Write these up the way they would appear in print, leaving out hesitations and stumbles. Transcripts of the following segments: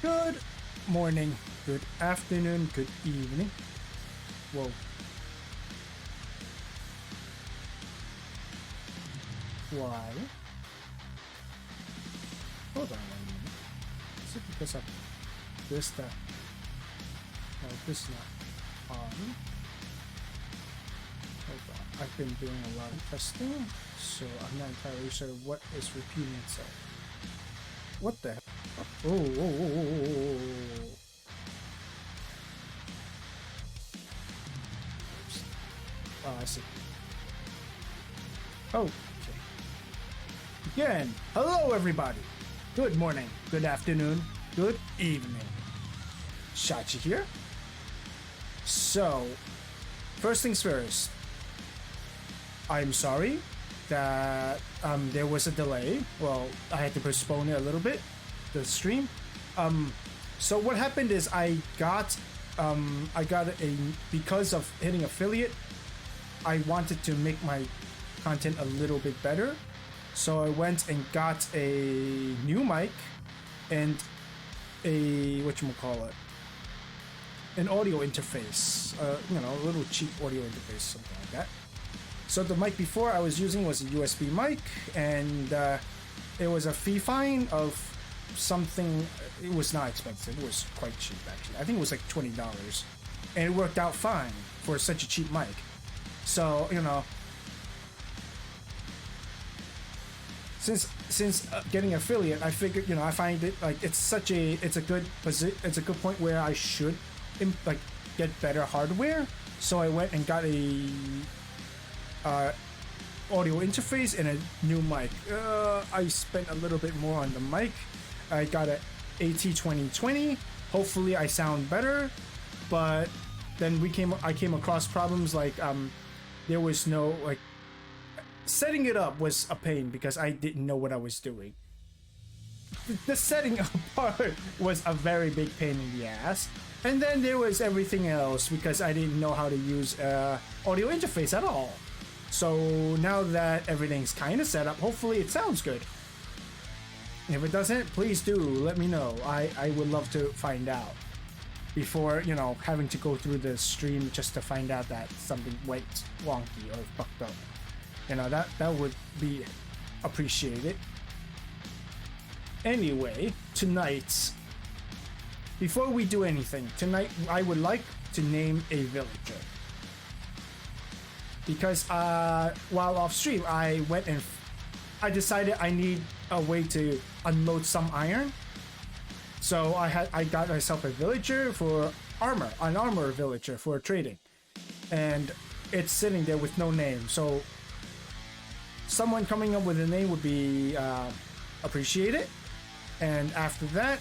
Good morning, good afternoon, good evening. Whoa. Why? Hold on 1 minute. Is it because of this that? No, this is not on. Hold on. I've been doing a lot of testing, so I'm not entirely sure what is repeating itself. What the hell? Oh. Oh, I see. Oh, okay. Again, hello everybody. Good morning, good afternoon, good evening. Shachi here. So, first things first. I'm sorry that there was a delay. Well, I had to postpone it a little bit, the stream. So what happened is I got because of hitting affiliate, I wanted to make my content a little bit better. So I went and got a new mic and a an audio interface, a little cheap audio interface, something like that. So the mic before I was using was a USB mic, and it was a fee fine of something. It was not expensive. It was quite cheap, actually. I think it was like $20, and it worked out fine for such a cheap mic. So since getting affiliate, I figured I find it like it's a good point where I should get better hardware. So I went and got a audio interface and a new mic. I spent a little bit more on the mic. I got a AT2020. Hopefully I sound better, but then I came across problems like there was no setting it up was a pain because I didn't know what I was doing. The setting up part was a very big pain in the ass. And then there was everything else because I didn't know how to use audio interface at all. So now that everything's kind of set up, hopefully it sounds good. If it doesn't, please do let me know. I would love to find out before, having to go through the stream just to find out that something went wonky or fucked up. That would be appreciated. Anyway, tonight, before we do anything, tonight I would like to name a villager. Because while off stream, I went and I decided I need a way to unload some iron. So I got myself a villager for an armor villager for trading. And it's sitting there with no name. So someone coming up with a name would be appreciated. And after that,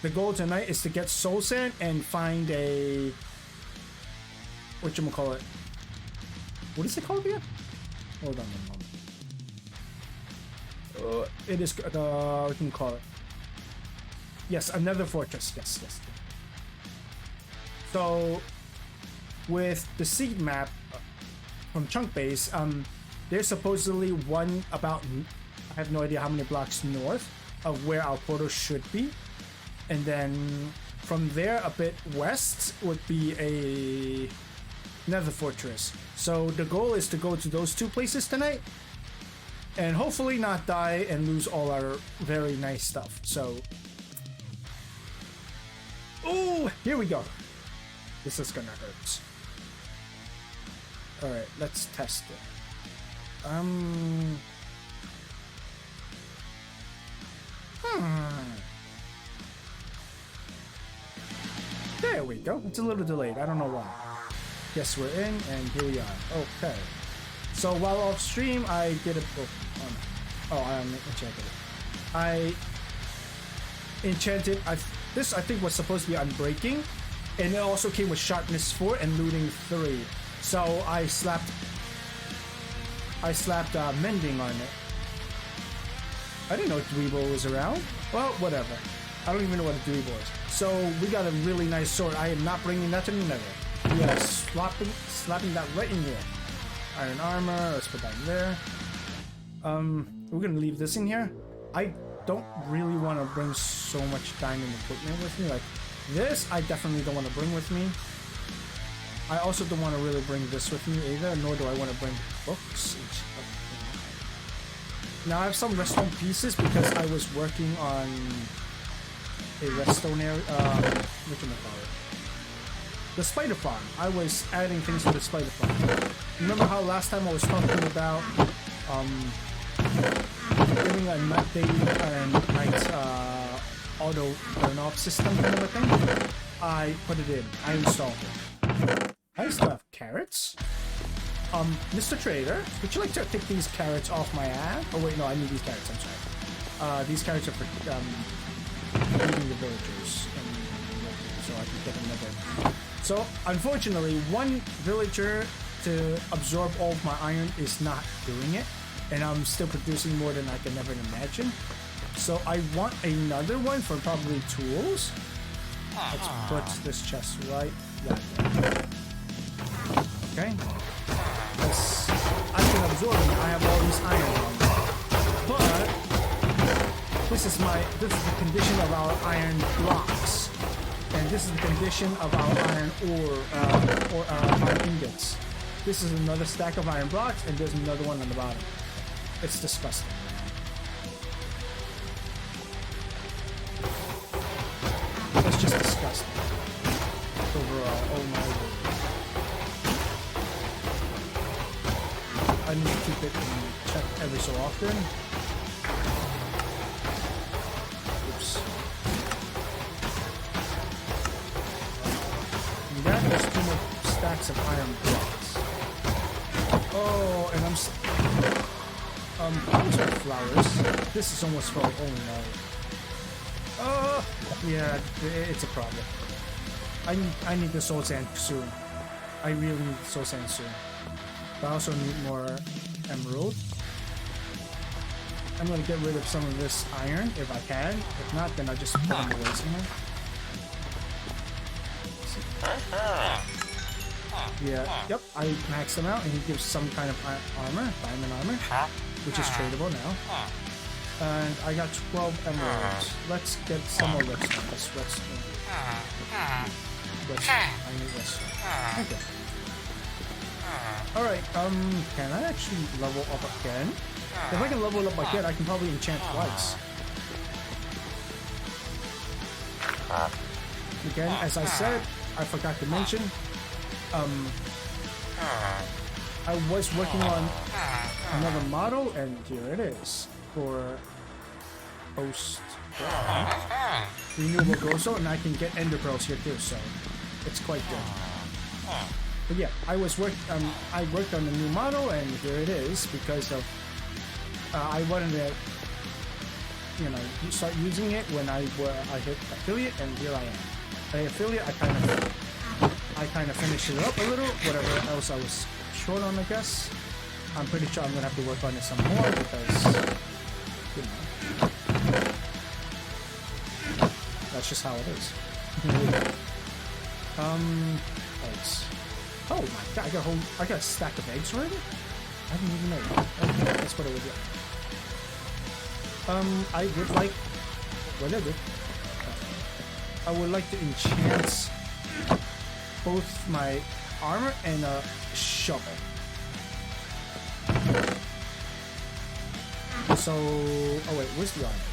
the goal tonight is to get soul sand and find a what is it called again? Hold on a moment. It is we can call it. Yes, another fortress. Yes. So with the seed map from Chunk Base, there's supposedly one about, I have no idea how many blocks north of where our portal should be. And then from there a bit west would be a nether fortress. So the goal is to go to those two places tonight and hopefully not die and lose all our very nice stuff. So, oh, here we go. This is gonna hurt. All right, let's test it. There we go. It's a little delayed. I don't know why. Yes, we're in, and here we are. Okay. So while off stream, I did a. I enchanted it. I enchanted. This I think was supposed to be unbreaking, and it also came with sharpness 4 and looting 3. So I slapped mending on it. I didn't know Dweebo was around. Well, whatever. I don't even know what a Dweebo is. So we got a really nice sword. I am not bringing that to the nether. We are slapping that right in here. Iron armor. Let's put that in there. We're gonna leave this in here. I don't really want to bring so much diamond equipment with me. Like this, I definitely don't want to bring with me. I also don't want to really bring this with me either, nor do I want to bring books. Now I have some redstone pieces because I was working on a redstone area. What can I call it? The spider farm. I was adding things to the spider farm. Remember how last time I was talking about doing a night day and night auto turn off system kind of a thing? I put it in. I installed it. I still have carrots. Mr. Trader, would you like to take these carrots off my ad? Oh wait, no, I need these carrots. I'm sorry. These carrots are for feeding the villagers, so I can get another. So unfortunately, one villager to absorb all of my iron is not doing it, and I'm still producing more than I can ever imagine. So I want another one for probably tools. Let's put this chest right there. Okay. I can absorb it. I have all these iron on me. But this is the condition of our iron blocks. And this is the condition of our iron ore, iron ingots. This is another stack of iron blocks, and there's another one on the bottom. It's disgusting. It's just disgusting. Overall, oh my word. I need to keep it in check every so often. Oops. And that is 2 more stacks of iron blocks. Oh, and problems with flowers. This is almost full. Oh no. Oh, yeah, it's a problem. I need the soul sand soon. I really need the soul sand soon. But I also need more emerald. I'm gonna get rid of some of this iron if I can. If not, then I'll just put them away somewhere. Yeah, yep, I maxed them out and he gives some kind of armor, diamond armor, which is tradable now. And I got 12 emeralds. Let's get some more redstone. Redstone. I need redstone. Okay. Alright, can I actually level up again? If I can level up again, I can probably enchant twice. Again, as I said, I forgot to mention, I was working on another model, and here it is, for post renewable growth, and I can get ender pearls here too, so it's quite good. But yeah, I worked on a new model, and here it is because of I wanted to, start using it when I hit affiliate, and here I am. By affiliate, I kind of finished it up a little. Whatever else I was short on, I guess. I'm pretty sure I'm gonna have to work on it some more because that's just how it is. Eggs. Oh my god, I got a stack of eggs already? I didn't even know that. Okay, that's what it would be. I would like... Whatever. I would like to enchant both my armor and a shovel. So... Oh wait, where's the armor?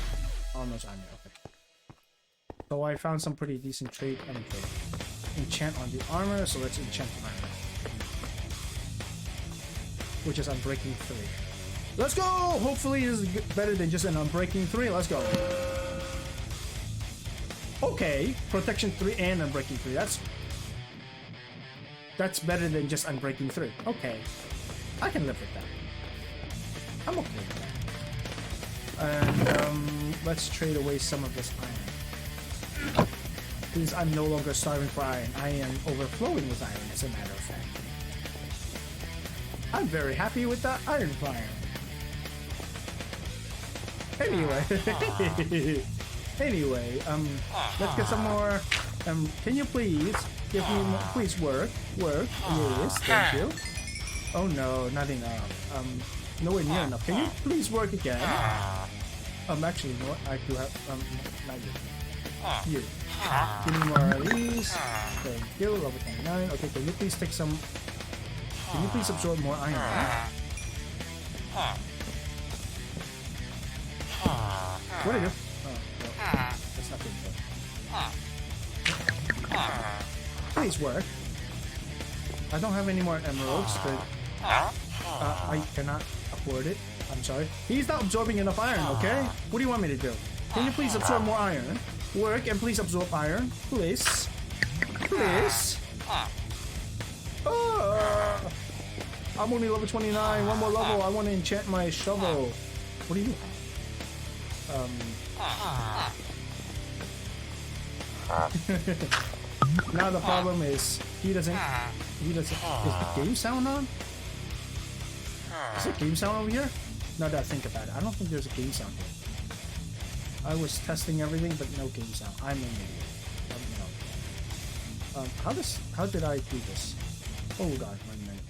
Armor's armor, okay. So I found some pretty decent trade. Enchant on the armor, so let's enchant the armor. Which is Unbreaking 3. Let's go! Hopefully this is better than just an Unbreaking 3. Let's go. Okay, Protection 3 and Unbreaking 3. That's better than just Unbreaking 3. Okay. I can live with that. I'm okay with that. And let's trade away some of this iron. Because I'm no longer starving for iron. I am overflowing with iron, as a matter of fact. I'm very happy with that iron fire. Anyway, let's get some more. Can you please give me more? Please work. Yes, thank you. Oh no, not enough. Nowhere near enough. Can you please work again? Actually, you know what? I do have, not yet. Here. Give me more of these. Thank you. Level 29. Okay, can you please take some... Can you please absorb more iron? What do you do? Oh, no. That's not good. Please work. I don't have any more emeralds, but I cannot afford it. I'm sorry. He's not absorbing enough iron, okay? What do you want me to do? Can you please absorb more iron? Work and please absorb iron. Please. Please. I'm only level 29. One more level. I want to enchant my shovel. What do you mean? Now the problem is he doesn't. Is the game sound on? Is there game sound over here? Now that I think about it, I don't think there's a game sound here. I was testing everything, but no game sound. I'm an idiot. How did I do this? Hold on 1 minute.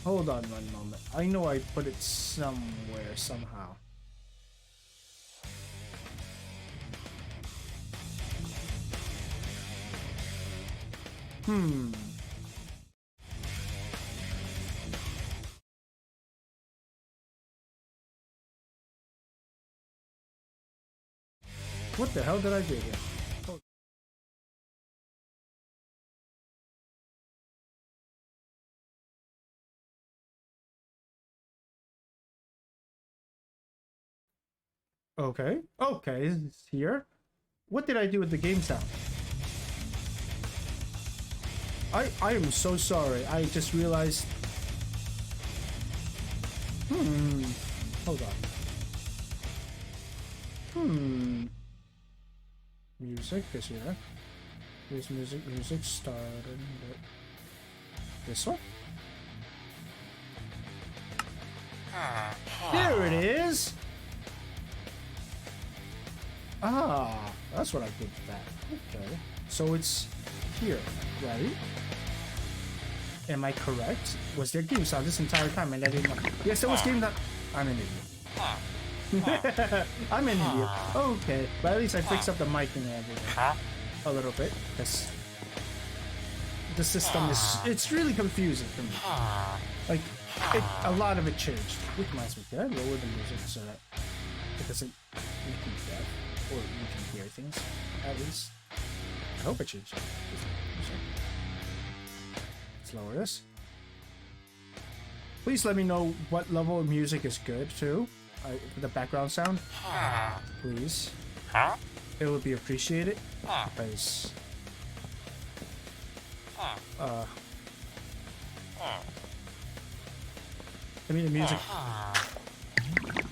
Hold on 1 moment. I know I put it somewhere somehow. What the hell did I do here? Oh. Okay. Okay, it's here. What did I do with the game sound? I am so sorry. I just realized. Hold on. Music is here. Here's music started. This one? There it is! Ah, that's what I did with that. Okay. So it's here, right? Am I correct? Was there game sound this entire time and I didn't know? Yes, there was game sound. I'm an idiot. I'm an idiot. Okay, but at least I fixed up the mic and everything a little bit because the system it's really confusing for me. Like a lot of it changed. Which reminds me, did I lower the music so that it doesn't make me deaf or you can hear things at least? I hope it changed. Let's lower this. Please let me know what level of music is good too. The background sound, please. It would be appreciated because I mean the music.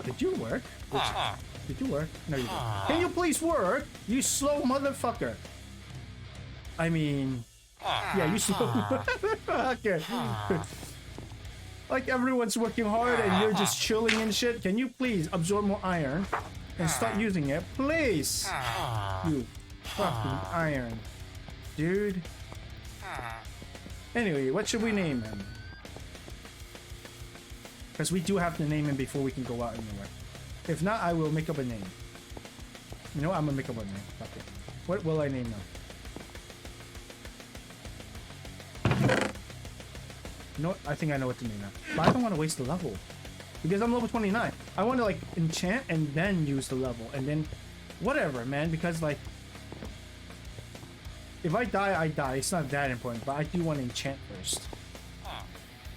Did you work? Did you work? No, you didn't. Can you please work? You slow motherfucker. I mean, yeah, you slow motherfucker. Like everyone's working hard and you're just chilling and shit. Can you please absorb more iron and start using it, please? You fucking iron, dude. Anyway, what should we name him? Because we do have to name him before we can go out anywhere. If not, I will make up a name. You know what? I'm gonna make up a name. Okay. What will I name him? You know what? I think I know what to name now. But I don't want to waste the level. Because I'm level 29. I want to like enchant and then use the level. And then whatever, man. Because like if I die, I die. It's not that important. But I do want to enchant first.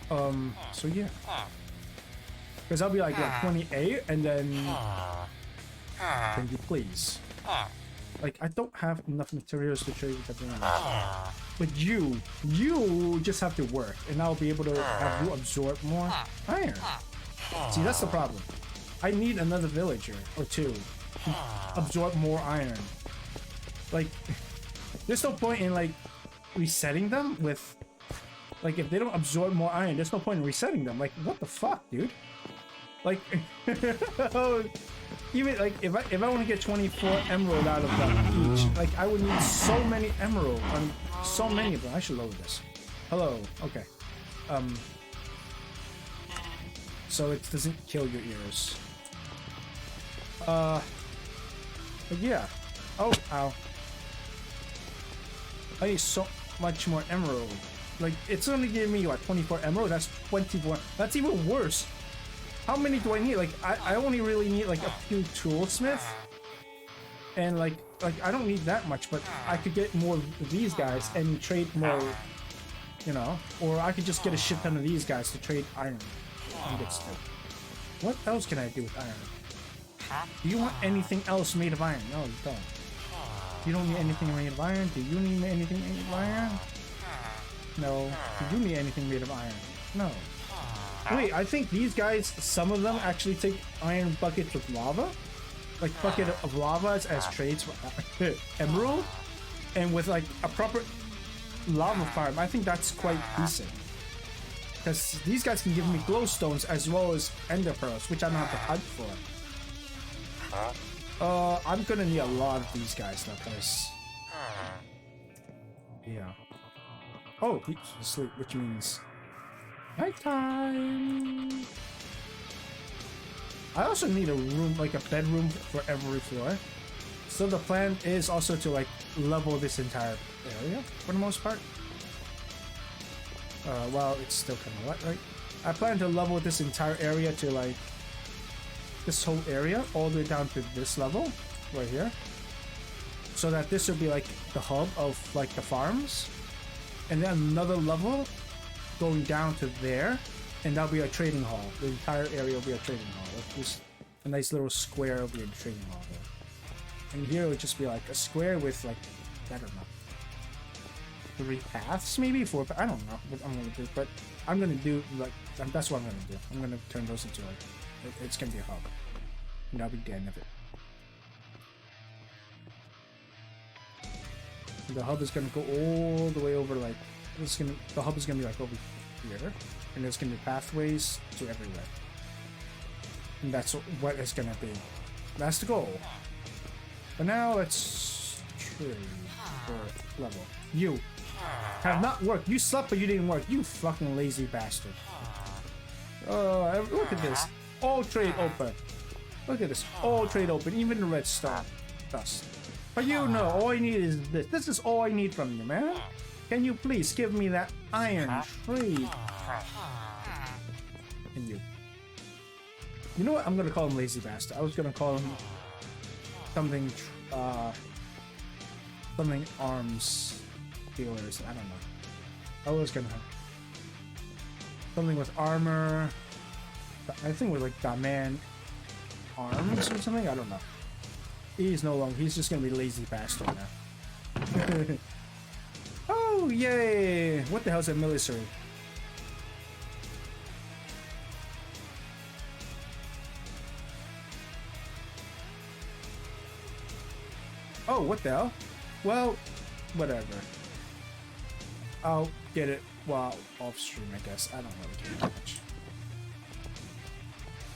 So yeah. Because I'll be like 28 and then can you please? Like I don't have enough materials to trade with everyone else. But you just have to work and I'll be able to have you absorb more iron. See, that's the problem. I need another villager or two to absorb more iron. Like there's no point in like resetting them with like if they don't absorb more iron, there's no point in resetting them. Like what the fuck, dude? Like even like if I want to get 24 emerald out of them each, like I would need so many emerald on so many of them. I should lower this. Hello. Okay. So it doesn't kill your ears. But yeah. Oh, ow. I need so much more emerald. Like, it's only giving me, what, 24 emerald? That's 24. That's even worse. How many do I need? Like, I only really need, like, a few toolsmith. And, like, I don't need that much, but I could get more of these guys and trade more, you know? Or I could just get a shit ton of these guys to trade iron. And get stuff. What else can I do with iron? Do you want anything else made of iron? No, you don't. You don't need anything made of iron? Do you need anything made of iron? No. Do you need anything made of iron? No. Wait, I think these guys, some of them actually take iron buckets with lava. Like bucket of lava as trades for emerald. And with like a proper lava farm, I think that's quite decent. Because these guys can give me glowstones as well as ender pearls, which I don't have to hunt for. I'm gonna need a lot of these guys though, because... Yeah. Oh, he's asleep, which means... nighttime! I also need a room, like a bedroom for every floor. So the plan is also to like level this entire area for the most part. Well, it's still kind of wet, right? I plan to level this entire area to like this whole area all the way down to this level right here, so that this will be like the hub of like the farms, and then another level going down to there, and that'll be a trading hall. The entire area will be a trading hall. Like just a nice little square will be a trading hall there. And here it would just be like a square with like, I don't know, 3 paths, maybe 4. I don't know what I'm gonna do, but I'm gonna do like that's what I'm gonna do. I'm gonna turn those into like it's gonna be a hub, and that'll be the end of it. And the hub is gonna go all the way over like the hub is gonna be like over here, and there's gonna be pathways to everywhere, and that's what it's gonna be. That's the goal. But now let's trade for level. You have not worked. You slept, but you didn't work. You fucking lazy bastard. Look at this. All trade open. Look at this. All trade open. Even the redstone dust. But you know, all I need is this. This is all I need from you, man. Can you please give me that iron trade? And you. You know what? I'm gonna call him lazy bastard. I was gonna call him something something arms dealers. I don't know. I was gonna have something with armor. I think with like Batman arms or something. I don't know. He's no longer. He's just gonna be lazy bastard now. Oh yay! What the hell's a military? Oh, what the hell? Well, whatever. I'll get it while off stream, I guess. I don't really care much.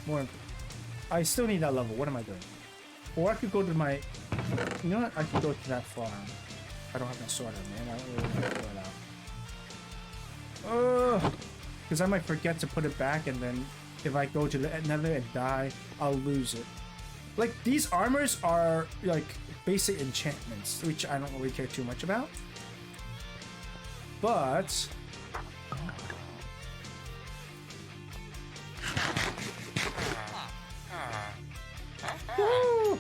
More. I still need that level. What am I doing? Or I could go to my. You know what? I could go to that farm. I don't have my sword on, man. I don't really want to throw it out. Because I might forget to put it back, and then if I go to the nether and die, I'll lose it. Like, these armors are like basic enchantments, which I don't really care too much about. But woo!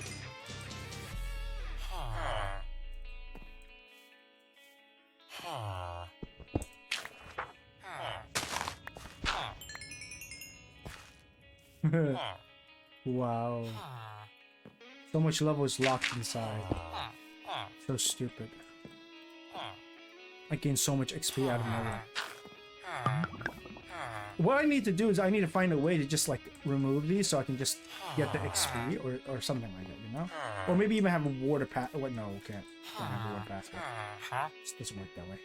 Wow. So much level is locked inside. So stupid. I gained so much XP out of nowhere. What I need to do is I need to find a way to just like remove these so I can just get the XP or something like that, you know? Or maybe even have a water path. Oh, no, okay. Don't have a water pathway. This doesn't work that way.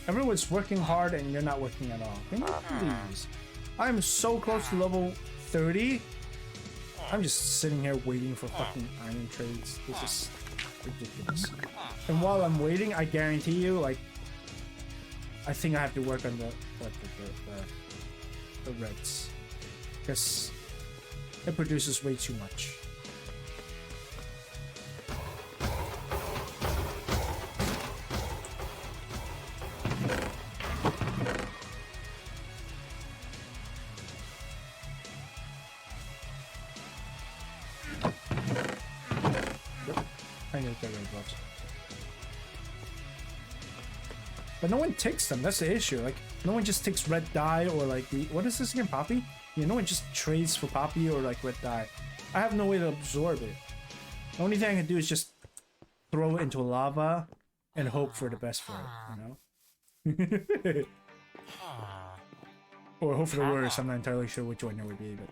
Everyone's working hard and you're not working at all. Can you please? I'm so close to level 30. I'm just sitting here waiting for fucking iron trades. This is ridiculous. And while I'm waiting, I guarantee you, like, I think I have to work on the the reds. Because it produces way too much. I need to get rid of those. But no one takes them, that's the issue. Like, no one just takes red dye or like the, what is this again, poppy? Yeah, no one just trades for poppy or like red dye. I have no way to absorb it. The only thing I can do is just throw it into lava and hope for the best for it, you know? Or hope for the worst, I'm not entirely sure which one it would be, but...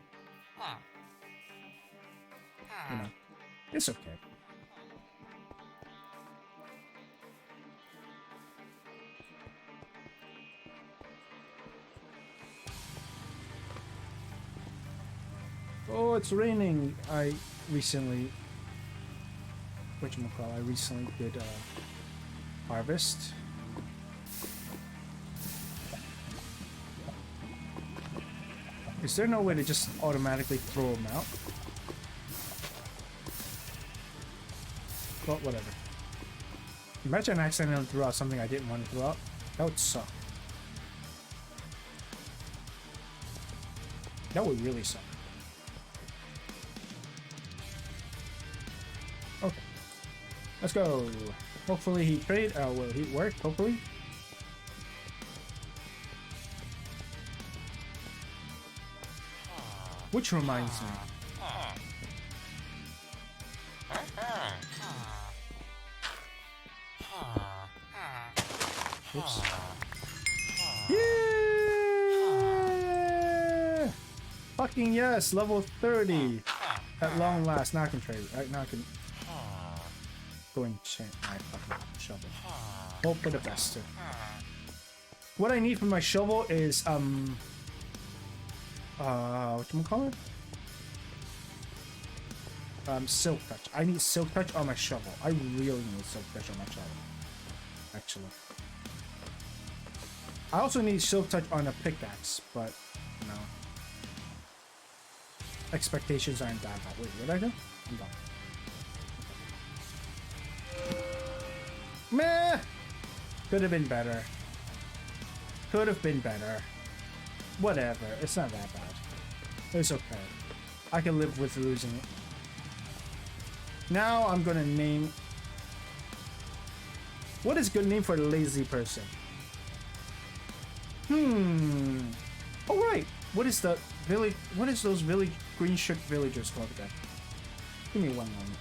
You know, it's okay. Oh, it's raining. I recently did harvest. Is there no way to just automatically throw them out? Well, whatever. Imagine I accidentally threw out something I didn't want to throw out. That would suck. That would really suck. Okay. Let's go. Hopefully he trade. Will he work? Hopefully. Which reminds me. Oops. Yeah! Fucking yes, level 30. At long last. Now I can trade. Right now I can go and enchant my fucking shovel. Hope for the best too. What I need for my shovel is whatchamacallit? Silk touch. I need silk touch on my shovel. I really need silk touch on my shovel. Actually. I also need silk touch on a pickaxe, but you know. Expectations aren't that high. Wait, what did I do? I'm done. Meh! Could have been better. Could have been better. Whatever. It's not that bad. It's okay. I can live with losing it. Now I'm gonna name... What is a good name for a lazy person? Oh right! What is the village... What is those village green shirt villagers called again? Give me one moment.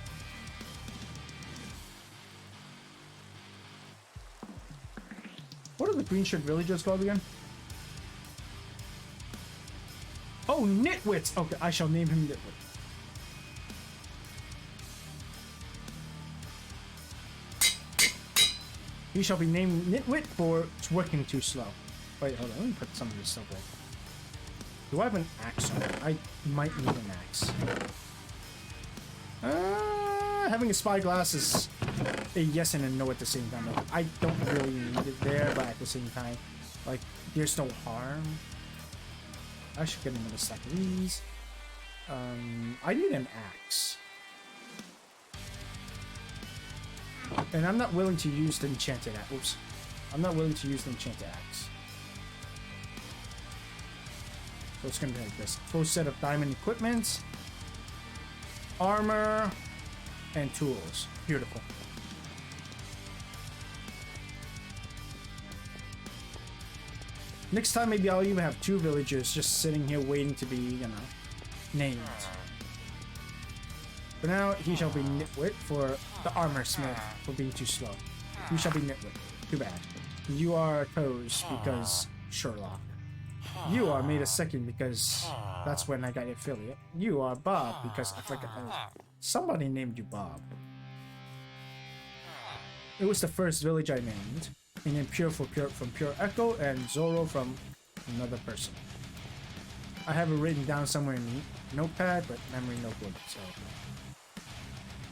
What are the green shirt villagers called again? Oh, Nitwits! Okay, I shall name him Nitwit. He shall be named Nitwit for it's working too slow. Wait, hold on, let me put some of this stuff away. Do I have an axe on it? I might need an axe. Having a spyglass is a yes and a no at the same time. Like, I don't really need it there, but at the same time, like, there's no harm. I should get another stack of these. I need an axe. And I'm not willing to use the enchanted axe. Oops. I'm not willing to use the enchanted axe. So it's gonna be like this. Full set of diamond equipment, armor, and tools. Beautiful. Next time maybe I'll even have 2 villagers just sitting here waiting to be, you know, named. For now, he shall be Nitwit for the armor smith for being too slow. You shall be Nitwit. Too bad. You are Toes because Sherlock. You are made a second because that's when I got affiliate. You are Bob because I forgot. Somebody named you Bob. It was the first village I named. And then Pure from Pure Echo and Zoro from another person. I have it written down somewhere in Notepad, but memory no good. So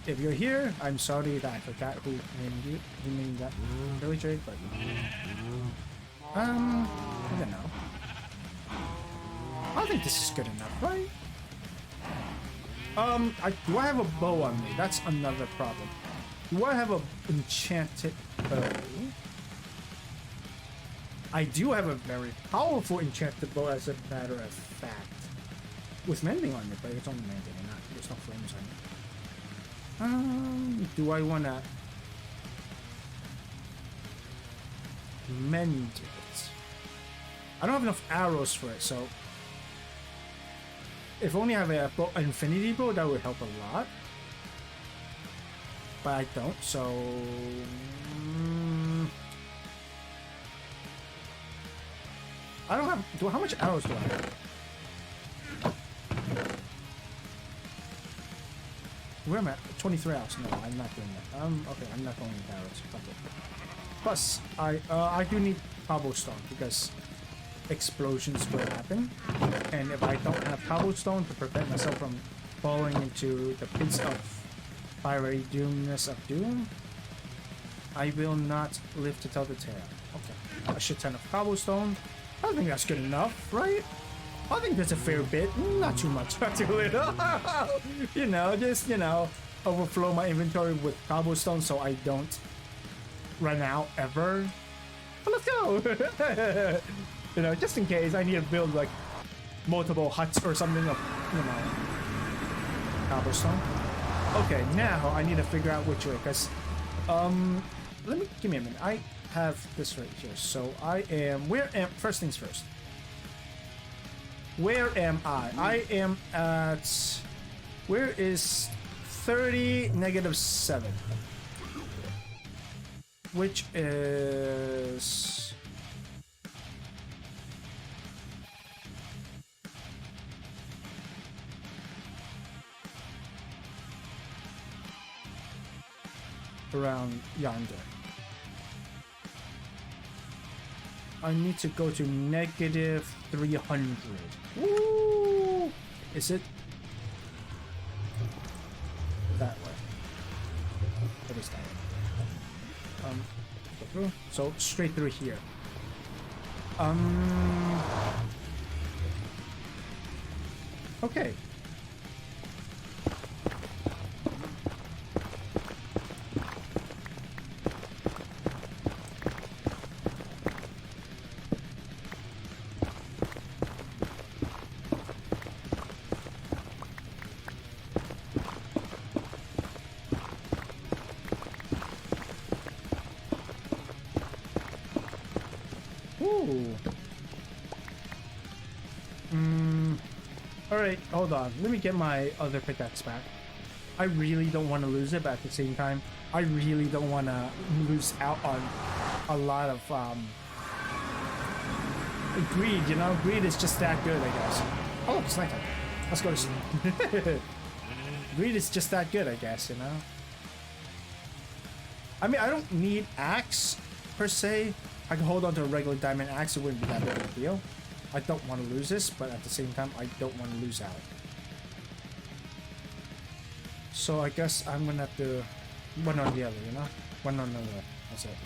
if you're here, I'm sorry that I forgot who named you. Who named that villager, but I don't know. I think this is good enough, right? Do I have a bow on me? That's another problem. Do I have a enchanted bow? I do have a very powerful enchanted bow, as a matter of fact. With mending on it, but it's only mending and not, there's no flames on it. Do I wanna mend it? I don't have enough arrows for it, so if only I have a infinity bow, that would help a lot. But I don't, so I don't have. How much arrows do I have? Where am I? 23 arrows. No, I'm not doing that. Okay, I'm not going with arrows. Okay. Plus, I do need cobblestone because explosions will happen, and if I don't have cobblestone to prevent myself from falling into the pits of fiery doomness of doom, I will not live to tell the tale. Okay, a shit ton of cobblestone. I think that's good enough, right? I think that's a fair bit. Not too much, not too little. You know, just, you know, overflow my inventory with cobblestone so I don't run out ever. But let's go. You know, just in case I need to build like multiple huts or something of, you know, cobblestone. Okay, now I need to figure out which way, because give me a minute. I have this right here. So first things first. Where am I? I am at, where is 30 -7? Which is around yonder. I need to go to -300. Woo! Is it that way? What is that? Go through. So straight through here. Okay. Alright, hold on. Let me get my other pickaxe back. I really don't want to lose it, but at the same time, I really don't want to lose out on a lot of greed, you know? Greed is just that good, I guess. Oh, it's nighttime. Let's go to sleep. Greed is just that good, I guess, you know? I mean, I don't need axe, per se. I can hold on to a regular diamond axe, it wouldn't be that big of a deal. I don't want to lose this, but at the same time, I don't want to lose out. So I guess I'm gonna have to one on the other, you know? One on the other. That's it.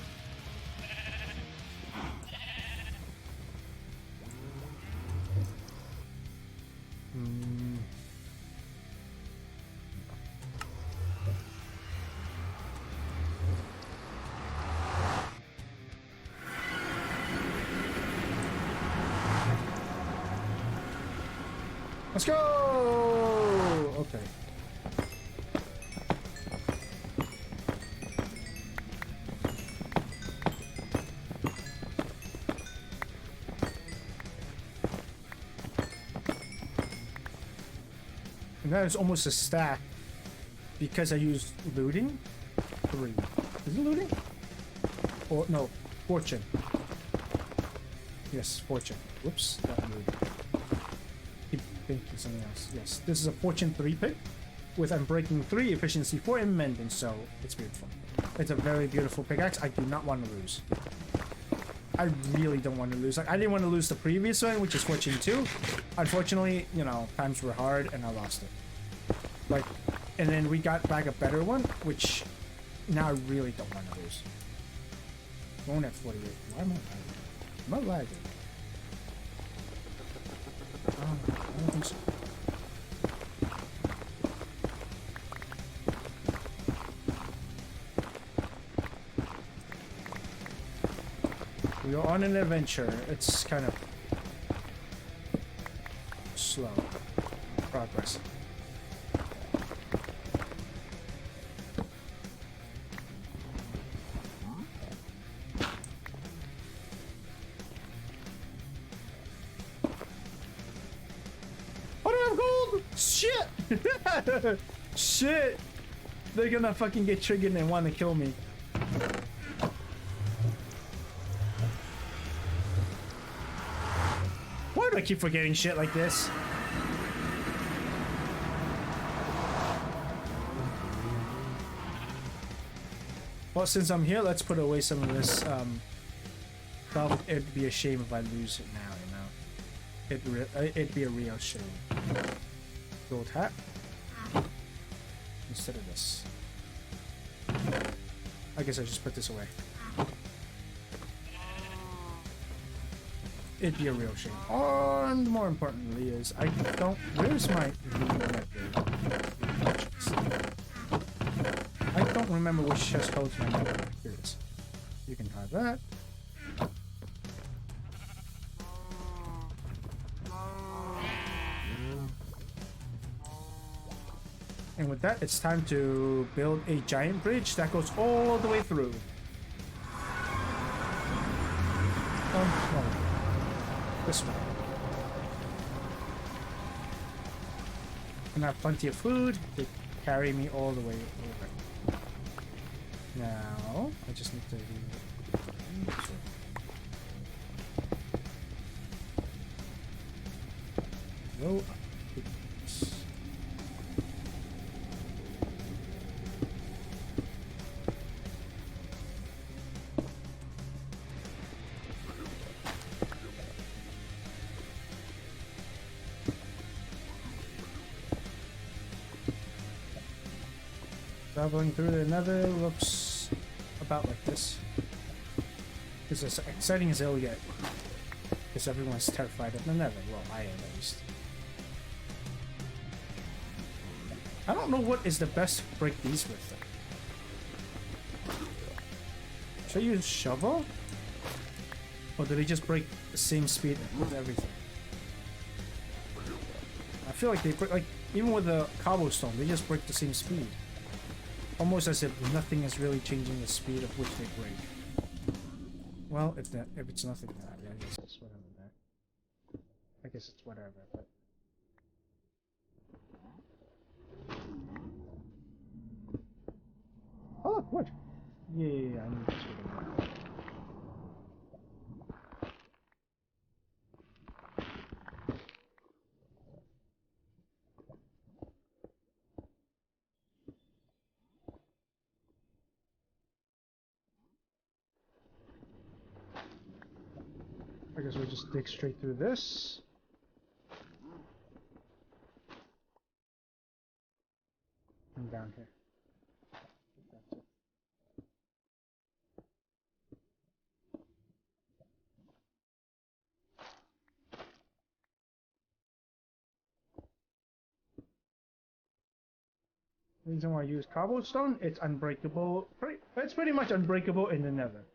Let's go! Okay. And that is almost a stack because I used looting. 3. Is it looting? Or no, fortune. Yes, fortune. Whoops, not looting. Thinking something else. Yes, this is a fortune 3 pick with unbreaking 3, efficiency 4, and mending, so it's beautiful. It's a very beautiful pickaxe. I do not want to lose. I really don't want to lose. Like, I didn't want to lose the previous one, which is fortune 2. Unfortunately, you know, times were hard and I lost it. Like, and then we got back a better one, which now I really don't want to lose. Going at 48. Why am I lagging? Am I lagging? I don't think so. We are on an adventure. It's kind of slow progress. Oh, I have gold! Shit! Shit! They're gonna fucking get triggered and want to kill me. Why do I keep forgetting shit like this? Well, since I'm here, let's put away some of this stuff. It'd be a shame if I lose it now, you know? It'd be a real shame. Gold hat. Instead of this. I guess I just put this away. It'd be a real shame. And more importantly is, I don't... Where's my... I don't remember which chest holds my network. Here it is. You can have that. And with that, it's time to build a giant bridge that goes all the way through. No. This one. And I have plenty of food to carry me all the way over. Now, I just need to go. Traveling through the nether looks about like this. It's as exciting as it'll get. Because everyone's terrified of the nether. Well, I am at least. I don't know what is the best to break these with. Should I use shovel? Or do they just break the same speed with everything? I feel like they break, like, even with the cobblestone, they just break the same speed. Almost as if nothing is really changing the speed of which they break. Well, if it's nothing, yeah, I guess it's whatever. I guess it's whatever, but... Oh, look, wood! Yeah, I need this wood. I guess we just dig straight through this. And down here. That's it. The reason why I use cobblestone, it's unbreakable. It's pretty much unbreakable in the nether.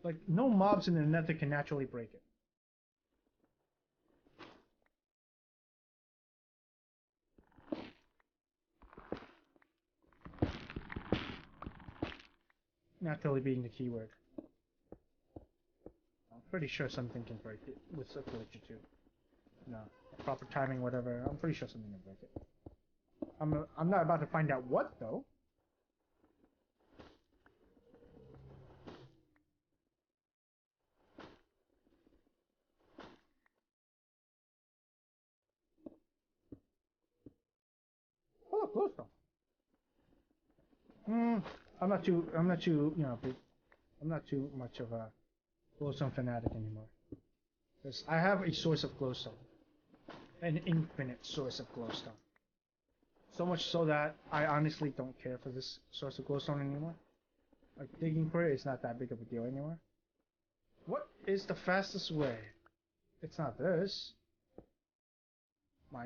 Like, no mobs in the nether can naturally break it. Naturally being the keyword. I'm pretty sure something can break it with a glitch or two. No, proper timing, whatever. I'm pretty sure something can break it. I'm not about to find out what though. Oh, look, glowstone. I'm not too, you know, I'm not too much of a glowstone fanatic anymore. Because I have a source of glowstone. An infinite source of glowstone. So much so that I honestly don't care for this source of glowstone anymore. Like, digging for it is not that big of a deal anymore. What is the fastest way It's not this. My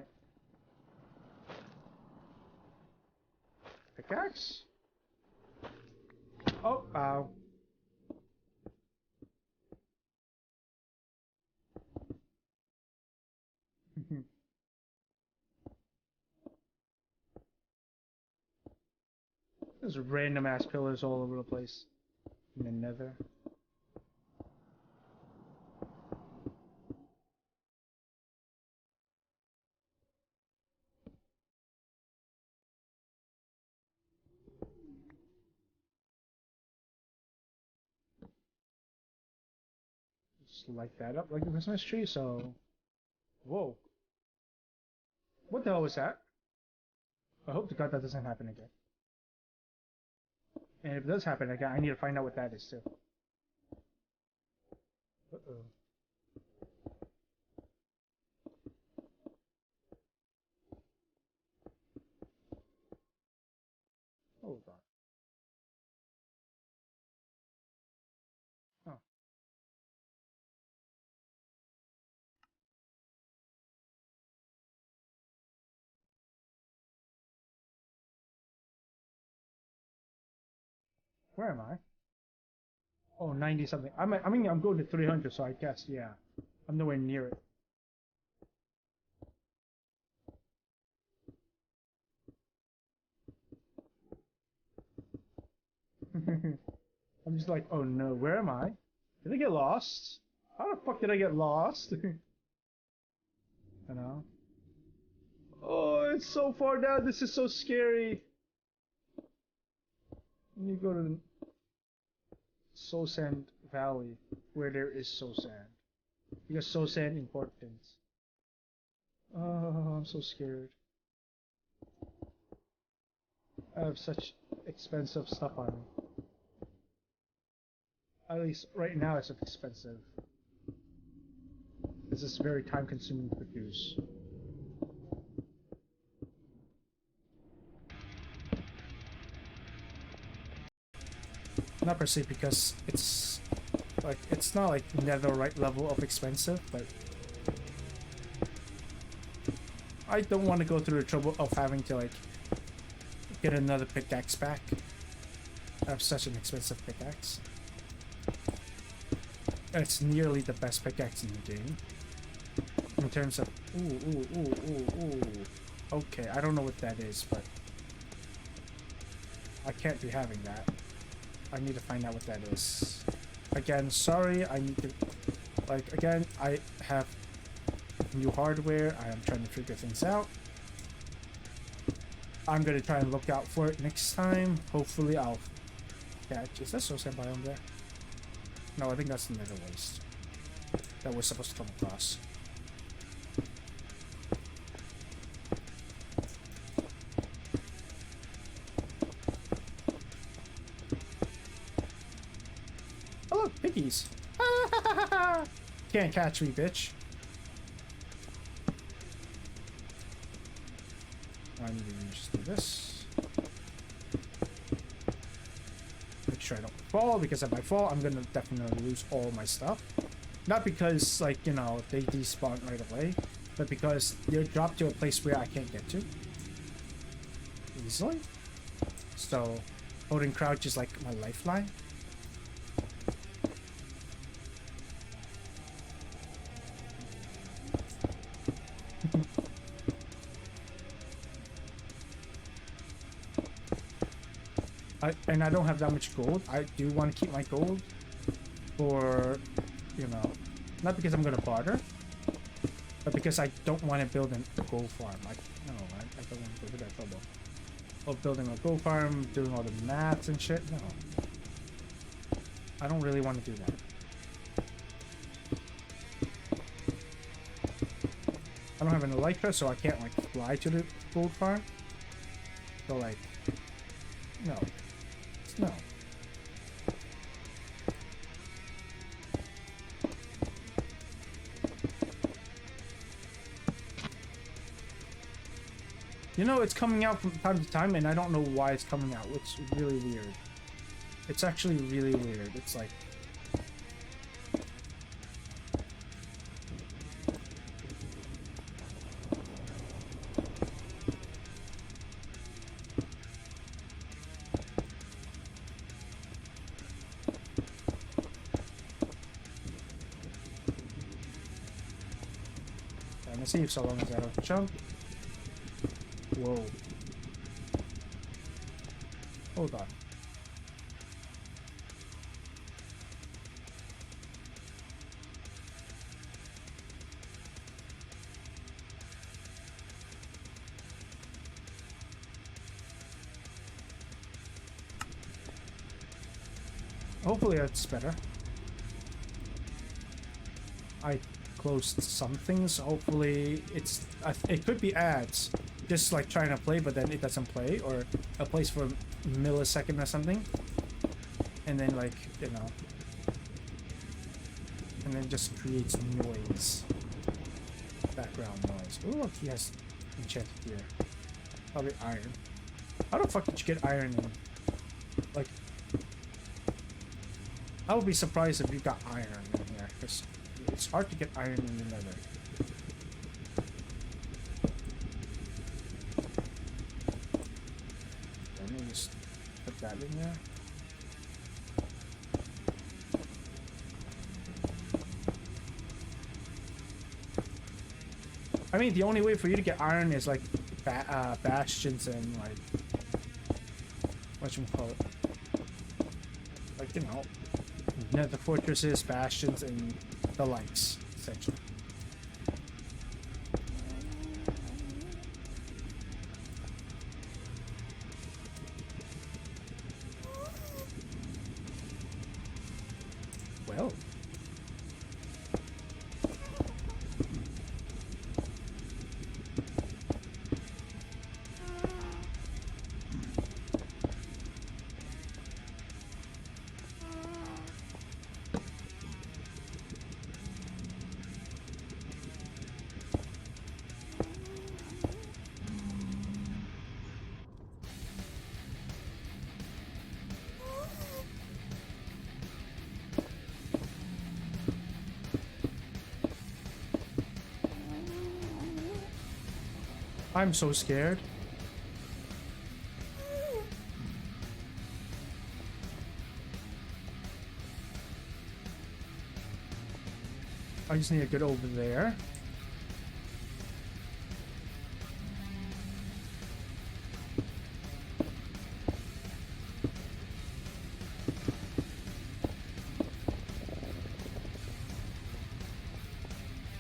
pickaxe? Oh, ow. There's random ass pillars all over the place in the nether. Just light that up like a Christmas tree, so... Whoa. What the hell was that? I hope to God that doesn't happen again. And if it does happen again, I need to find out what that is too. Uh-oh. Hold on. Oh. Where am I? Oh, 90 something. I mean, I'm going to 300, so I guess, yeah. I'm nowhere near it. I'm just like, oh no, where am I? Did I get lost? How the fuck did I get lost? You know? Oh, it's so far down. This is so scary. You go to Soul Sand Valley, where there is Soul Sand. Because Soul Sand importance. Oh, I'm so scared. I have such expensive stuff on me. At least right now it's expensive. This is very time consuming to produce. Not per se because it's like it's not like netherite level of expensive, but I don't want to go through the trouble of having to like get another pickaxe back. I have such an expensive pickaxe. It's nearly the best pickaxe in the game. In terms of ooh. Okay, I don't know what that is, but I can't be having that. I need to find out what that is. Again, sorry, I need to... Like, again, I have new hardware. I am trying to figure things out. I'm gonna try and look out for it next time. Hopefully I'll catch... Is that Soul Sand biome there? No, I think that's the nether waste that we're supposed to come across. Oh look, piggies! Can't catch me, bitch. I need to just do this. Make sure I don't fall, because if I fall, I'm gonna definitely lose all my stuff. Not because, like, you know, they despawn right away, but because they're dropped to a place where I can't get to easily. So, holding crouch is like my lifeline. And I don't have that much gold. I do want to keep my gold for, you know, not because I'm going to barter, but because I don't want to build a gold farm. I don't want to go to that trouble of building a gold farm, doing all the maths and shit. No. I don't really want to do that. I don't have an elytra, so I can't, like, fly to the gold farm. So, like, no. No. You know, it's coming out from time to time, and I don't know why it's coming out. It's really weird. It's actually really weird. It's like... Let's see if so long as I don't jump. Whoa. Hold on. Hopefully that's better. I closed some things. Hopefully it's... it could be ads. Just like trying to play, but then it doesn't play. Or it plays for a millisecond or something. And then like, you know. And then just creates noise. Background noise. Oh look, he has enchanted gear. Probably iron. How the fuck did you get iron in? Like... I would be surprised if you got iron in here, because it's hard to get iron in the nether. Let me just put that in there. I mean, the only way for you to get iron is like bastions and like whatchamacallit. Like, you know, nether fortresses, bastions, and the likes, essentially. Well. I'm so scared. I just need to get over there.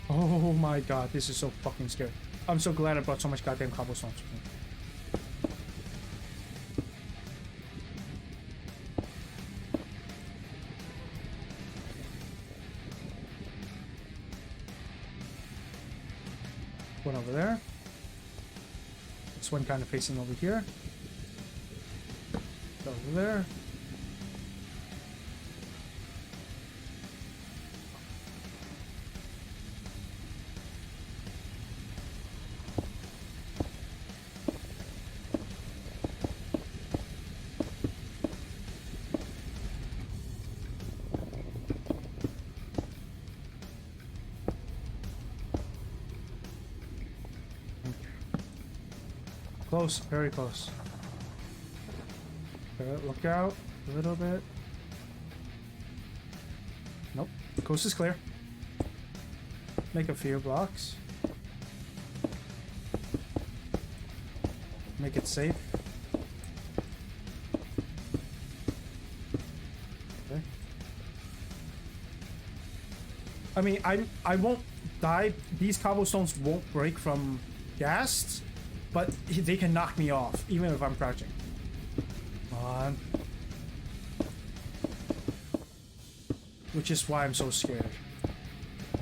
Oh my god, this is so fucking scary. I'm so glad I brought so much goddamn cobblestones with me. One over there. This one kind of facing over here. Over there. Close, very close. Look out a little bit. Nope, the coast is clear. Make a few blocks. Make it safe. Okay. I mean, I won't die. These cobblestones won't break from ghasts. But they can knock me off, even if I'm crouching. Come on. Which is why I'm so scared.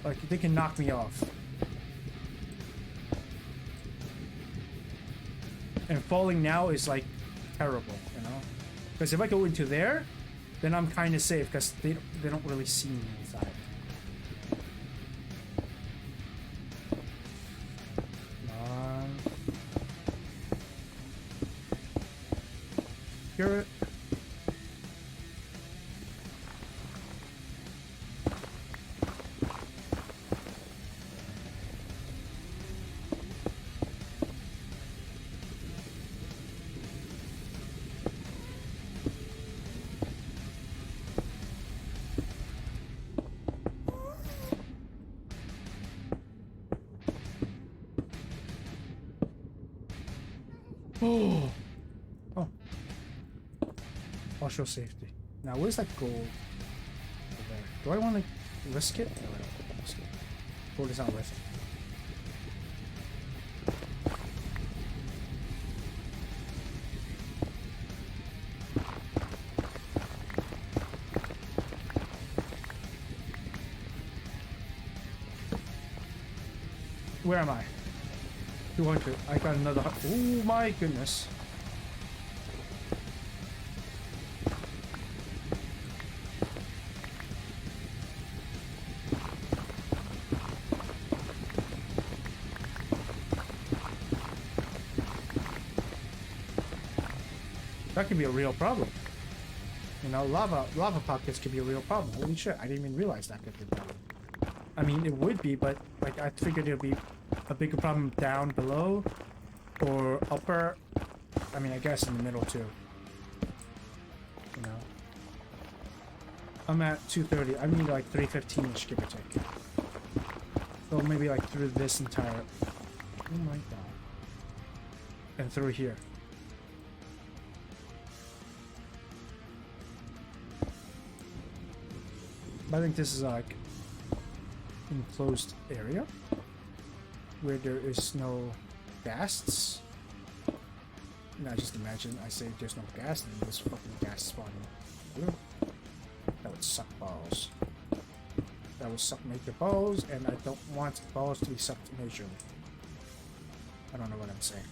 Like, they can knock me off. And falling now is, like, terrible, you know? Because if I go into there, then I'm kind of safe, because they don't really see me inside. It. Oh. Oh. Partial safety. Now, where's that gold? Over there. Do I want to risk it? No, I don't risk it. Gold is not worth it. Where am I? 200. I got another. Oh my goodness. That could be a real problem. You know, lava pockets could be a real problem. Holy shit, I didn't even realize that could be a problem. I mean, it would be, but like I figured it would be a bigger problem down below or upper. I mean, I guess in the middle too. You know, I'm at 230. I need like 315ish, give or take. So maybe like through this entire. Oh my god. And through here. I think this is like enclosed area where there is no ghasts. Now just imagine I say there's no gas and there's fucking gas spawning. That would suck balls. That would suck major balls, and I don't want balls to be sucked majorly. I don't know what I'm saying.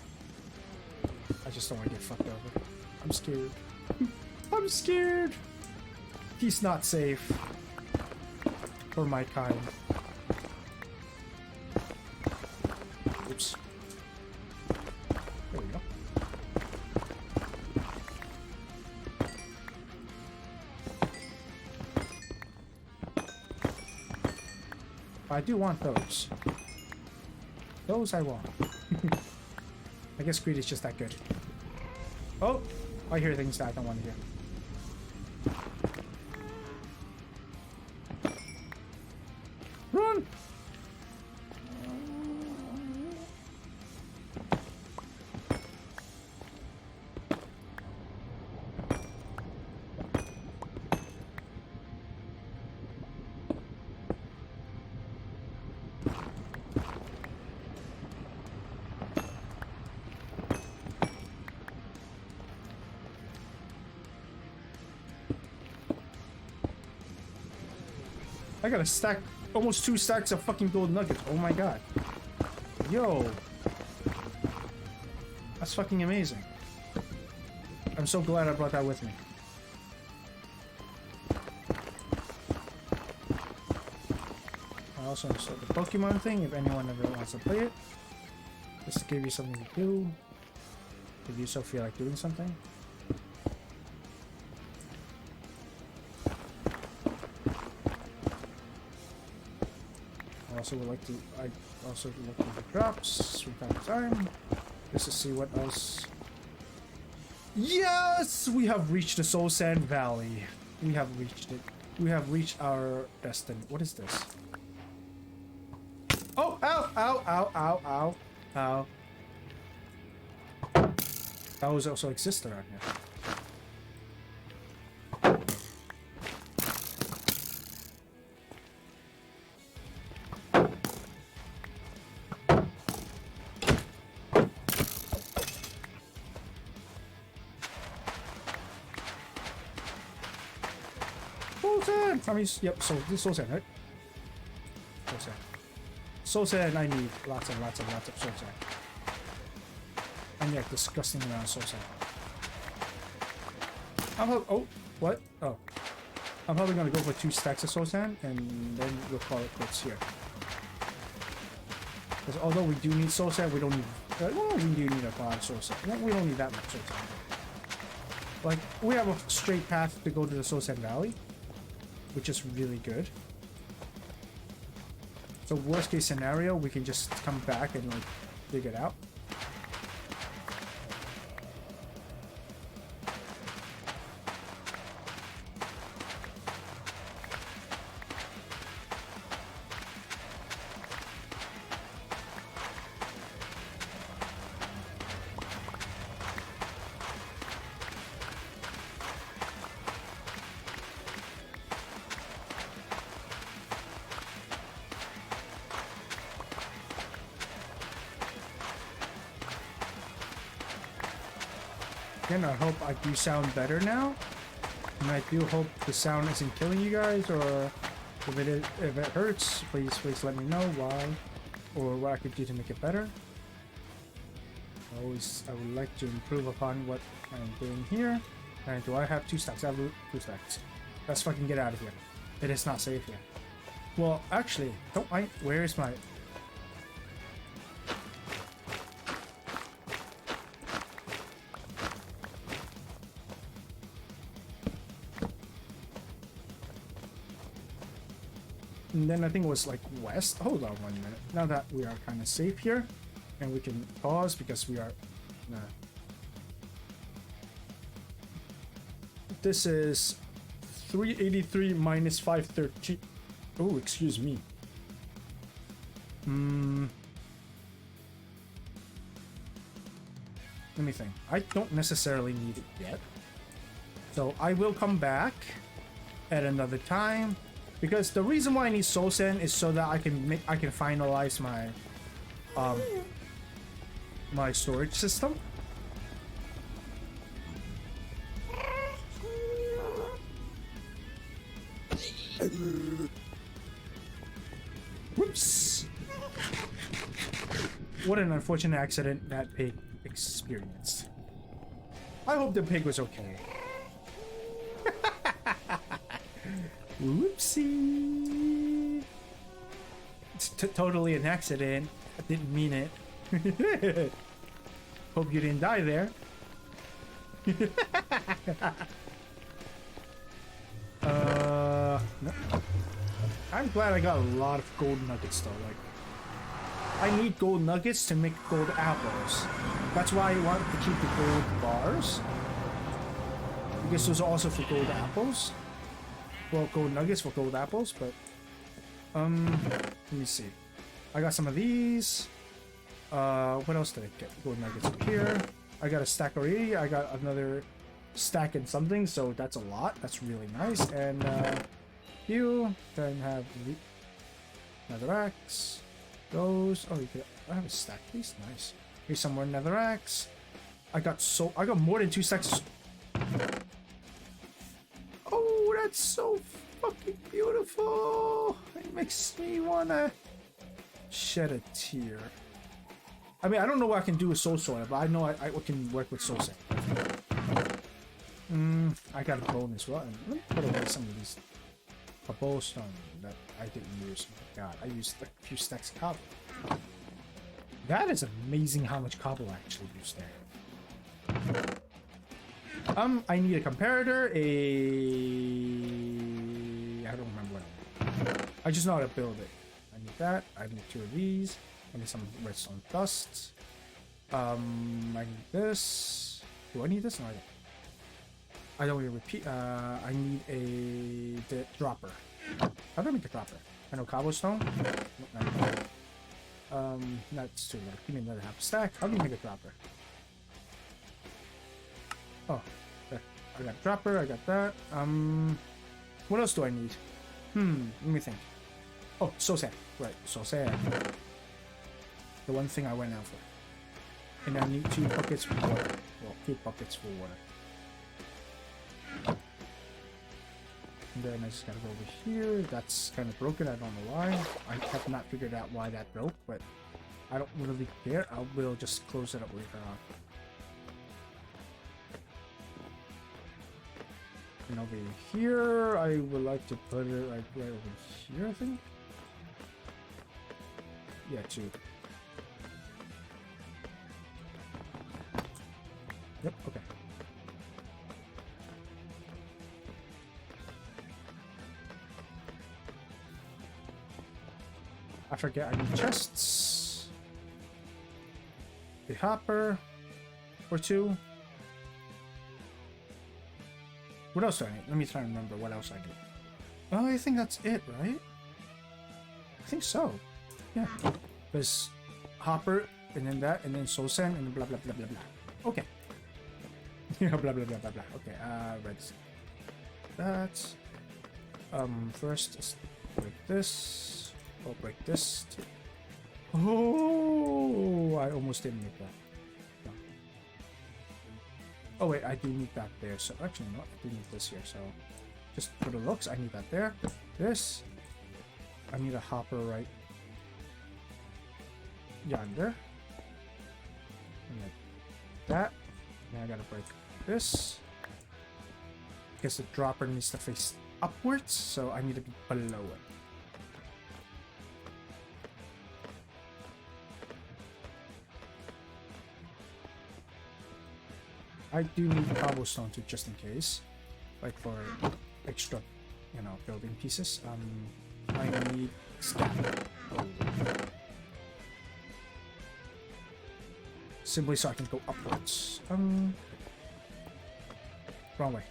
I just don't want to get fucked over. I'm scared. I'm scared. He's not safe. For my kind. Oops. There we go. I do want those. Those I want. I guess greed is just that good. Oh! I hear things that I don't want to hear. Run! I got a stack, almost 2 stacks of fucking gold nuggets. Oh my god. Yo. That's fucking amazing. I'm so glad I brought that with me. I also installed the Pokemon thing if anyone ever wants to play it. Just to give you something to do. If you so feel like doing something. I also look at the drops from time to time just to see what else. Yes, we have reached the Soul Sand Valley. We have reached it. We have reached our destiny. What is this? Oh! Ow! Ow! Ow! Ow! Ow! Ow! Those also exist around here. I mean, yep, so this is Soul Sand, right? Soul Sand. Soul Sand, I need lots and lots and lots of Soul Sand. I'm like disgusting amount of Soul Sand. Oh, what? Oh. I'm probably gonna go for 2 stacks of Soul Sand and then we'll call it quits here. Because although we do need Soul Sand, we don't need. Well, we do need a lot of Soul Sand. We don't need that much Soul Sand. Like, we have a straight path to go to the Soul Sand Valley, which is really good. So worst case scenario, we can just come back and like dig it out. Again, I hope I do sound better now. And I do hope the sound isn't killing you guys, or if it hurts, please let me know why, or what I could do to make it better. I would like to improve upon what I'm doing here. And do I have 2 stacks? I have 2 stacks. Let's fucking get out of here. It is not safe here. Well, actually, don't I? Where is my? And then I think it was like west. Hold on 1 minute. Now that we are kind of safe here, and we can pause because we are. This is 383 minus 513. Oh, excuse me. Let me think. I don't necessarily need it yet, so I will come back at another time. Because the reason why I need Soul Sand is so that I can finalize my my storage system. Whoops! What an unfortunate accident that pig experienced. I hope the pig was okay. Whoopsie! It's totally an accident. I didn't mean it. Hope you didn't die there. No. I'm glad I got a lot of gold nuggets though. Like, I need gold nuggets to make gold apples. That's why I want to keep the gold bars, because those are also for gold apples. Well, gold nuggets for gold apples, but let me see. I got some of these. What else did I get? Gold nuggets up here. I got a stack already. I got another stack and something, so that's a lot. That's really nice. And you then have netherrax. Those. Oh, you could. I have a stack. These nice. Here's some more netherrax. I got more than 2 stacks. Oh, that's so fucking beautiful. It makes me wanna shed a tear. I mean, I don't know what I can do with soul soil, but I know I can work with soul sand. I got a bone as well. Let me put away some of these cobblestone that I didn't use. Oh my god, I used a few stacks of cobble. That is amazing how much cobble I actually used there. I need a comparator, I don't remember what I just know how to build it. I need that, I need 2 of these, I need some redstone dust. I need this. Do I need this? No, I don't even repeat. I need the dropper. How do I make a dropper? I know cobblestone. That's too low. Give me another half stack. How do you make a dropper? Oh, there. I got a dropper. I got that. What else do I need? Let me think. Oh, soul sand. Right, soul sand. The one thing I went out for. And I need 2 buckets for water. Well, 2 buckets for water. And then I just gotta go over here. That's kind of broken. I don't know why. I have not figured out why that broke, but I don't really care. I will just close it up later on. And over here, I would like to put it like right over here, I think. Yeah, 2. Yep, okay. I forget I need chests. The hopper. Or 2. What else do I need? Let me try and remember what else I need. Oh, I think that's it, right? I think so. Yeah. There's hopper, and then that, and then soul sand, and then blah blah blah blah blah. Okay. Yeah, blah blah blah blah blah. Okay, let's that. First let's break this. Oh, break this. Oh, I almost didn't make that. Oh wait, I do need that there. So actually, no, I do need this here. So just for the looks, I need that there. This, I need a hopper right yonder. And like that. Now I gotta break this. Because the dropper needs to face upwards, so I need to be below it. I do need cobblestone too, just in case, like for extra, you know, building pieces. I need scaffold. Simply so I can go upwards. Wrong way.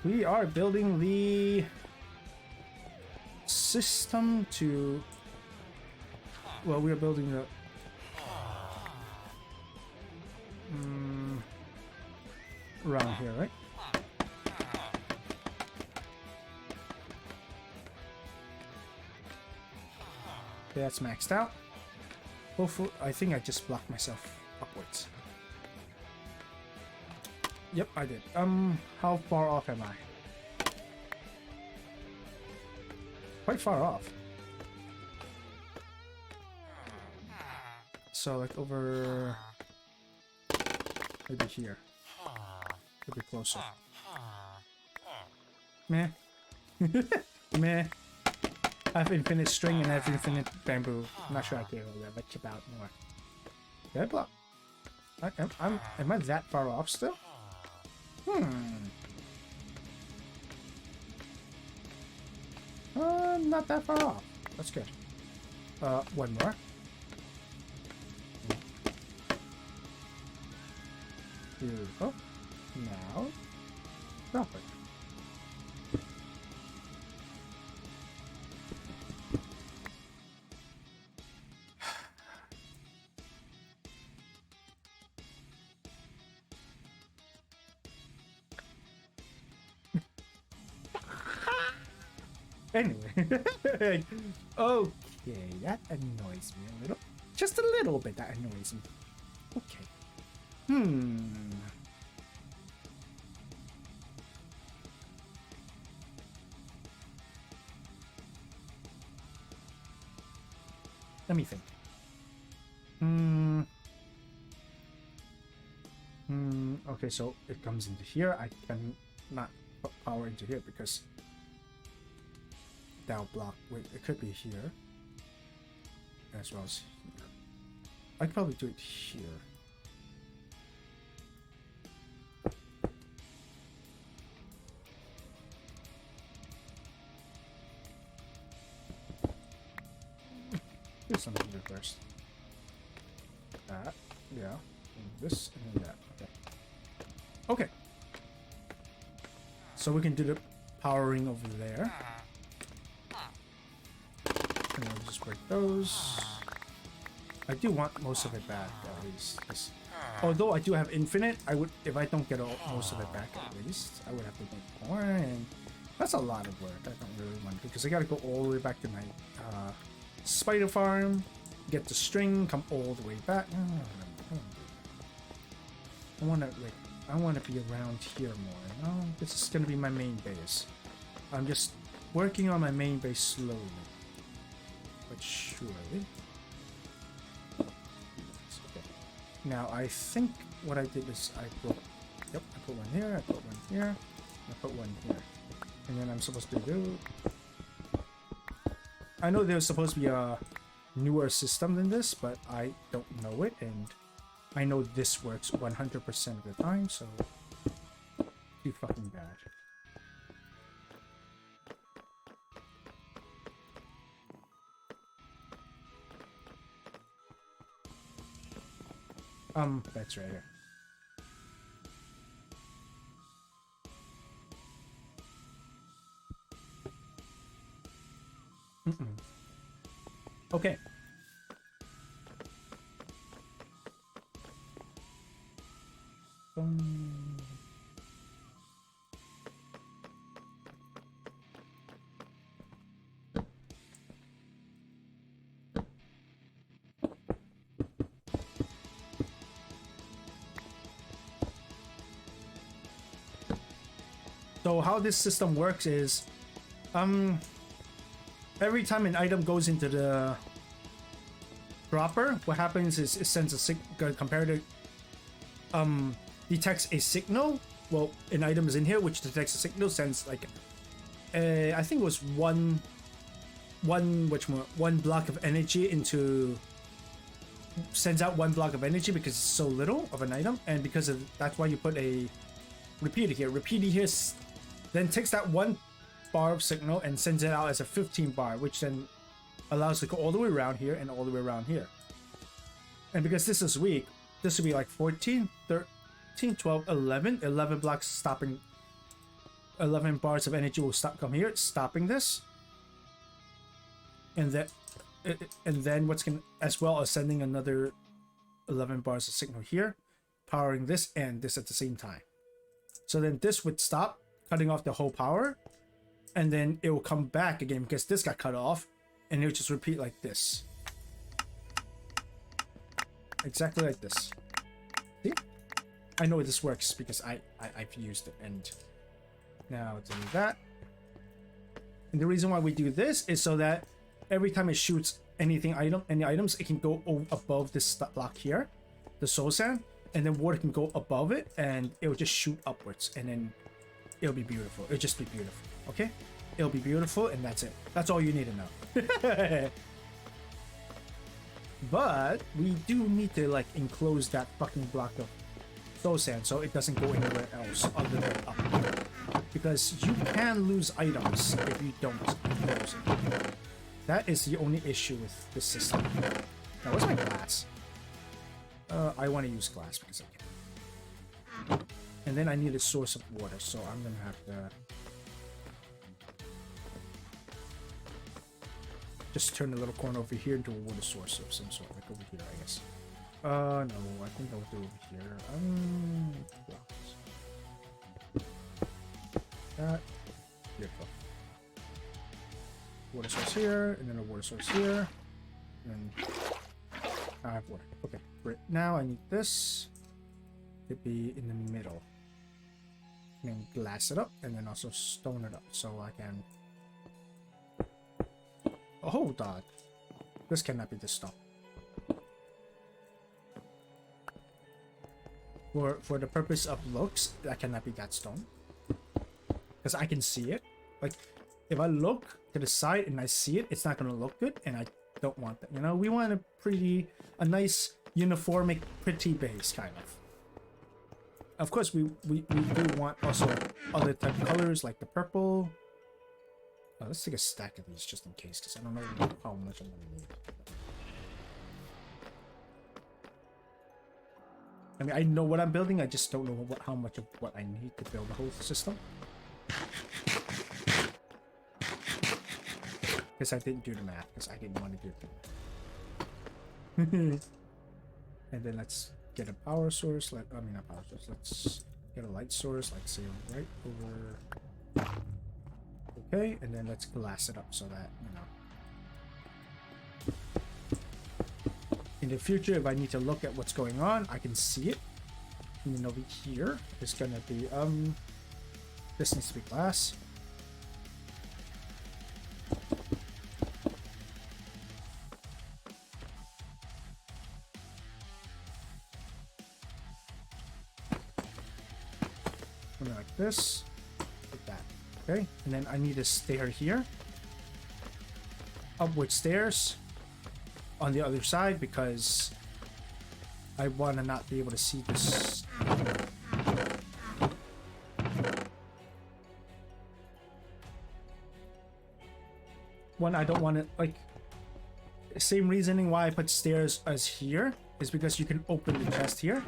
We are building the system to. Well, we are building the around here, right? Okay, that's maxed out. Hopefully, I think I just blocked myself upwards. Yep, I did. How far off am I? Quite far off. So like over maybe here. Could be closer. Meh. Meh. I have infinite string and I have infinite bamboo. I'm not sure I care much about more. Did I block? Am I that far off still? Not that far off. That's good. One more. Here we go. Now, drop it. Anyway, okay, that annoys me a little. Just a little bit, that annoys me. Okay. Let me think. Okay, so it comes into here. I can not put power into here because that'll block. Wait, it could be here as well as here. I could probably do it here. Do something here first. That, yeah, and this, and then that. Okay. Okay. So we can do the powering over there. And then just break those. I do want most of it back at least. Although I do have infinite, I would, if I don't get most of it back at least, I would have to make more, and that's a lot of work. I don't really want to, because I got to go all the way back to my spider farm, get the string, come all the way back. I want to be around here more. You know, this is gonna be my main base. I'm just working on my main base slowly, but surely. Okay. Now I think what I did is I put one here, I put one here, I put one here, and then I'm supposed to do. I know there's supposed to be a newer system than this, but I don't know it, and I know this works 100% of the time, so too fucking bad. That's right here. Okay. So how this system works is, every time an item goes into the dropper, what happens is it sends a comparative detects a signal. Well, an item is in here which detects a signal, sends like I think it was one block of energy into, sends out one block of energy because it's so little of an item, and because of that's why you put a repeater here. Repeater here then takes that one bar of signal and sends it out as a 15 bar, which then allows it to go all the way around here and all the way around here. And because this is weak, this would be like 14, 13, 12, 11 blocks stopping. 11 bars of energy will come here, stopping this. And then what's going to, as well as sending another 11 bars of signal here, powering this and this at the same time. So then this would stop, cutting off the whole power, and then it will come back again because this got cut off, and it'll just repeat like this. Exactly like this. See? I know this works because I've used it. And now do that. And the reason why we do this is so that every time it shoots any items, it can go above this block here, the soul sand, and then water can go above it, and it will just shoot upwards, and then it'll be beautiful. It'll just be beautiful. Okay? It'll be beautiful, and that's it. That's all you need to know. But we do need to like enclose that fucking block of soul sand so it doesn't go anywhere else other than up here. Because you can lose items if you don't enclose it. That is the only issue with this system. Now, where's my glass? I want to use glass because I can. And then I need a source of water, so I'm gonna have to just turn the little corner over here into a water source of some sort, like over here, I guess. No, I think I'll do over here. That. Beautiful. Water source here, and then a water source here. And I have water. Okay, great. Now I need this to be in the middle. And then glass it up, and then also stone it up, so I can... Oh, hold on. This cannot be the stone. For the purpose of looks, that cannot be that stone. Because I can see it. Like, if I look to the side and I see it, it's not going to look good, and I don't want that. You know, we want a nice, uniformic, pretty base, kind of. Of course, we do want also other type of colors, like the purple. Let's take a stack of these just in case, because I don't know how much I'm going to need. I mean, I know what I'm building, I just don't know how much of what I need to build the whole system. Because I didn't do the math, because I didn't want to do it. And then let's get a power source, like, I mean, not power source, let's get a light source, like, say, right over... Okay, and then let's glass it up so that, you know... In the future, if I need to look at what's going on, I can see it. And then over here, it's gonna be, this needs to be glass. Something like this. Like that. Okay, and then I need a stair here. Upward stairs on the other side because I want to not be able to see this. One, I don't want to, like, same reasoning why I put stairs as here is because you can open the chest here.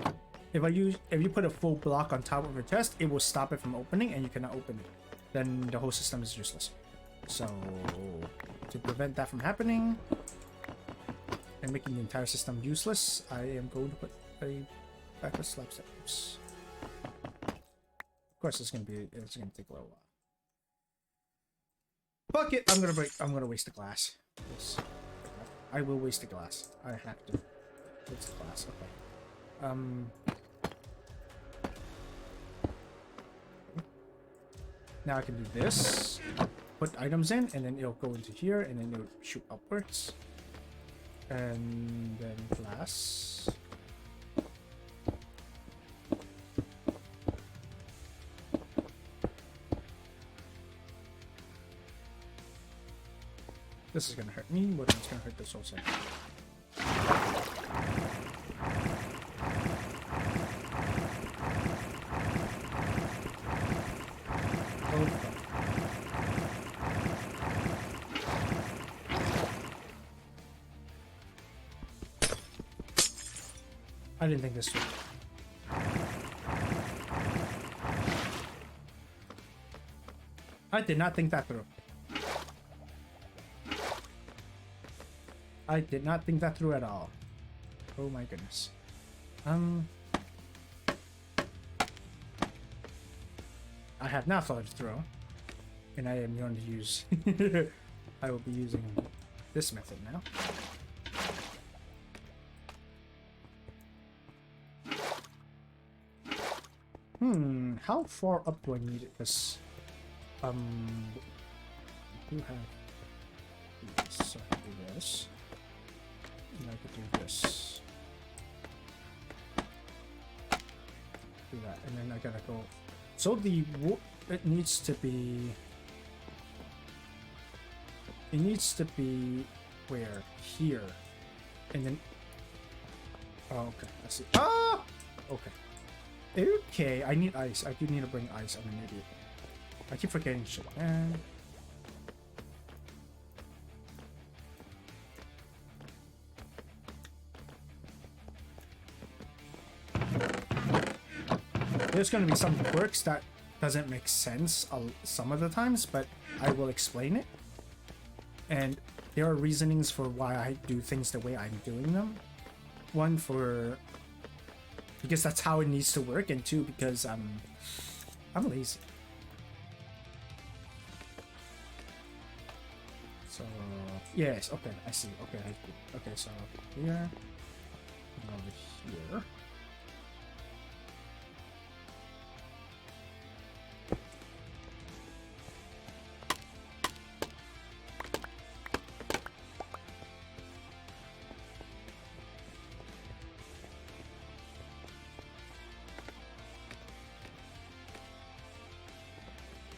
If you put a full block on top of a chest, it will stop it from opening and you cannot open it. Then the whole system is useless. So to prevent that from happening and making the entire system useless, I am going to put a backward slab steps. Of course, it's gonna take a little while. Fuck it! I'm gonna waste the glass. Yes. I will waste the glass. I have to. Waste the glass. Okay. Now I can do this. Put items in, and then it'll go into here, and then it'll shoot upwards. And then glass. This is gonna hurt me, but it's gonna hurt this also. I didn't think this through. I did not think that through. I did not think that through at all. Oh my goodness. I have not thought it through. And I am going to use... I will be using this method now. How far up do I need this? Do have this, so I can do this. And I could do this. Do that, and then I gotta go. So it needs to be. It needs to be where? Here, and then. Oh, okay. I see. Ah. Okay. Okay, I need ice. I do need to bring ice. I'm an idiot. I keep forgetting shit. And there's going to be some quirks that doesn't make sense some of the times, but I will explain it. And there are reasonings for why I do things the way I'm doing them. One, because that's how it needs to work, and two, because I'm lazy. So yes, okay, I see. Okay, okay, so here and over here.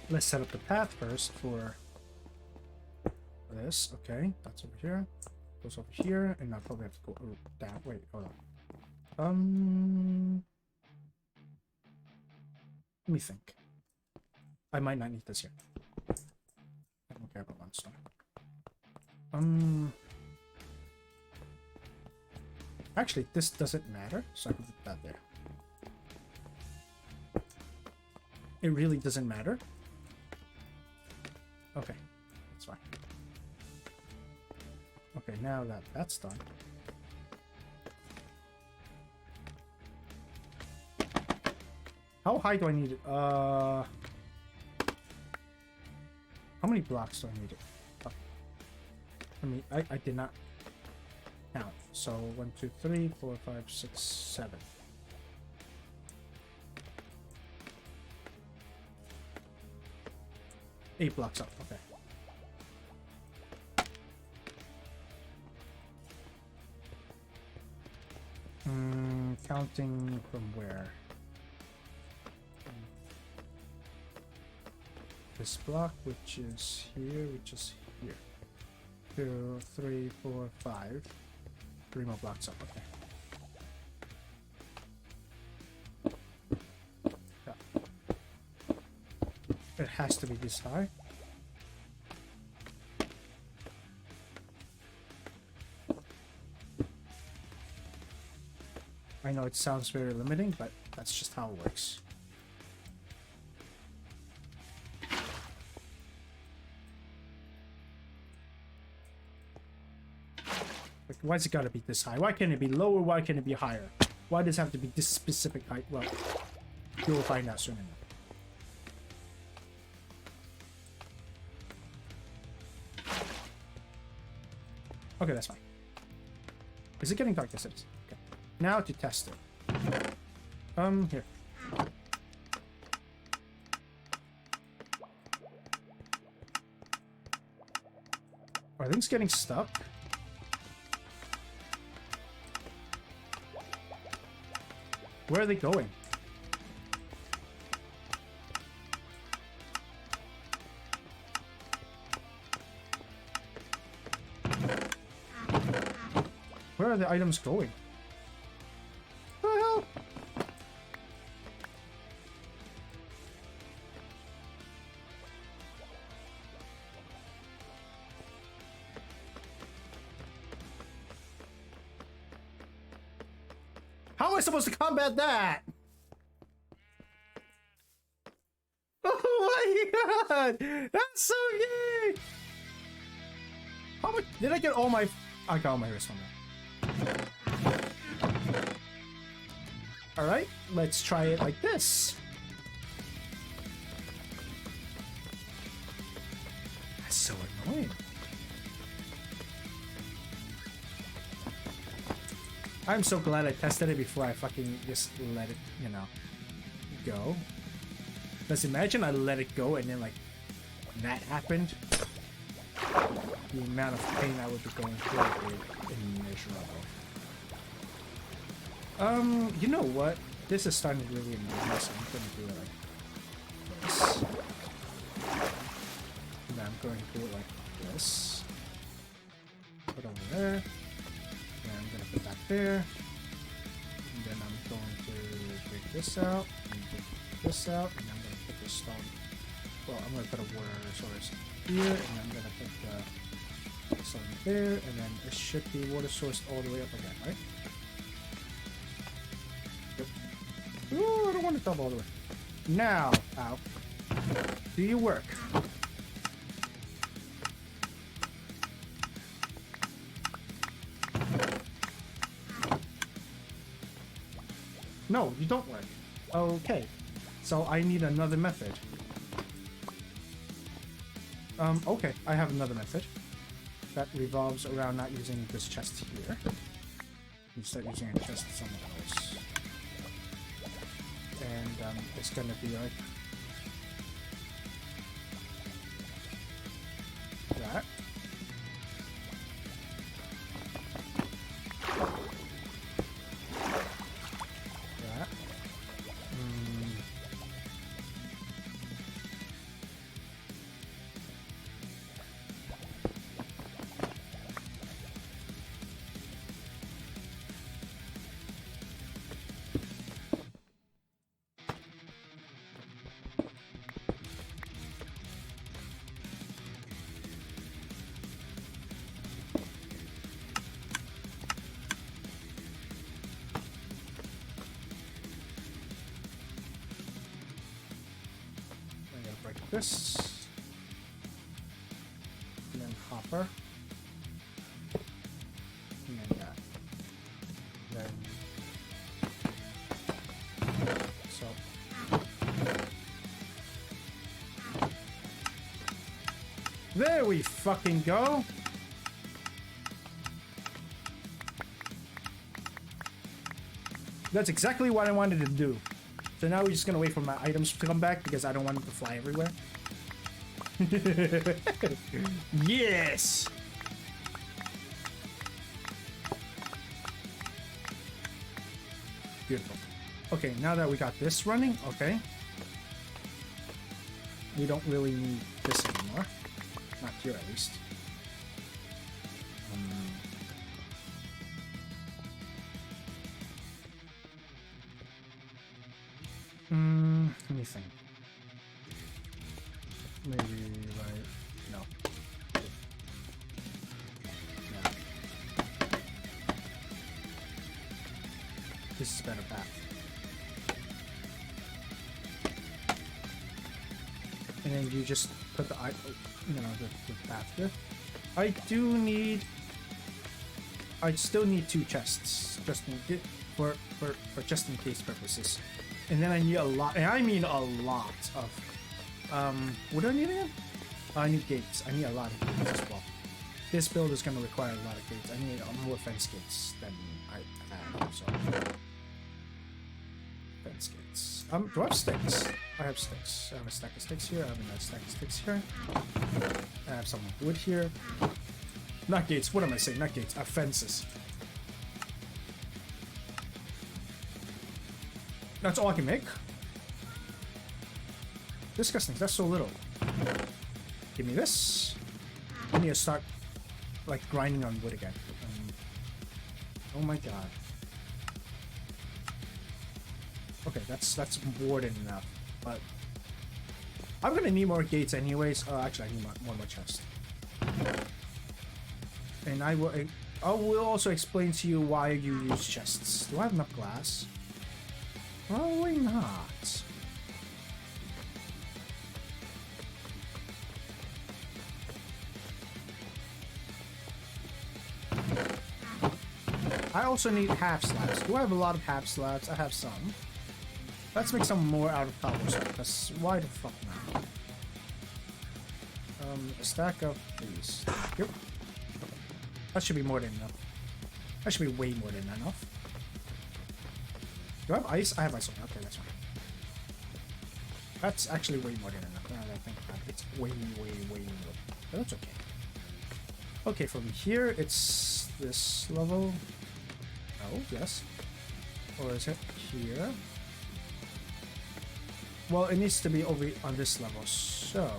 Let's set up the path first for this. Okay, that's over here. Goes over here, and I'll probably have to go down. Wait, hold on. Let me think. I might not need this here. I don't care about one stone. Actually, this doesn't matter, so I can put that there. It really doesn't matter. Okay, that's fine. Okay, now that that's done. How high do I need it? How many blocks do I need it? Oh. I mean, I did not count. So 1, 2, 3, 4, 5, 6, 7. Eight blocks up, okay. Counting from where? This block, which is here, which is here. 2, 3, 4, 5. 3 more blocks up, okay. Yeah. It has to be this high. I know it sounds very limiting, but that's just how it works. Like, why's it gotta be this high? Why can't it be lower? Why can't it be higher? Why does it have to be this specific height? Well, you will find out soon enough. Okay, that's fine. Is it getting dark? Yes, it is. Okay. Now to test it. Here. Are things getting stuck? Where are they going? Where are the items going? What the hell? How am I supposed to combat that? Oh my god! That's so yay! How much did I get all my... I got all my wrist on that. Alright, let's try it like this. That's so annoying. I'm so glad I tested it before I fucking just let it, you know, go. Because imagine I let it go and then like that happened. The amount of pain I would be going through would be immeasurable. You know what? This is starting to really annoy me, so I'm gonna do it like this. And then I'm going to do it like this. Put over there. And I'm gonna put that there. And then I'm going to take this out and take this out, and I'm gonna put the stone. Well, I'm gonna put a water source here, and I'm gonna put the stone there, and then it should be water source all the way up again, right? Yep. Ooh, I don't want to double all the way. Now, ow. Do your work. No, you don't work. Okay. So I need another method. Okay, I have another method that revolves around not using this chest here. Instead using a chest somewhere else. And it's gonna be like that. That. This, and then hopper, and then that, then so there we fucking go. That's exactly what I wanted to do. So now we're just gonna wait for my items to come back because I don't want them to fly everywhere. Yes! Beautiful. Okay, now that we got this running, okay. We don't really need this anymore. Not here, at least. Let me think. Maybe like no. No. This is a better path. And then you just put the the path here. I still need 2 chests just in for just in case purposes. And then I need a lot, and I mean a lot of, what do I need again? I need gates. I need a lot of gates as well. This build is going to require a lot of gates. I need more fence gates than I have, so. Fence gates. Do I have sticks? I have sticks. I have a stack of sticks here. I have another stack of sticks here. I have some wood here. Not gates. What am I saying? Not gates. Fences. That's all I can make? Disgusting. That's so little. Give me this. I need to start, like, grinding on wood again. Oh my god. Okay, that's more than enough. But I'm gonna need more gates anyways. Actually, I need one more chest. And I will also explain to you why you use chests. Do I have enough glass? Probably not. I also need half slabs. Do I have a lot of half slabs? I have some. Let's make some more out of cobblestone, because why the fuck not? A stack of these. Yep. That should be more than enough. That should be way more than enough. Do I have ice? I have ice on. Okay, that's fine. That's actually way more than enough. Now that I think about it, it's way more. But that's okay. Okay, from here, it's this level. Oh, yes. Or is it here? Well, it needs to be over on this level, so...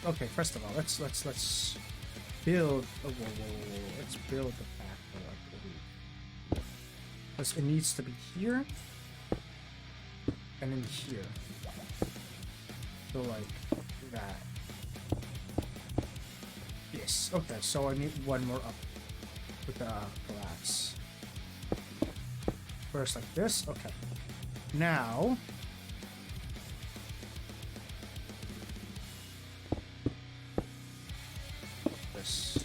Okay, first of all, let's build... Oh, whoa. Let's build the path, I believe. Because it needs to be here. And then here. So, like, that. Yes, okay, so I need one more up with the glass. First like this, okay. Now... this.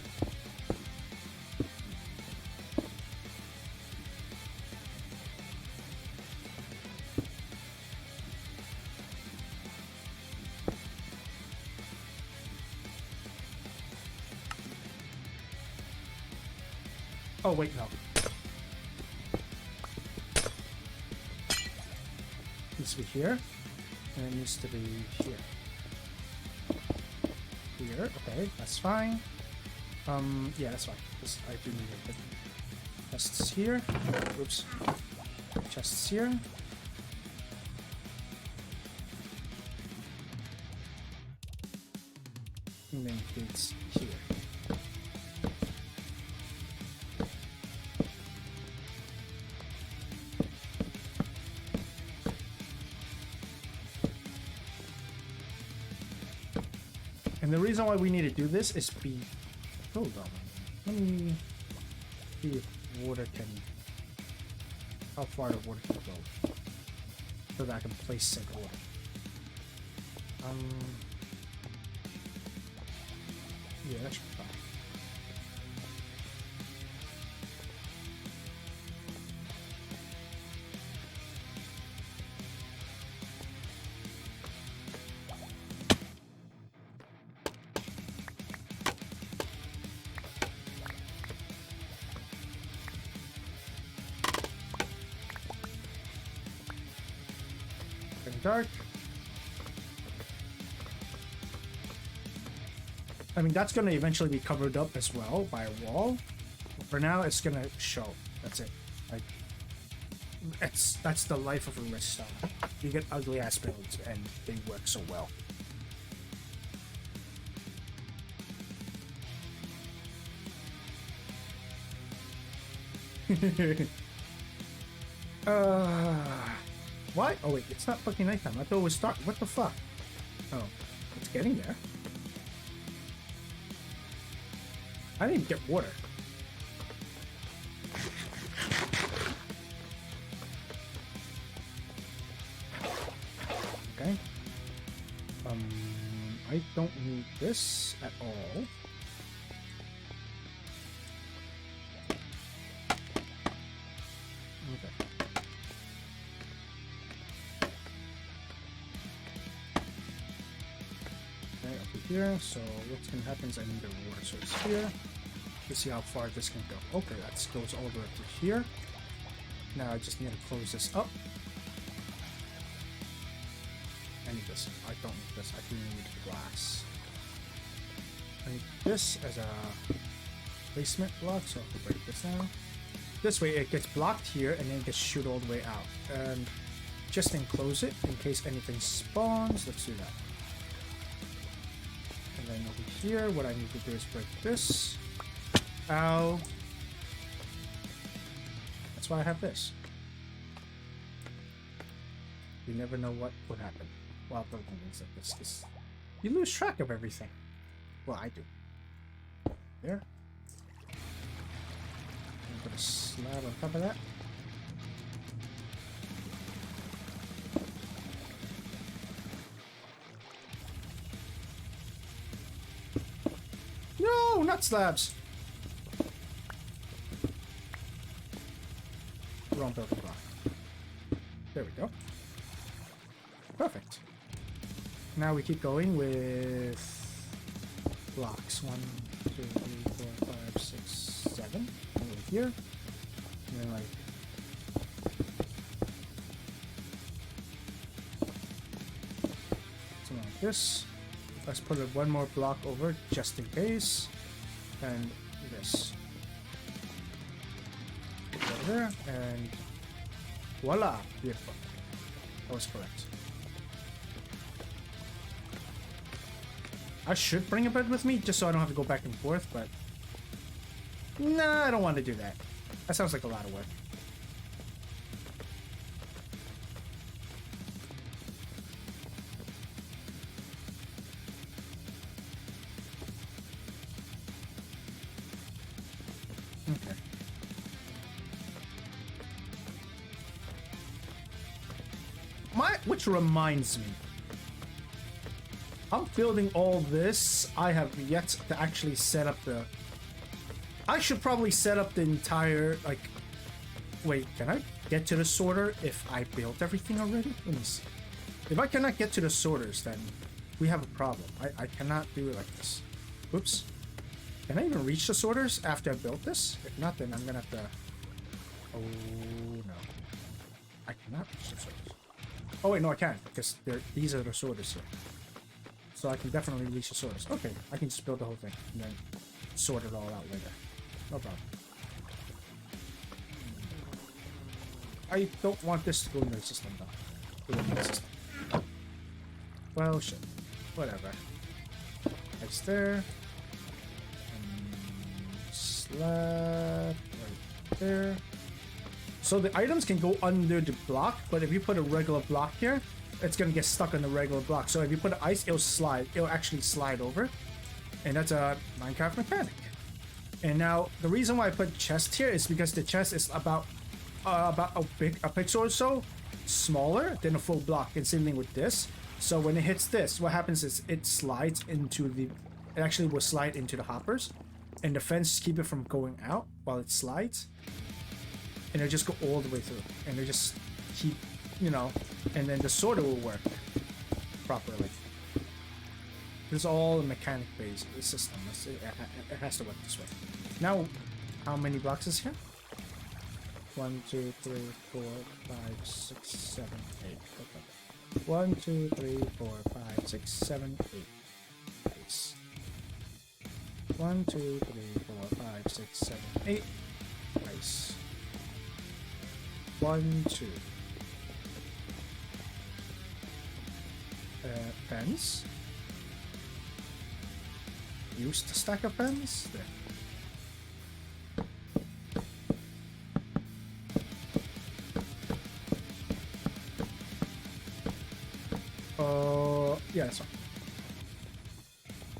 Oh, wait, no. It needs to be here, and it needs to be here. Here, okay, that's fine. Yeah, that's fine. Because I do need it. Chests here. Oops. Chests here. And then gates here. And the reason why we need to do this is hold on. Let me see if water can... how far the water can go. So that I can place said water. Yeah, that should be fine. Dark. I mean, that's gonna eventually be covered up as well by a wall. For now, it's gonna show. That's it. Like, that's the life of a redstone. You get ugly ass builds, and they work so well. Why? Oh wait, it's not fucking nighttime. I thought it was dark. What the fuck? Oh, it's getting there. I didn't get water. Okay. I don't need this at all. Okay. Here, so what's gonna happen is I need a water source here. Let's see how far this can go. Okay, that goes all the way up to here. Now I just need to close this up. need this. I don't need this. I do need glass. I need this as a placement block, so I can break this down. This way it gets blocked here and then it gets shoot all the way out. And just enclose it in case anything spawns. Let's do that. And then over here, what I need to do is break this. Ow. That's why I have this. You never know what would happen while building things like this, because you lose track of everything. Well, I do. There. And put a slab on top of that. No, not slabs. Wrong building block. There we go. Perfect. Now we keep going with blocks. 1, 2, 3, 4, 5, 6, 7. Over here. And then like something like this. Let's put one more block over just in case. And this. Over there. And voila! Beautiful. That was correct. I should bring a bed with me just so I don't have to go back and forth, but nah, I don't want to do that. That sounds like a lot of work. Okay. Which reminds me, I'm building all this. I have yet to actually set up the... I should probably set up the entire, like... Wait, can I get to the sorter if I built everything already? Let me see. If I cannot get to the sorters, then we have a problem. I cannot do it like this. Oops. Can I even reach the sorters after I built this? If not, then I'm gonna have to... Oh, no. I cannot reach the sorters. Oh, wait, no, I can, because these are the sorters here. So I can definitely reach the sorters. Okay, I can just build the whole thing and then sort it all out later. No problem. I don't want this to go in the system, though. Go in the system. Well, shit. Whatever. That's there. Slab right there. So the items can go under the block, but if you put a regular block here, it's gonna get stuck on the regular block. So if you put an ice, it'll slide. It'll actually slide over, and that's a Minecraft mechanic. And now the reason why I put chest here is because the chest is about a pixel or so smaller than a full block. And same thing with this. So when it hits this, what happens is it slides into the. It actually will slide into the hoppers, and the fence keep it from going out while it slides. And it'll just go all the way through, and they just keep, you know, and then the sorter will work properly. It's all a mechanic-based system. It has to work this way. Now, how many blocks is here? 1, 2, 3, 4, 5, 6, 7, 8. Okay. 1, 2, 3, 4, 5, 6, 7, 8. Nice. 1, 2, 3, 4, 5, 6, 7, 8. Nice. 1, 2. Pens. Used to stack of pens. There. Yeah, that's fine.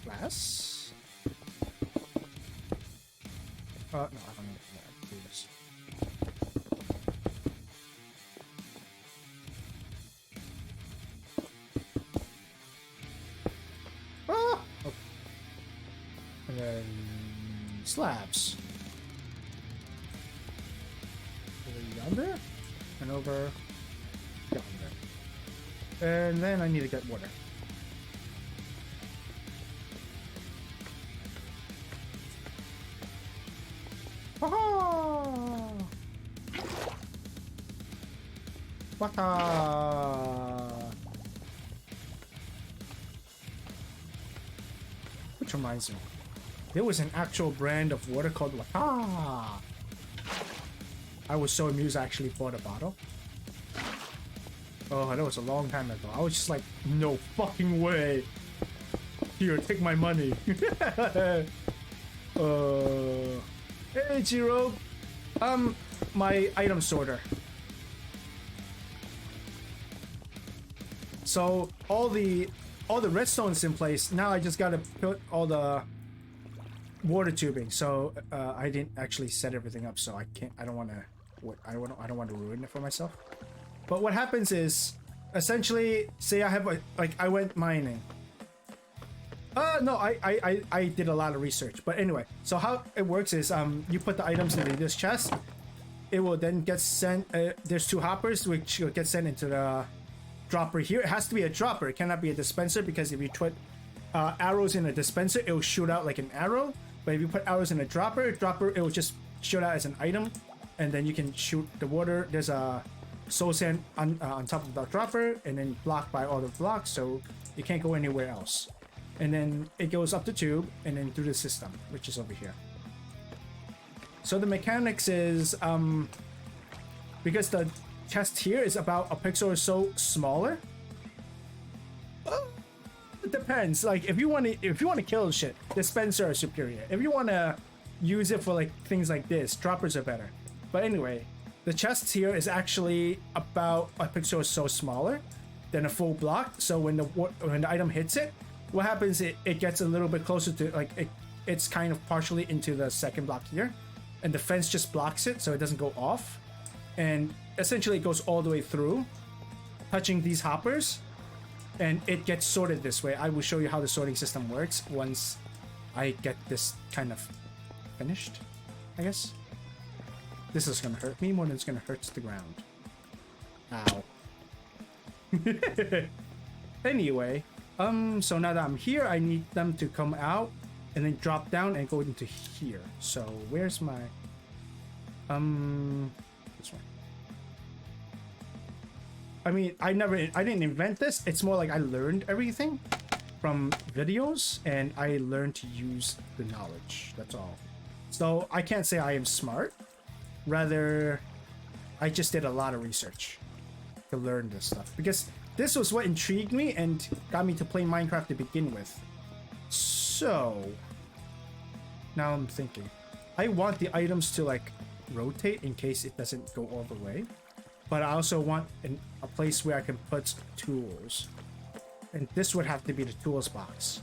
Glass. No, I don't need to do this. Ah! Okay. And then slabs. Over yonder and over yonder. And then I need to get water. Water. which reminds me. There was an actual brand of water called Wata. I was so amused I actually bought a bottle. Oh, that was a long time ago. I was just like, no fucking way. Here, take my money. Hey, Jiro. My item sorter. So all the redstone's in place. Now I just gotta put all the water tubing. So I didn't actually set everything up, so I can't. I don't want to ruin it for myself. But what happens is, essentially, say I have I went mining. No, I did a lot of research. But anyway, so how it works is you put the items into this chest. It will then get sent. There's 2 hoppers which will get sent into the dropper here. It has to be a dropper. It cannot be a dispenser, because if you put arrows in a dispenser, it will shoot out like an arrow. But if you put arrows in a dropper, it will just shoot out as an item, and then you can shoot the water. There's a soul sand on top of the dropper, and then blocked by all the blocks, so you can't go anywhere else. And then it goes up the tube and then through the system, which is over here. So the mechanics is because the chest here is about a pixel or so smaller. It depends. Like if you want to kill shit, dispenser are superior. If you want to use it for like things like this, droppers are better. But anyway, the chest here is actually about a pixel or so smaller than a full block. So when the item hits it, what happens? It gets a little bit closer to it's kind of partially into the second block here, and the fence just blocks it so it doesn't go off, and essentially it goes all the way through, touching these hoppers, and it gets sorted this way. I will show you how the sorting system works once I get this kind of finished, I guess. This is gonna hurt me more than it's gonna hurt the ground. Ow. Anyway, so now that I'm here, I need them to come out and then drop down and go into here. So where's my this one? I mean, I didn't invent this. It's more like I learned everything from videos, and I learned to use the knowledge. That's all. So I can't say I am smart. Rather, I just did a lot of research to learn this stuff, because this was what intrigued me and got me to play Minecraft to begin with. So now I'm thinking, I want the items to like rotate in case it doesn't go all the way, but I also want a place where I can put tools, and this would have to be the tools box.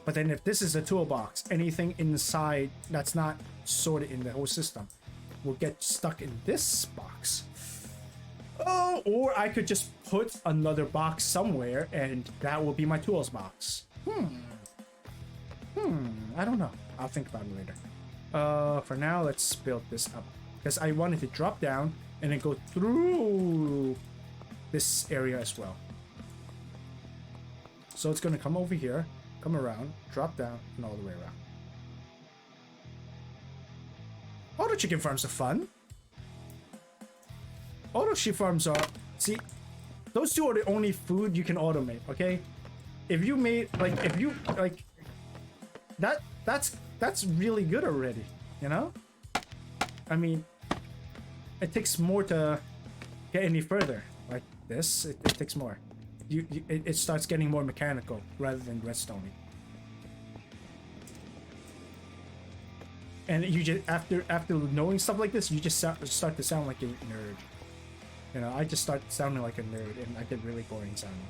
But then if this is a toolbox, anything inside that's not sorted in the whole system will get stuck in this box. Oh, or I could just put another box somewhere, and that will be my tools box. I don't know. I'll think about it later. For now, let's build this up, because I wanted to drop down and then go through this area as well. So it's gonna come over here, come around, drop down, and all the way around. Auto chicken farms are fun. Auto sheep farms are, see, those two are the only food you can automate. Okay, if you made that's really good already. You know, I mean, it takes more to get any further. Like this, it takes more. It starts getting more mechanical rather than redstone-y. And you just after knowing stuff like this, you just start to sound like a nerd. You know, I just start sounding like a nerd, and I get really boring sounding.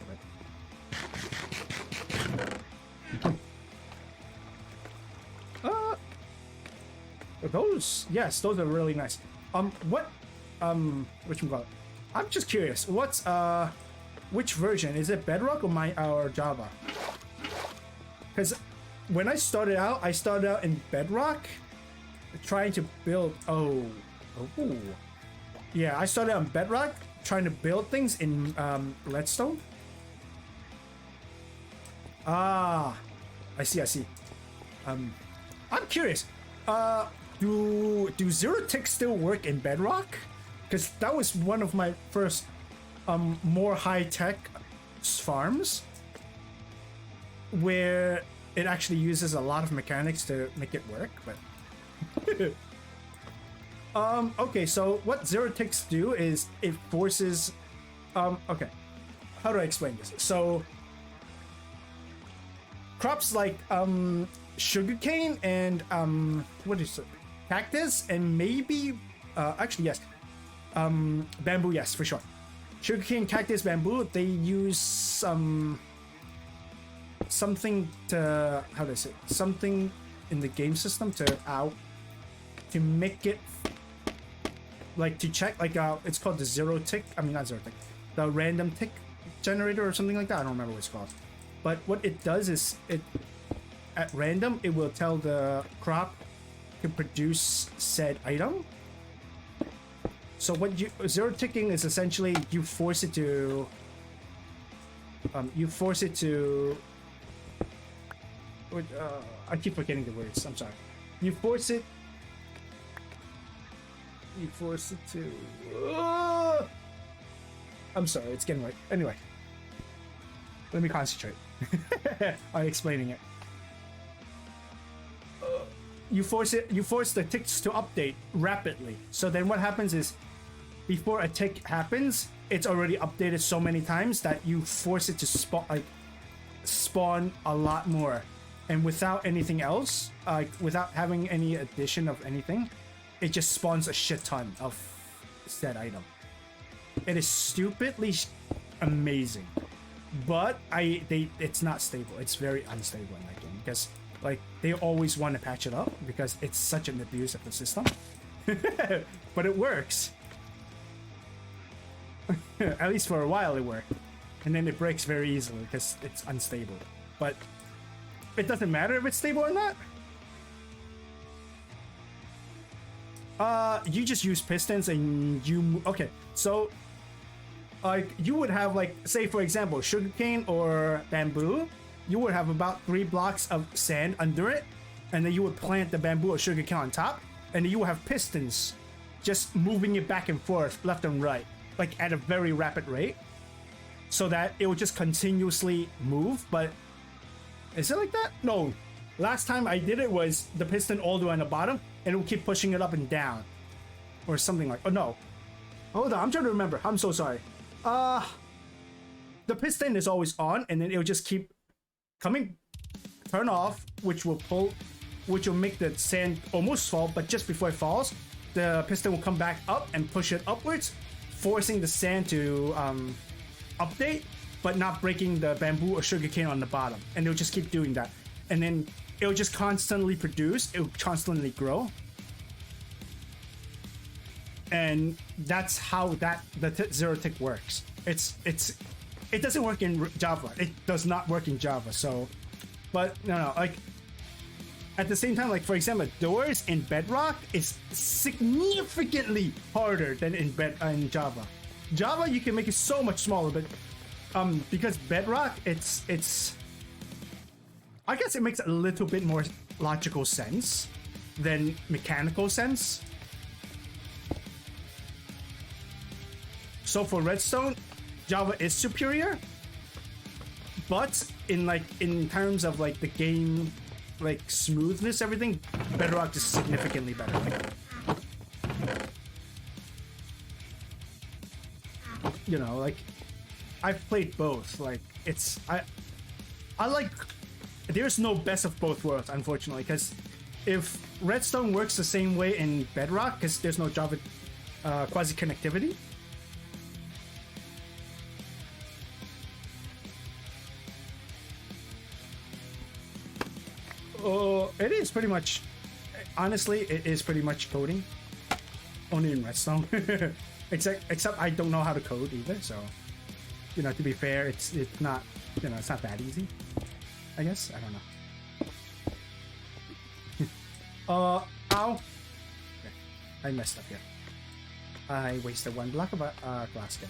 But those, yes, those are really nice. Whatchamacallit? I'm just curious. What's which version is it? Bedrock or Java? Because when I started out in Bedrock, trying to build. Yeah, I started on Bedrock trying to build things in Redstone. Ah, I see. I'm curious. Do zero ticks still work in Bedrock? Because that was one of my first more high-tech farms, where it actually uses a lot of mechanics to make it work, but okay, so what zero ticks do is it forces okay, how do I explain this? So crops like sugarcane and what is it, cactus, and maybe actually yes, bamboo, yes, for sure. Sugarcane, cactus, bamboo, they use something to, how do I say, something in the game system to make it like to check, like it's called the zero tick, I mean not zero tick, the random tick generator or something like that. I don't remember what it's called, but what it does is it at random it will tell the crop to produce said item. So what you zero ticking is essentially you force it to I keep forgetting the words, I'm sorry. You force it to I'm sorry, it's getting late. Anyway, let me concentrate on explaining it. You force the ticks to update rapidly. So then what happens is, before a tick happens, it's already updated so many times that you force it to spawn a lot more, and without anything else, without having any addition of anything, it just spawns a shit ton of said item. It is stupidly amazing, but it's not stable. It's very unstable in that game because like they always want to patch it up because it's such an abuse of the system. But it works. At least for a while it worked, and then it breaks very easily because it's unstable. But it doesn't matter if it's stable or not. You just use pistons and you okay. So like you would have, like, say for example sugarcane or bamboo, you would have about 3 blocks of sand under it, and then you would plant the bamboo or sugarcane on top, and then you would have pistons just moving it back and forth left and right, like at a very rapid rate, so that it would just continuously move. But is it like that? No, last time I did it was the piston all the way on the bottom and it will keep pushing it up and down or something like, oh no, hold on, I'm trying to remember, I'm so sorry. The piston is always on, and then it will just keep coming, turn off, which will make the sand almost fall, but just before it falls, the piston will come back up and push it upwards, forcing the sand to update, but not breaking the bamboo or sugarcane on the bottom. And it'll just keep doing that, and then it'll just constantly produce, it'll constantly grow. And that's how the zero tick works. It doesn't work in Java. It does not work in Java. So, but no, like at the same time, like for example, doors in Bedrock is significantly harder than in Java. Java you can make it so much smaller, but because Bedrock, it's I guess it makes a little bit more logical sense than mechanical sense. So for Redstone, Java is superior, but in terms of like the game, like smoothness, everything, Bedrock is significantly better. You know, like I've played both. Like I like. There's no best of both worlds, unfortunately, because if Redstone works the same way in Bedrock, because there's no Java quasi connectivity. It is pretty much, honestly, it is pretty much coding, only in Redstone. except I don't know how to code either, so, you know, to be fair, it's not, you know, it's not that easy, I guess. I don't know. Ow. Okay. I messed up here. I wasted 1 block of glass again.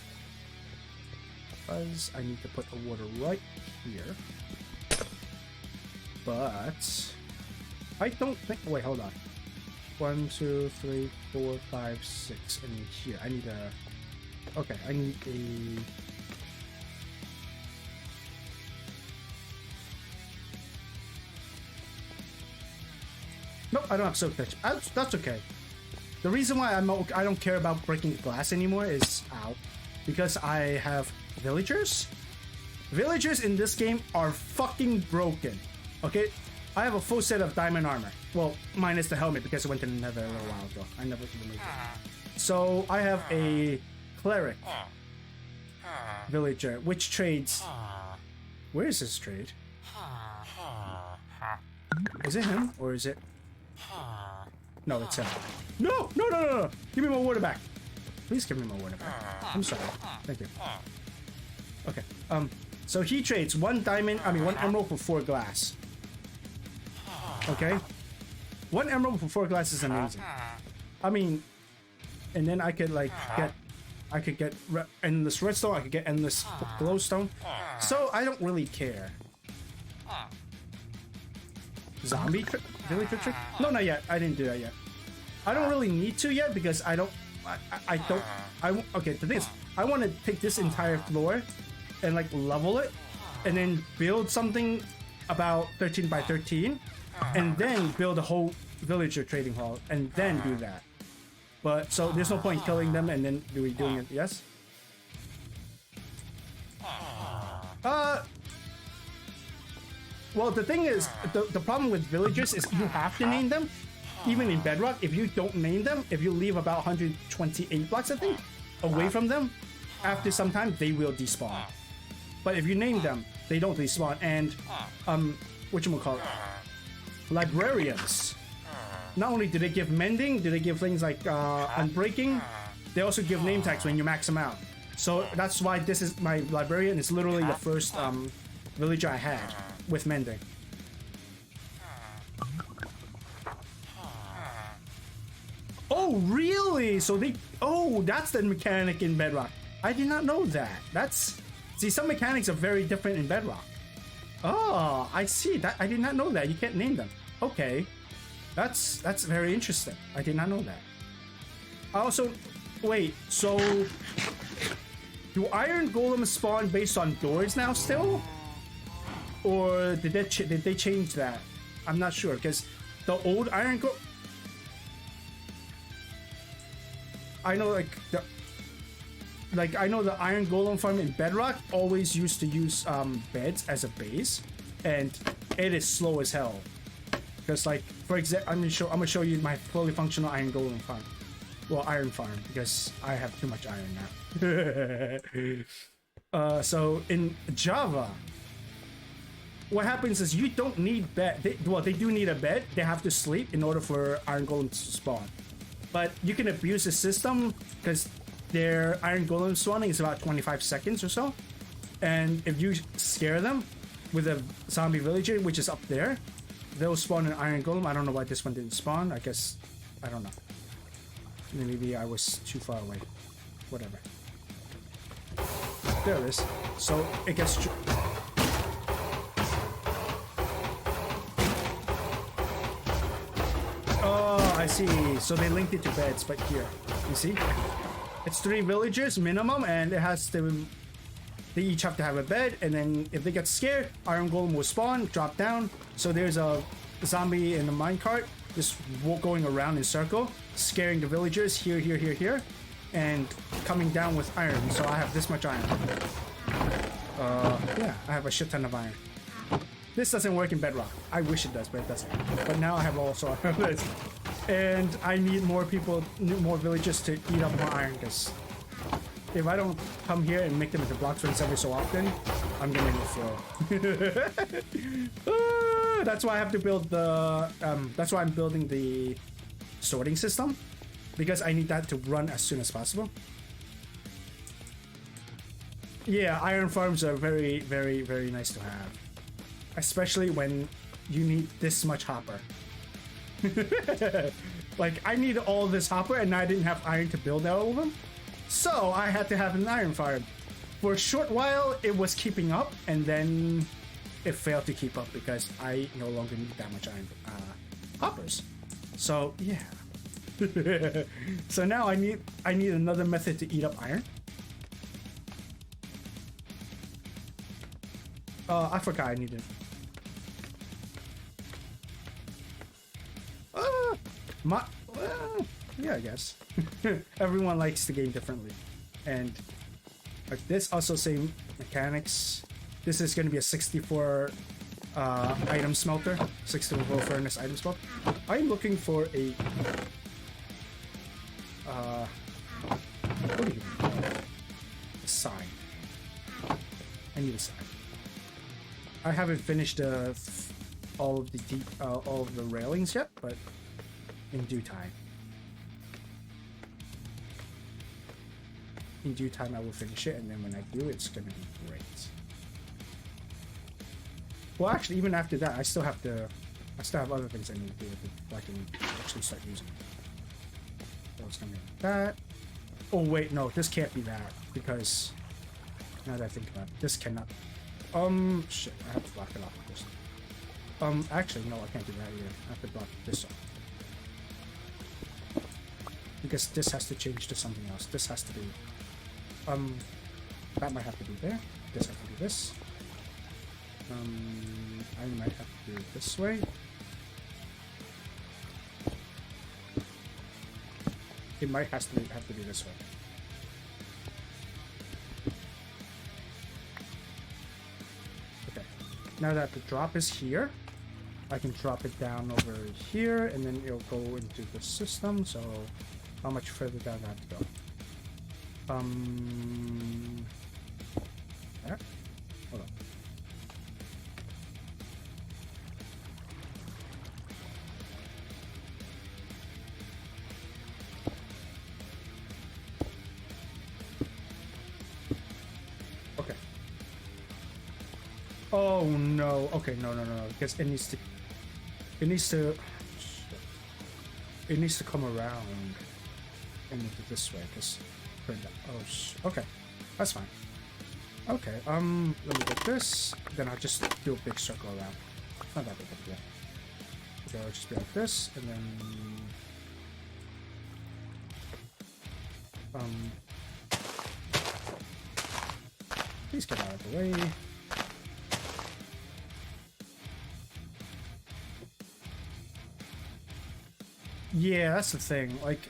Because I need to put the water right here. But I don't think. Wait, hold on. 1, 2, 3, 4, 5, 6. And here I need a. Okay, I need a. Nope, I don't have silk touch. That's okay. The reason why I don't care about breaking glass anymore is because I have villagers. Villagers in this game are fucking broken. Okay, I have a full set of diamond armor. Well, minus the helmet because I went to the nether a little while ago. I never even moved it. So I have a cleric villager which trades. Where is this trade? Is it him or is it? No, it's him. No! Give me my water back. Please give me my water back. I'm sorry. Thank you. Okay. So he trades one emerald for 4 glass. Okay. 1 emerald for 4 glass is amazing. I mean, and then I could like get endless redstone. I could get endless glowstone. So I don't really care. Zombie villager trick? No, not yet. I didn't do that yet. I don't really need to yet because I don't. Okay, the thing is, I want to take this entire floor and like level it, and then build something about 13 by 13, and then build a whole villager trading hall, and then do that. But so there's no point killing them and then doing it. Yes. Well, the thing is, the problem with villagers is you have to name them. Even in Bedrock, if you don't name them, if you leave about 128 blocks, I think, away from them, after some time, they will despawn. But if you name them, they don't despawn. And, whatchamacallit? Librarians. Not only do they give mending, do they give things like unbreaking, they also give name tags when you max them out. So that's why this is my librarian. Is literally the first villager I had with mending. Oh, really? So they... Oh, that's the mechanic in Bedrock. I did not know that. That's... See, some mechanics are very different in Bedrock. Oh, I see. That I did not know that. You can't name them. Okay. That's very interesting. I did not know that. I also... Wait, so... Do iron golems spawn based on doors now still? Or did they change that? I'm not sure, because the old iron golem... I know I know the iron golem farm in Bedrock always used to use beds as a base, and it is slow as hell. Because like, for example, I'm gonna show you my fully functional iron golem farm. Well, iron farm, because I have too much iron now. So in Java, what happens is you don't need bed. They do need a bed. They have to sleep in order for iron golems to spawn. But you can abuse the system because their iron golem spawning is about 25 seconds or so. And if you scare them with a zombie villager, which is up there, they'll spawn an iron golem. I don't know why this one didn't spawn. I guess, I don't know. Maybe I was too far away. Whatever. There it is. So it gets... Oh, I see. So they linked it to beds, but here, you see? It's 3 villagers minimum, and it has to... They each have to have a bed, and then if they get scared, Iron Golem will spawn, drop down. So there's a zombie in the minecart, just going around in circle, scaring the villagers here, here, here, here, and coming down with iron. So I have this much iron. Yeah, I have a shit ton of iron. This doesn't work in Bedrock. I wish it does, but it doesn't. But now I have also iron. And I need more people, more villagers to eat up more iron, because if I don't come here and make them into blocks runs every so often, I'm gonna get full. That's why I have to build the... that's why I'm building the sorting system, because I need that to run as soon as possible. Yeah, iron farms are very, very, very nice to have. Especially when you need this much hopper. Like, I need all this hopper and I didn't have iron to build all of them. So I had to have an iron farm. For a short while, it was keeping up, and then it failed to keep up because I no longer need that much iron hoppers. So yeah. So now I need another method to eat up iron. I forgot I needed. Well, yeah, I guess. Everyone likes the game differently. And this also same mechanics. This is going to be a 64 item smelter, 64 furnace item smelter. I'm looking for a what do you mean? A sign. I need a sign. I haven't finished all of the railings yet, but in due time. In due time, I will finish it, and then when I do, it's gonna be great. Well, actually, even after that, I still have other things I need to do with it, so I can actually start using it. So it's gonna be like that. Oh wait, no, this can't be that, because now that I think about it, this cannot. Shit, I have to block it off with this. Actually, no, I can't do that either. I have to block this off. Because this has to change to something else. This has to be, that might have to be there. This has to be this. I might have to do it this way. It might have to be this way. Okay. Now that the drop is here, I can drop it down over here, and then it'll go into the system. So, how much further down do I have to go? There. Hold on. Okay. Oh no. Okay, no. Because it needs to come around and do it this way, because okay, that's fine. Okay, let me get this, then I'll just do a big circle around. Not that big of a deal. Okay, I'll just be like this, and then please get out of the way. Yeah, that's the thing. Like,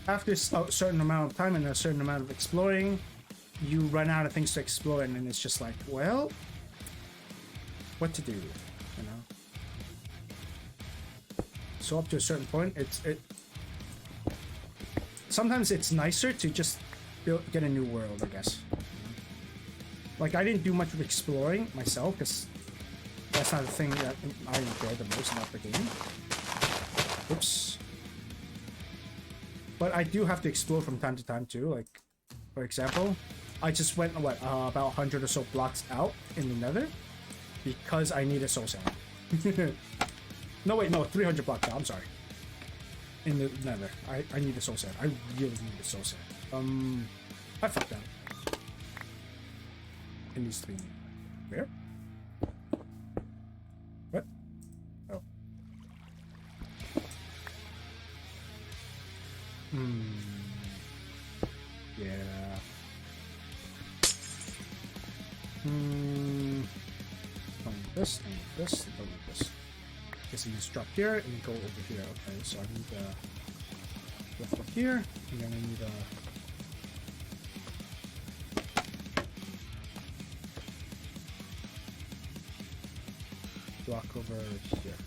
after a certain amount of time and a certain amount of exploring, you run out of things to explore, and then it's just like, well, what to do, you know? So up to a certain point, sometimes it's nicer to just get a new world, I guess. Like, I didn't do much of exploring myself, because that's not the thing that I enjoy the most about the game. Oops. But I do have to explore from time to time too. Like, for example, I just went about 100 or so blocks out in the Nether because I need a soul sand. No wait, no, 300 blocks out. I'm sorry. In the Nether, I need a soul sand. I really need a soul sand. I fucked up. It needs to be where? What? Oh. Yeah. Don't need this, don't need this, don't need this. Guess I just drop here and go over here. Okay, so I need left up here, and then I need block over here.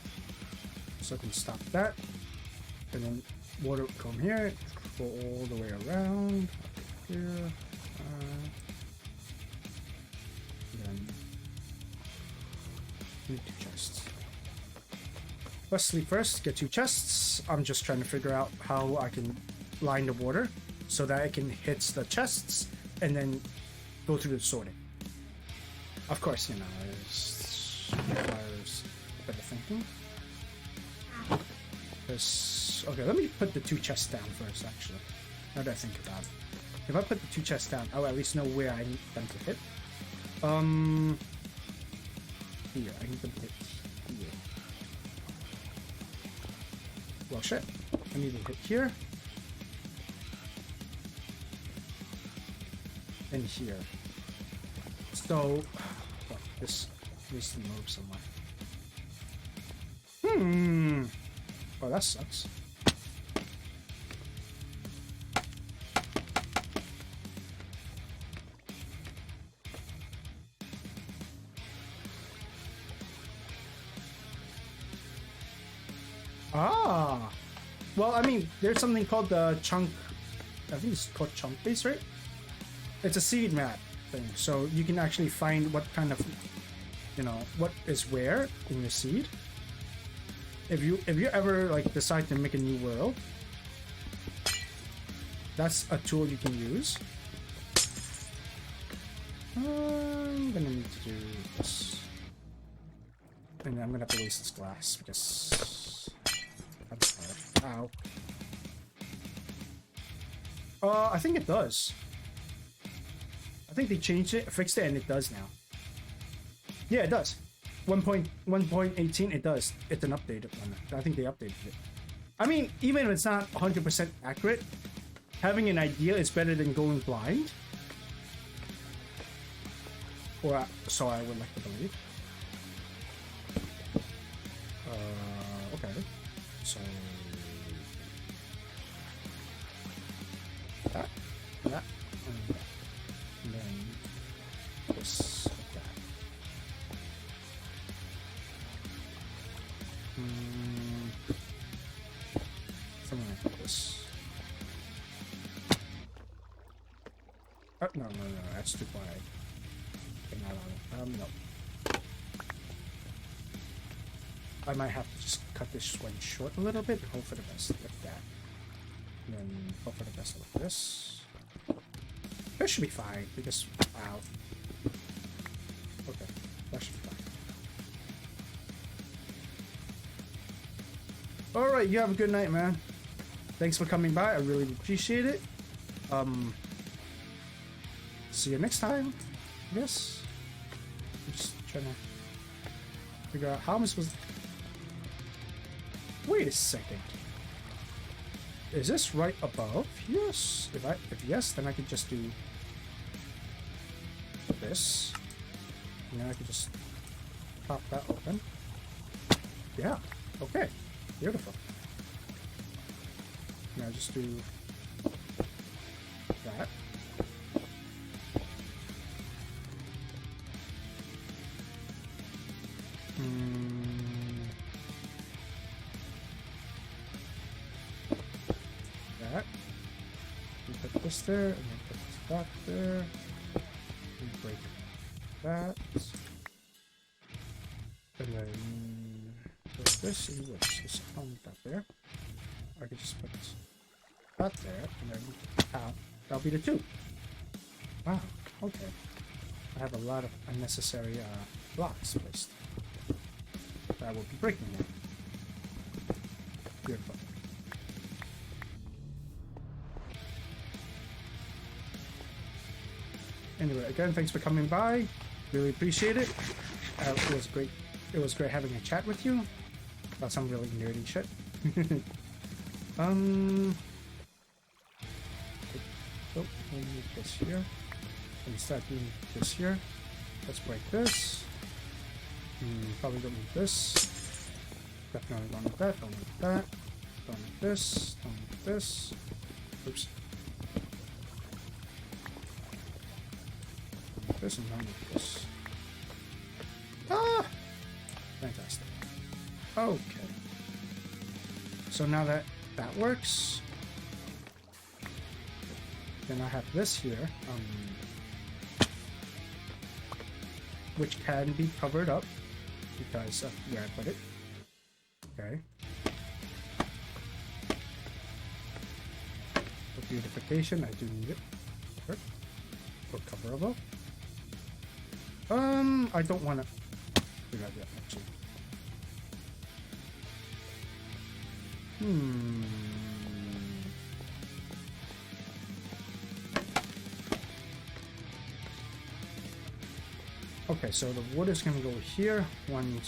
So I can stop that, and then water will come here, go all the way around here, then need 2 chests. Let's sleep first, get 2 chests. I'm just trying to figure out how I can line the water so that it can hit the chests and then go through the sorting. Of course, you know, it requires better thinking. Okay, let me put the 2 chests down first, actually. Now that I think about it. If I put the 2 chests down, I'll at least know where I need them to hit. Here, I need them to hit here. Well, shit. I need them to hit here. And here. So, well, this needs to move somewhere. Oh, that sucks. Ah, well, I mean, there's something called the chunk. I think it's called chunk base, right? It's a seed map thing, so you can actually find what kind of, what is where in your seed. If you ever like decide to make a new world, that's a tool you can use. I'm gonna need to do this, and I'm gonna have to waste this glass because ow. I think it does. I think they changed it, fixed it, and it does now. Yeah, it does. 1.18, it does. It's an updated one. I think they updated it. I mean, even if it's not 100% accurate, having an idea is better than going blind. Or so I would like to believe. Okay. So that, and then this, like that. Something like this. Oh, no, that's too wide. No. I might have to just cut this one short a little bit and hope for the best like that. And then hope for the best like this. That should be fine because, wow. Okay, that should be fine. Alright, you have a good night, man. Thanks for coming by, I really appreciate it. See you next time, I guess. I'm just trying to figure out how am I supposed to... Wait a second. Is this right above? Yes. If yes, then I could just do this. And then I could just pop that open. Yeah. Okay. Beautiful. Now just do that. That. We put this there, and then put this back there. We break that. And then put this and just on that there. I could just put that there, and then that'll be the two. Wow, okay. I have a lot of unnecessary blocks placed. That will be breaking now. Beautiful. Anyway, again, thanks for coming by. Really appreciate it. It was great. It was great having a chat with you about some really nerdy shit. So we'll move this here. And start doing this here. Let's break this. Probably don't need this. Definitely don't need that. Don't need that. Don't need this. Don't need this. Oops. This and don't need this. Ah! Fantastic. Okay. So now that works, then I have this here, which can be covered up because of where I put it. Okay. For beautification, I do need it. For coverable. I don't want to do that yet, actually. Okay, so the wood is gonna go here. One,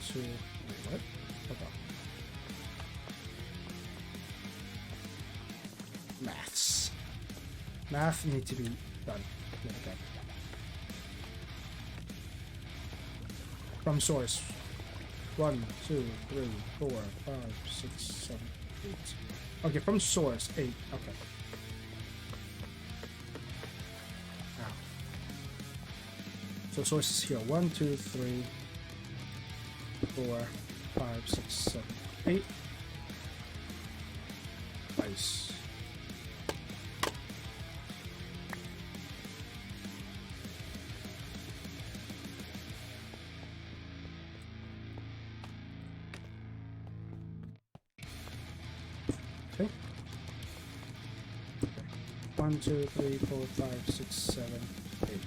two. Wait, what? Hold on. Maths. Math need to be done. Okay. From source. 1, 2, 3, 4, 5, 6, 7, 8. Okay, from source 8. Okay. Ow. So source is here. 1, 2, 3, 4, 5, 6, 7, 8. Nice. Okay. 1, 2, 3, 4, 5, 6, 7, 8.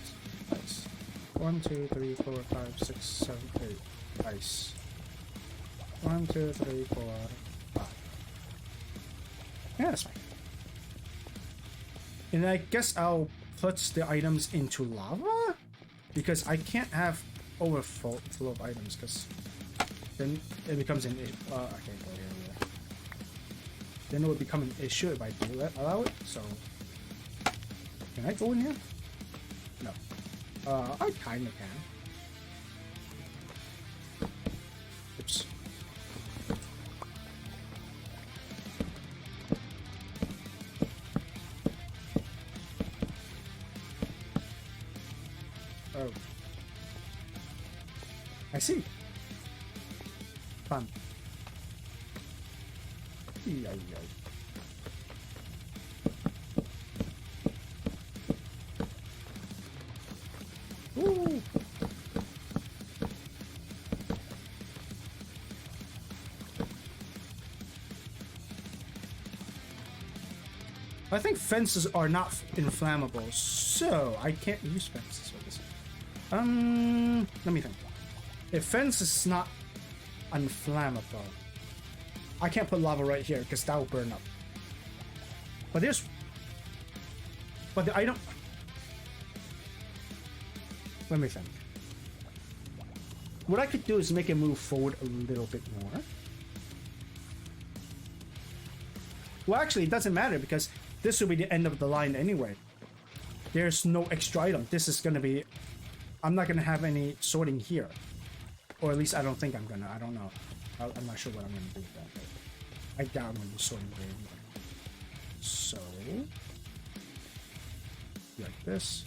Nice. 1, 2, 3, 4, 5, 6, 7, 8. Nice. 1, 2, 3, 4, 5. Yeah, that's fine. And I guess I'll put the items into lava because I can't have overflow of items because then it becomes an issue. I can't go here. Then it would become an issue if I do allow it. So can I go in here? No. I kind of can. Oops. Oh. I see. Fun. Ooh. I think fences are not inflammable, so I can't use fences for this. Let me think. If fence is not unflammable, I can't put lava right here because that will burn up. But the item. Let me think. What I could do is make it move forward a little bit more. Well, actually, it doesn't matter because this will be the end of the line anyway. There's no extra item. This is gonna be. I'm not gonna have any sorting here, or at least I don't think I'm gonna. I don't know. I'm not sure what I'm gonna do with that. I doubt I'm gonna do sorting there anyway. So, like this,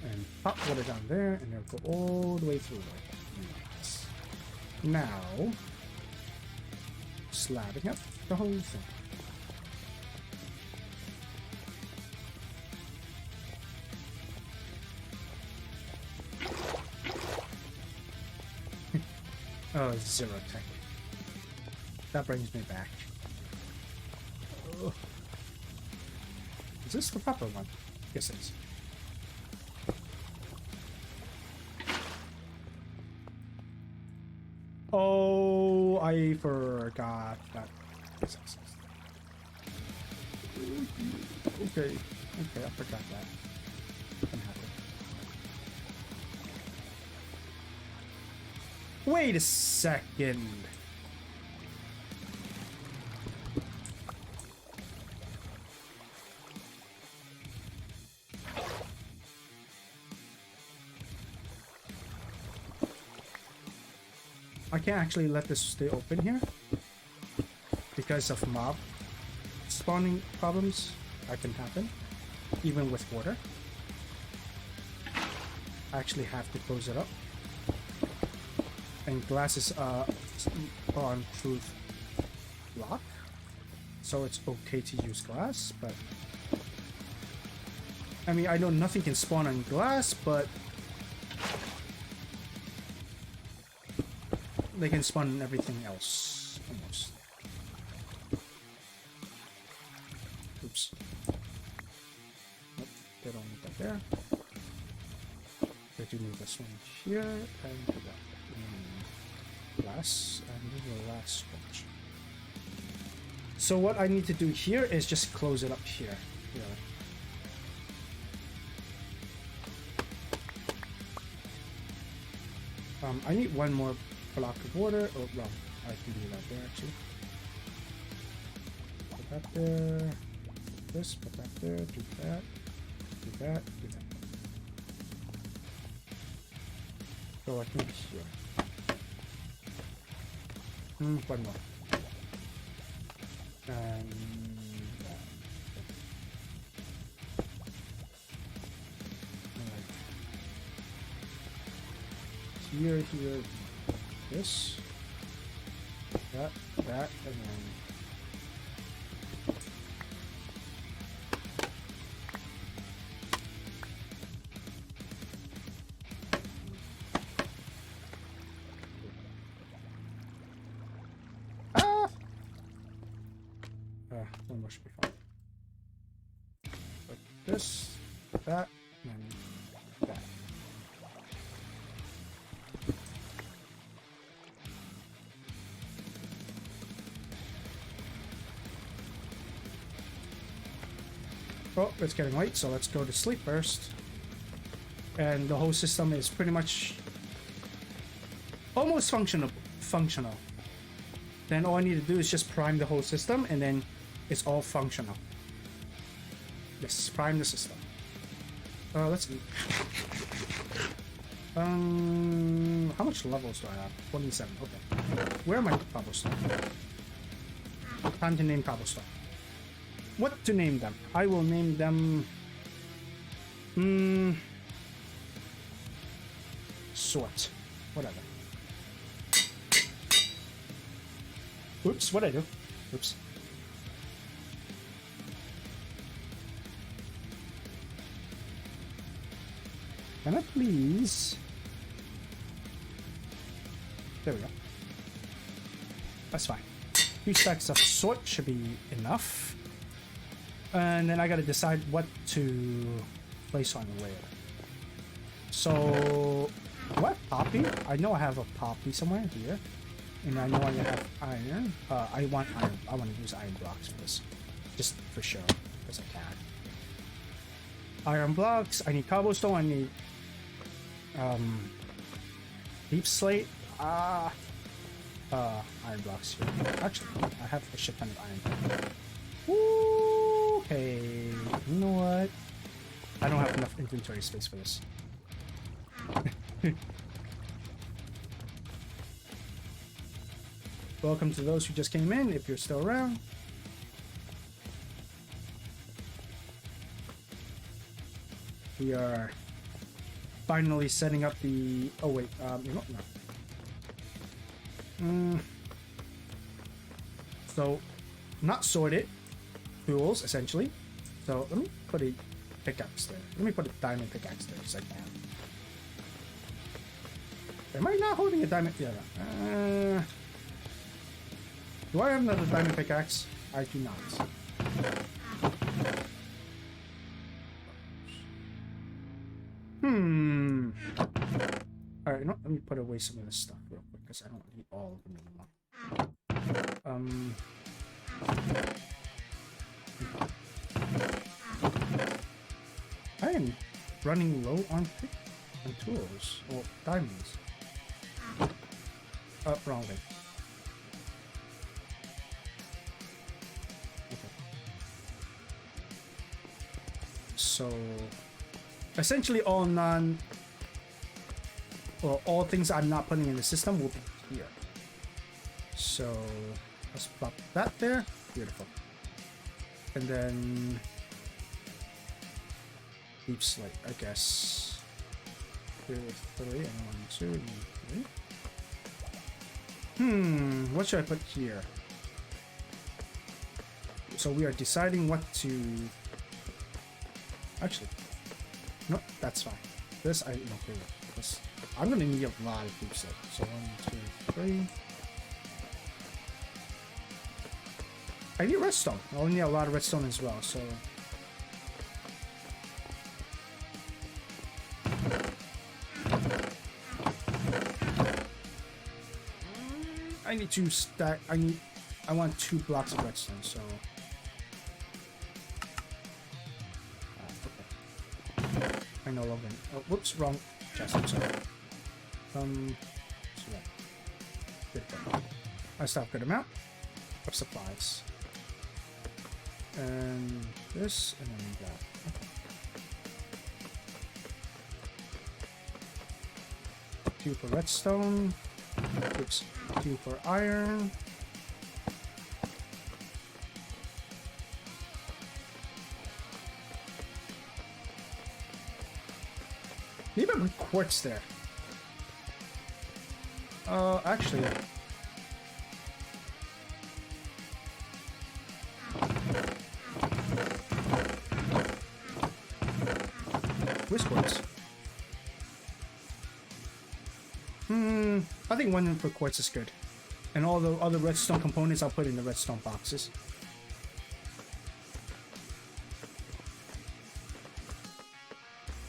and pop water down there, and then go all the way through. Nice. Now, slabbing up the whole thing. Oh, 0 tech. That brings me back. Oh. Is this the proper one? Yes, it is. Oh, I forgot that. Okay, I forgot that. I'm happy. Wait a second. I can't actually let this stay open here because of mob spawning problems that can happen even with water. I actually have to close it up. And glass is on proof block, so it's okay to use glass, but I mean, I know nothing can spawn on glass, but they can spawn on everything else almost. Oops. Nope, they don't need that there. They do need this one here and that. Glass, and this is the last stretch. So what I need to do here is just close it up here. I need one more block of water. Oh, well, I can do that there actually. Put that there. This, put that there. Do that. Do that. Do that. So I think here. One more. And here, this, that, that, and then one more should be fine. Like this, that, and then that. Oh, it's getting late, so let's go to sleep first. And the whole system is pretty much almost functional. Then all I need to do is just prime the whole system, and then it's all functional. Yes, prime the system. Let's eat. How much levels do I have? 27. Okay. Where am I? Cobblestone. Time to name cobblestone. What to name them? I will name them. Sort. Whatever. Oops, what'd I do? Oops. Can I please? There we go. That's fine. 3 stacks of sort should be enough. And then I gotta decide what to place on where. So, do I have poppy? I know I have a poppy somewhere here. And I know I have iron. I want iron. I want to use iron blocks for this. Just for sure. Because I can. Iron blocks. I need cobblestone. I need deep slate. Iron blocks here. Actually, I have a shit ton of iron. Woo! Okay. You know what? I don't have enough inventory space for this. Welcome to those who just came in, if you're still around. We are finally setting up the... Oh wait, no. So, not sorted tools, essentially. So, let me put a pickaxe there. Let me put a diamond pickaxe there, because I can. Am I not holding a diamond? Yeah. Do I have another diamond pickaxe? I do not. Alright, let me put away some of this stuff real quick, because I don't need all of them anymore. I am running low on tools, or diamonds. Wrong way. So, essentially all all things I'm not putting in the system will be here. So, let's plop that there. Beautiful. And then deep slate, I guess. 2, 3, and 1, 2, and 3. What should I put here? So we are deciding what to... Actually, no, that's fine. This I'm okay with. This, I'm gonna need a lot of deep slate. So 1, 2, 3. I need redstone. I only need a lot of redstone as well. So I need to stack. I want 2 blocks of redstone. So. I no longer. Oh, whoops, wrong chest. I'm sorry. So yeah. I still have a good amount of supplies. And this, and then that. Okay. 2 for redstone. Oops. 2 for iron. Maybe I put quartz there. Whisk quartz. I think 1 for quartz is good. And all the other redstone components I'll put in the redstone boxes.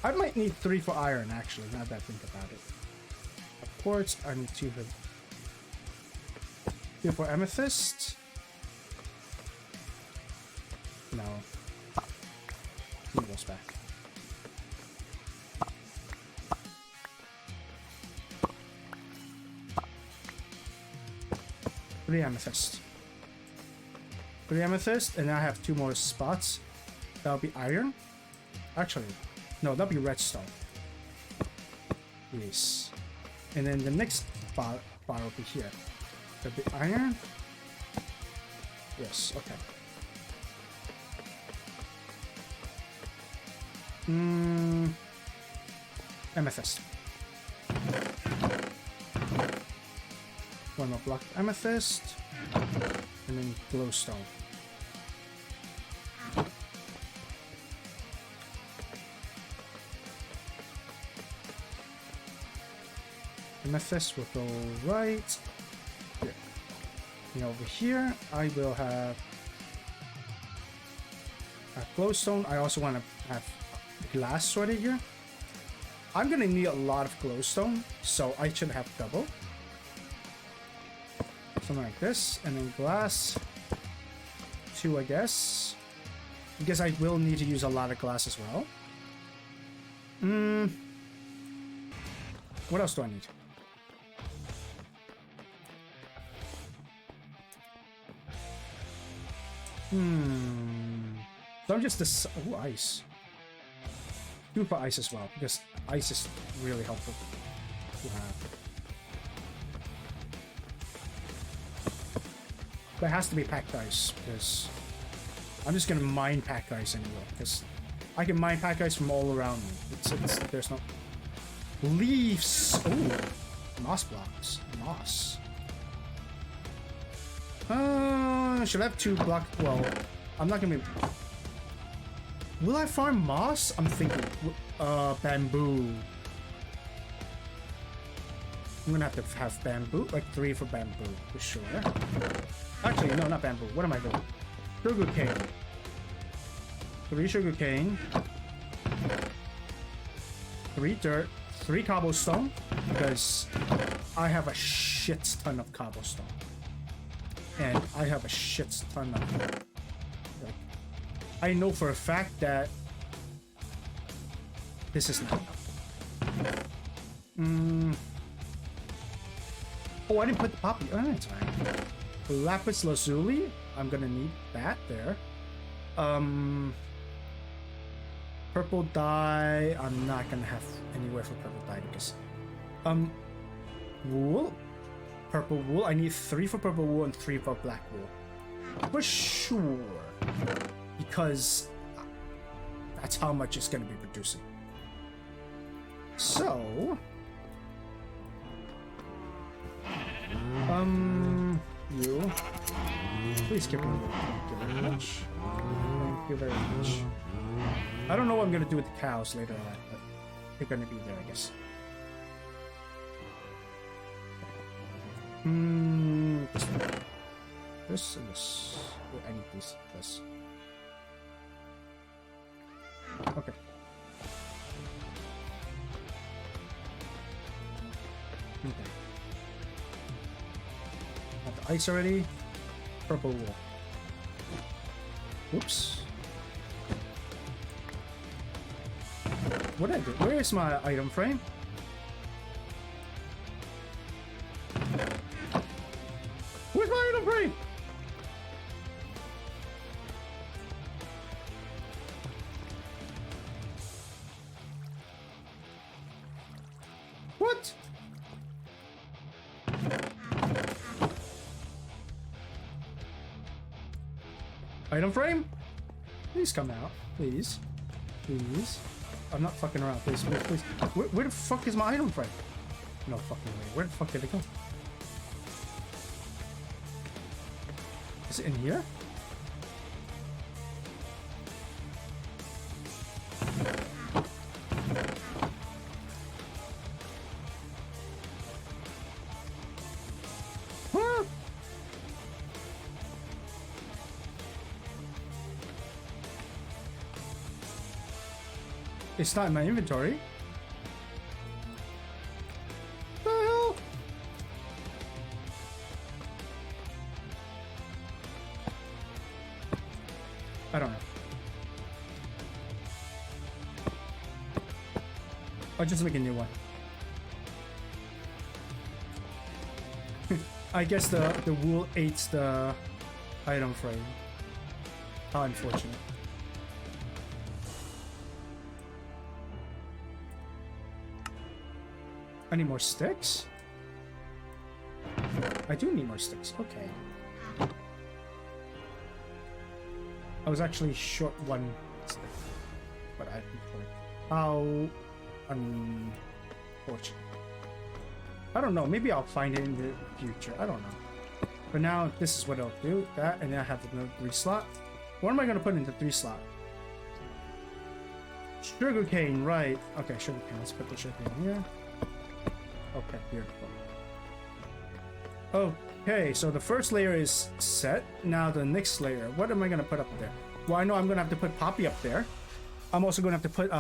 I might need 3 for iron, actually, now that I think about it. Of quartz, I need 2 for... 2 for amethyst. No. He goes back. Three amethyst. 3 amethyst, and I have 2 more spots. That'll be iron. Actually, no, that'll be redstone. Yes. And then the next bar will be here. That'll be iron. Yes, okay. Amethyst. 1 more block of amethyst. And then glowstone. Amethyst will go right here. And over here, I will have glowstone. I also want to have glass sorted here. I'm gonna need a lot of glowstone, so I should have double. Something like this, and then glass. 2, I guess. Because I will need to use a lot of glass as well. What else do I need? So I'm just this. Oh, ice. 2 for ice as well, because ice is really helpful to have. But it has to be packed ice, because I'm just gonna mine packed ice anyway, because I can mine packed ice from all around me. There's no leaves. Oh, moss blocks. Moss. Should I have 2 block? Well, I'm not gonna be. Will I farm moss? I'm thinking, bamboo. I'm gonna have to have bamboo, like 3 for bamboo, for sure. Actually, no, not bamboo. What am I doing? Sugar cane. 3 sugar cane. 3 dirt. 3 cobblestone, because I have a shit ton of cobblestone. And I have a shit ton of... Like, I know for a fact that this is not enough. Oh, I didn't put the poppy. Oh, that's fine. Lapis lazuli. I'm gonna need that there. Purple dye. I'm not gonna have anywhere for purple dye because wool. Purple wool. I need 3 for purple wool and 3 for black wool. For sure. Because that's how much it's gonna be producing. So you please give me thank you very much. Thank you very much. I don't know what I'm gonna do with the cows later on, but they're gonna be there, I guess. This one. This and this. Oh, I need this. Okay. Okay. Got the ice already. Purple wool. Oops. What did I do? Where is my item frame? Where's my item frame? What? Item frame? Please come out. Please. Please. I'm not fucking around. Please, please, please. Where the fuck is my item frame? No fucking way. Where the fuck did it go? Is it in here? It's not in my inventory. The hell? I don't know. I'll just make a new one. I guess the wool ate the item frame. How unfortunate. I need more sticks? I do need more sticks. Okay. I was actually short one stick, but I can put it. How unfortunate. I don't know. Maybe I'll find it in the future. I don't know. But now this is what I'll do. That, and then I have another 3 slot. What am I going to put into 3 slot? Sugarcane, right. Okay, sugarcane. Let's put the sugarcane here. Okay, beautiful. Okay, so the first layer is set. Now the next layer. What am I going to put up there? Well, I know I'm going to have to put poppy up there. I'm also going to have to put,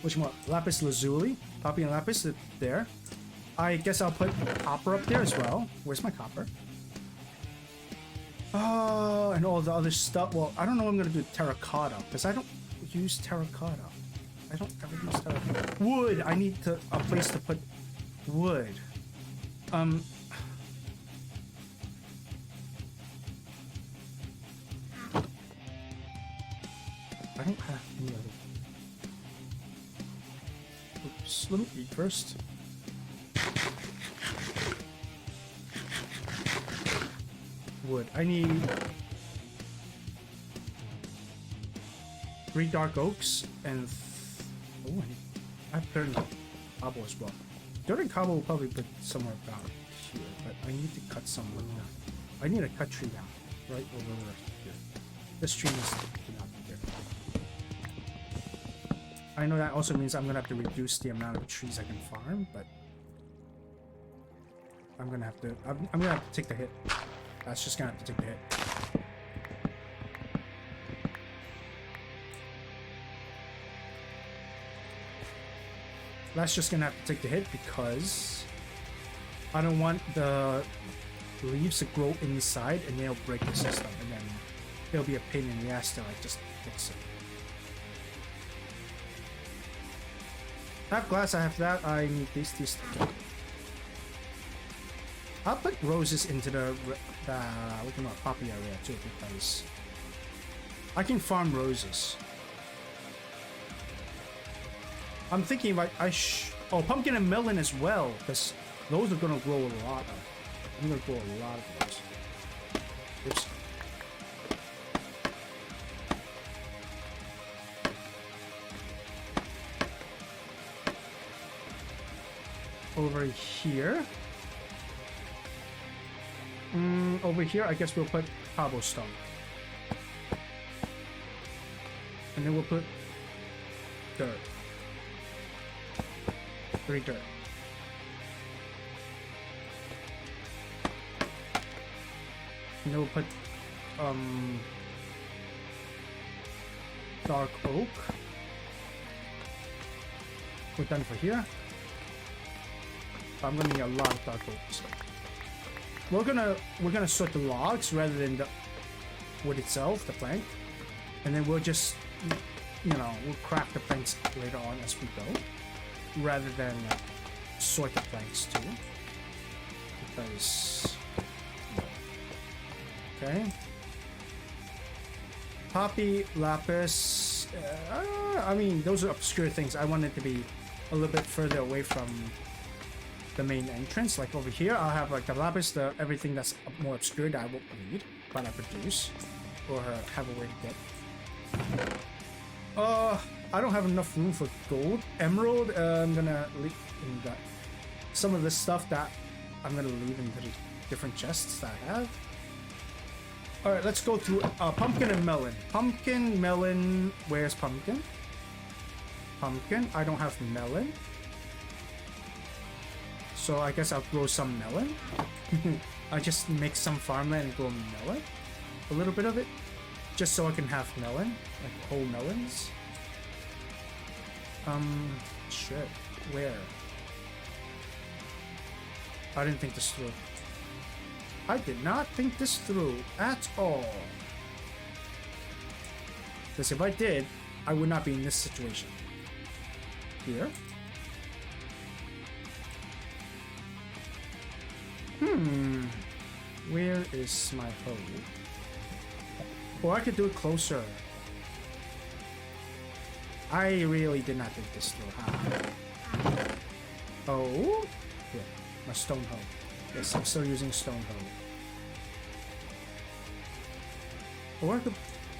which one? Lapis lazuli. Poppy and lapis there. I guess I'll put copper up there as well. Where's my copper? Oh, and all the other stuff. Well, I don't know what I'm going to do with terracotta, because I don't use terracotta. I don't ever use terracotta. Wood! I need a place to put wood. I don't have any other. Oops, let me eat first. Wood. I need 3 dark oaks and oh, I have dirt and cobble as well. Dirt and cobble will probably put somewhere about here, but I need to cut some wood down. I need to cut tree down right over here. This tree needs to be out here. I know that also means I'm gonna have to reduce the amount of trees I can farm, but I'm gonna have to take the hit. That's just gonna have to take the hit. That's just gonna have to take the hit because I don't want the leaves to grow inside and they'll break the system, and then it'll be a pain in the ass to like just fix it. I have glass, I have that, I need these. I'll put roses into the poppy area too, because I can farm roses. I'm thinking if oh, pumpkin and melon as well, because those are gonna grow a lot of. I'm gonna grow a lot of those. Oops. Over here. Over here, I guess we'll put cobblestone. And then we'll put dirt. 3 dirt. And then we'll put dark oak. We're done for here. I'm gonna need a lot of dark oaks. We're gonna sort the logs rather than the wood itself, the plank, and then we'll just, you know, we'll craft the planks later on as we go, rather than sort the planks too. Because okay, poppy, lapis. I mean, those are obscure things. I want it to be a little bit further away from the main entrance. Like over here, I'll have like the lapis, everything that's more obscure that I won't need, but I produce or have a way to get. I don't have enough room for gold. Emerald, I'm gonna leave in that. Some of the stuff that I'm gonna leave in the different chests that I have. All right, let's go through pumpkin and melon. Pumpkin, melon. Where's pumpkin? Pumpkin. I don't have melon. So I guess I'll grow some melon. I just make some farmland and grow melon. A little bit of it. just so I can have melon, like whole melons. Shit, where? I didn't think this through. I did not think this through at all. Because if I did, I would not be in this situation. Here? Where is my hole? Or I could do it closer. I really did not think this through. Oh? Yeah, my stone hoe. Yes, I'm still using stone hoe. Or I could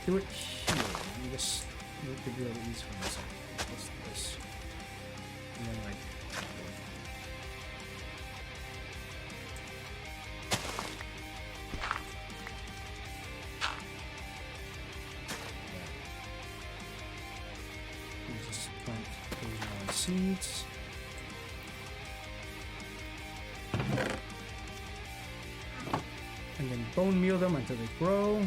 do it here. Let me just make it really easy for myself. What's this? And then like... seeds. And then bone meal them until they grow.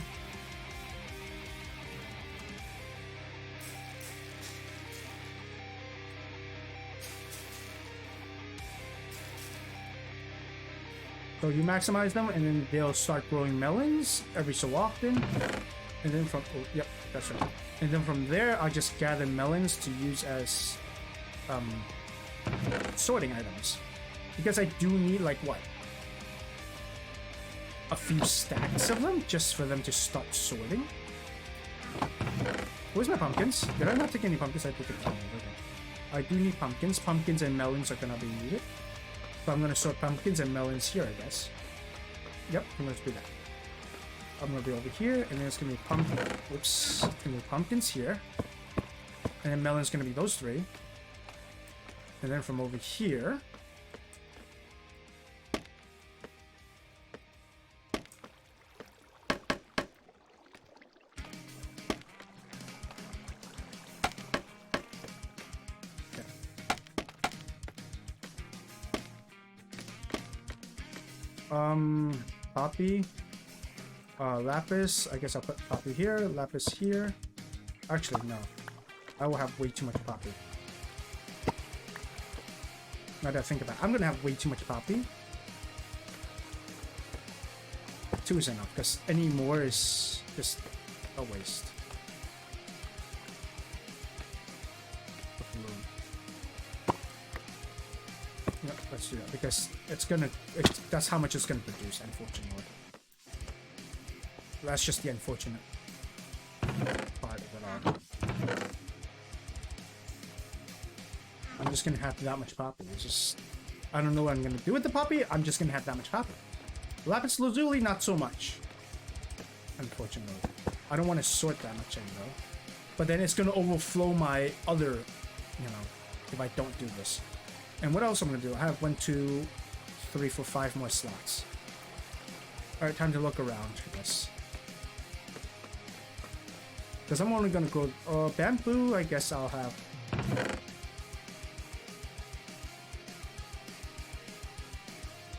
So you maximize them and then they'll start growing melons every so often. And then from, oh, yep, that's right. And then from there, I'll just gather melons to use as sorting items, because I do need like what, a few stacks of them just for them to start sorting. Where's my pumpkins? Did I not take any pumpkins? I took it. Okay. I do need pumpkins. Pumpkins and melons are gonna be needed, so I'm gonna sort pumpkins and melons here, I guess. Yep, I'm gonna do that. I'm gonna be over here, and then it's gonna be pumpkin. Whoops, it's gonna be pumpkins here, and then melon's gonna be those three. And then from over here, okay. Poppy, lapis. I guess I'll put poppy here, lapis here. Actually, no. I will have way too much poppy. Now that I think about it, I'm gonna have way too much poppy. 2 is enough, because any more is just a waste. No, let's do that, because that's how much it's gonna produce, unfortunately. That's just the unfortunate part of it all. I'm just gonna have that much poppy. It's just, I don't know what I'm gonna do with the poppy. I'm just gonna have that much poppy. Lapis lazuli, not so much. Unfortunately, I don't want to sort that much in though. But then it's gonna overflow my other, you know, if I don't do this. And what else I'm gonna do? I have 1, 2, 3, 4, 5 more slots. All right, time to look around for this. Because I'm only gonna grow bamboo. I guess I'll have.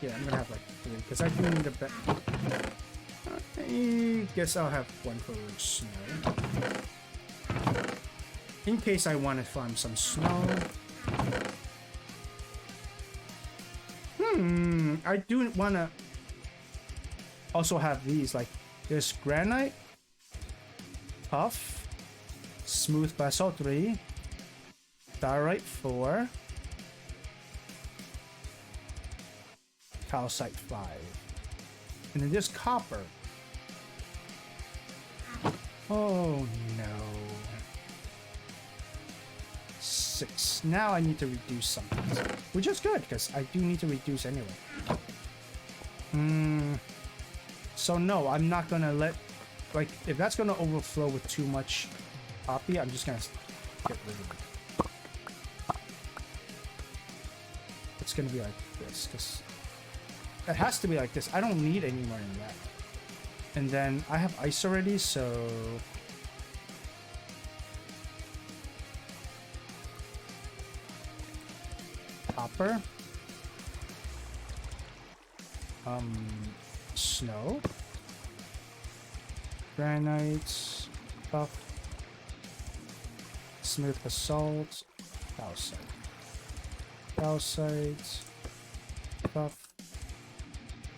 Yeah, I'm gonna have like 3 because I do need a bit. I guess I'll have 1 for snow. In case I want to farm some snow. I do want to also have these, like there's granite, puff, smooth basalt 3, diorite 4, calcite 5, and then there's copper. Oh no. 6. Now I need to reduce something, which is good because I do need to reduce anyway. So no, I'm not gonna let, like, if that's gonna overflow with too much poppy, I'm just gonna get rid of it. It's gonna be like this because it has to be like this. I don't need any more than that. And then I have ice already, so copper, snow, Granite, tough, smooth basalt, calcite, calcite, tough,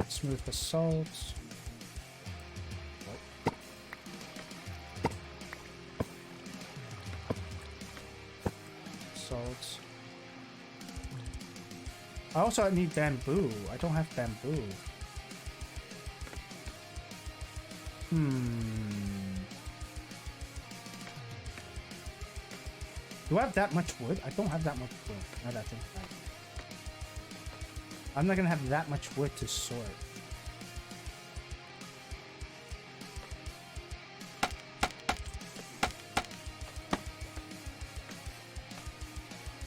smooth basalt. Salt. I also need bamboo. I don't have bamboo. Do I have that much wood? I don't have that much wood. Now that I think about it. I'm not gonna have that much wood to sort.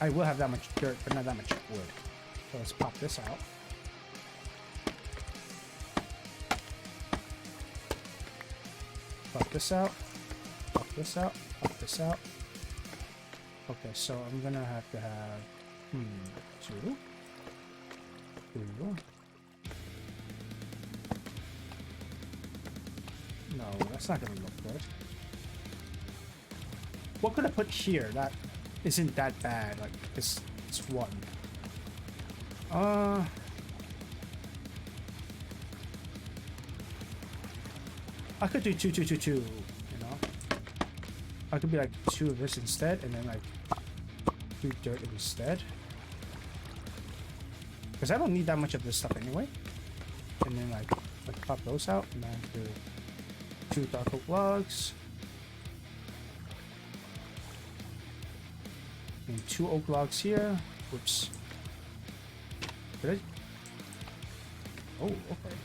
I will have that much dirt, but not that much wood. So let's pop this out. Pop this out. Pop this out. Pop this out. Okay, so I'm gonna have to have two. No, that's not gonna look good. What could I put here? That isn't that bad. Like it's one. I could do two, you know. I could be like 2 of this instead, and then like 2 dirt instead. Because I don't need that much of this stuff anyway. And then like pop those out, and then do 2 dark oak logs. And 2 oak logs here. Whoops. Did I? Oh, okay.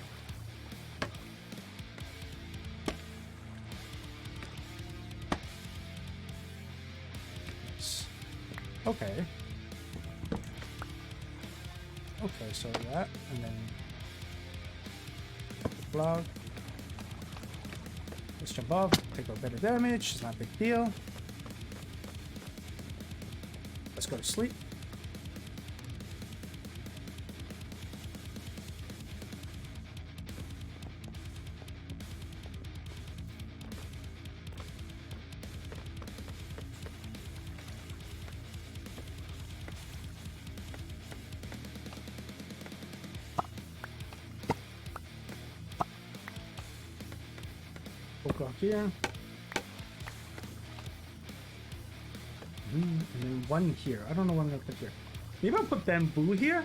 Nice. Okay. Okay, so that, and then log. Let's jump off, take a bit of damage, it's not a big deal. Let's go to sleep. Here. And then 1 here. I don't know what I'm gonna put here. Maybe I'll put bamboo here,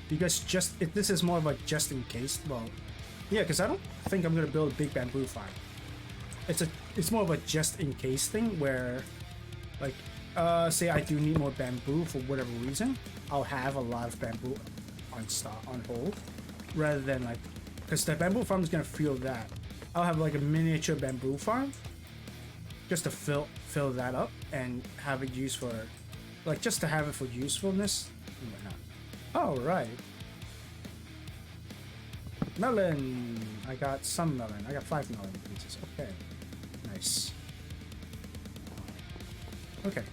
because this is more of a just in case. Well, yeah, because I don't think I'm gonna build a big bamboo farm. It's more of a just in case thing where, like, say I do need more bamboo for whatever reason, I'll have a lot of bamboo on hold, rather than like, because the bamboo farm is gonna feel that. I'll have like a miniature bamboo farm just to fill that up and have it used for, like, just to have it for usefulness and whatnot. All right. Melon. I got some melon. I got 5 melon pieces. Okay. Nice. Okay.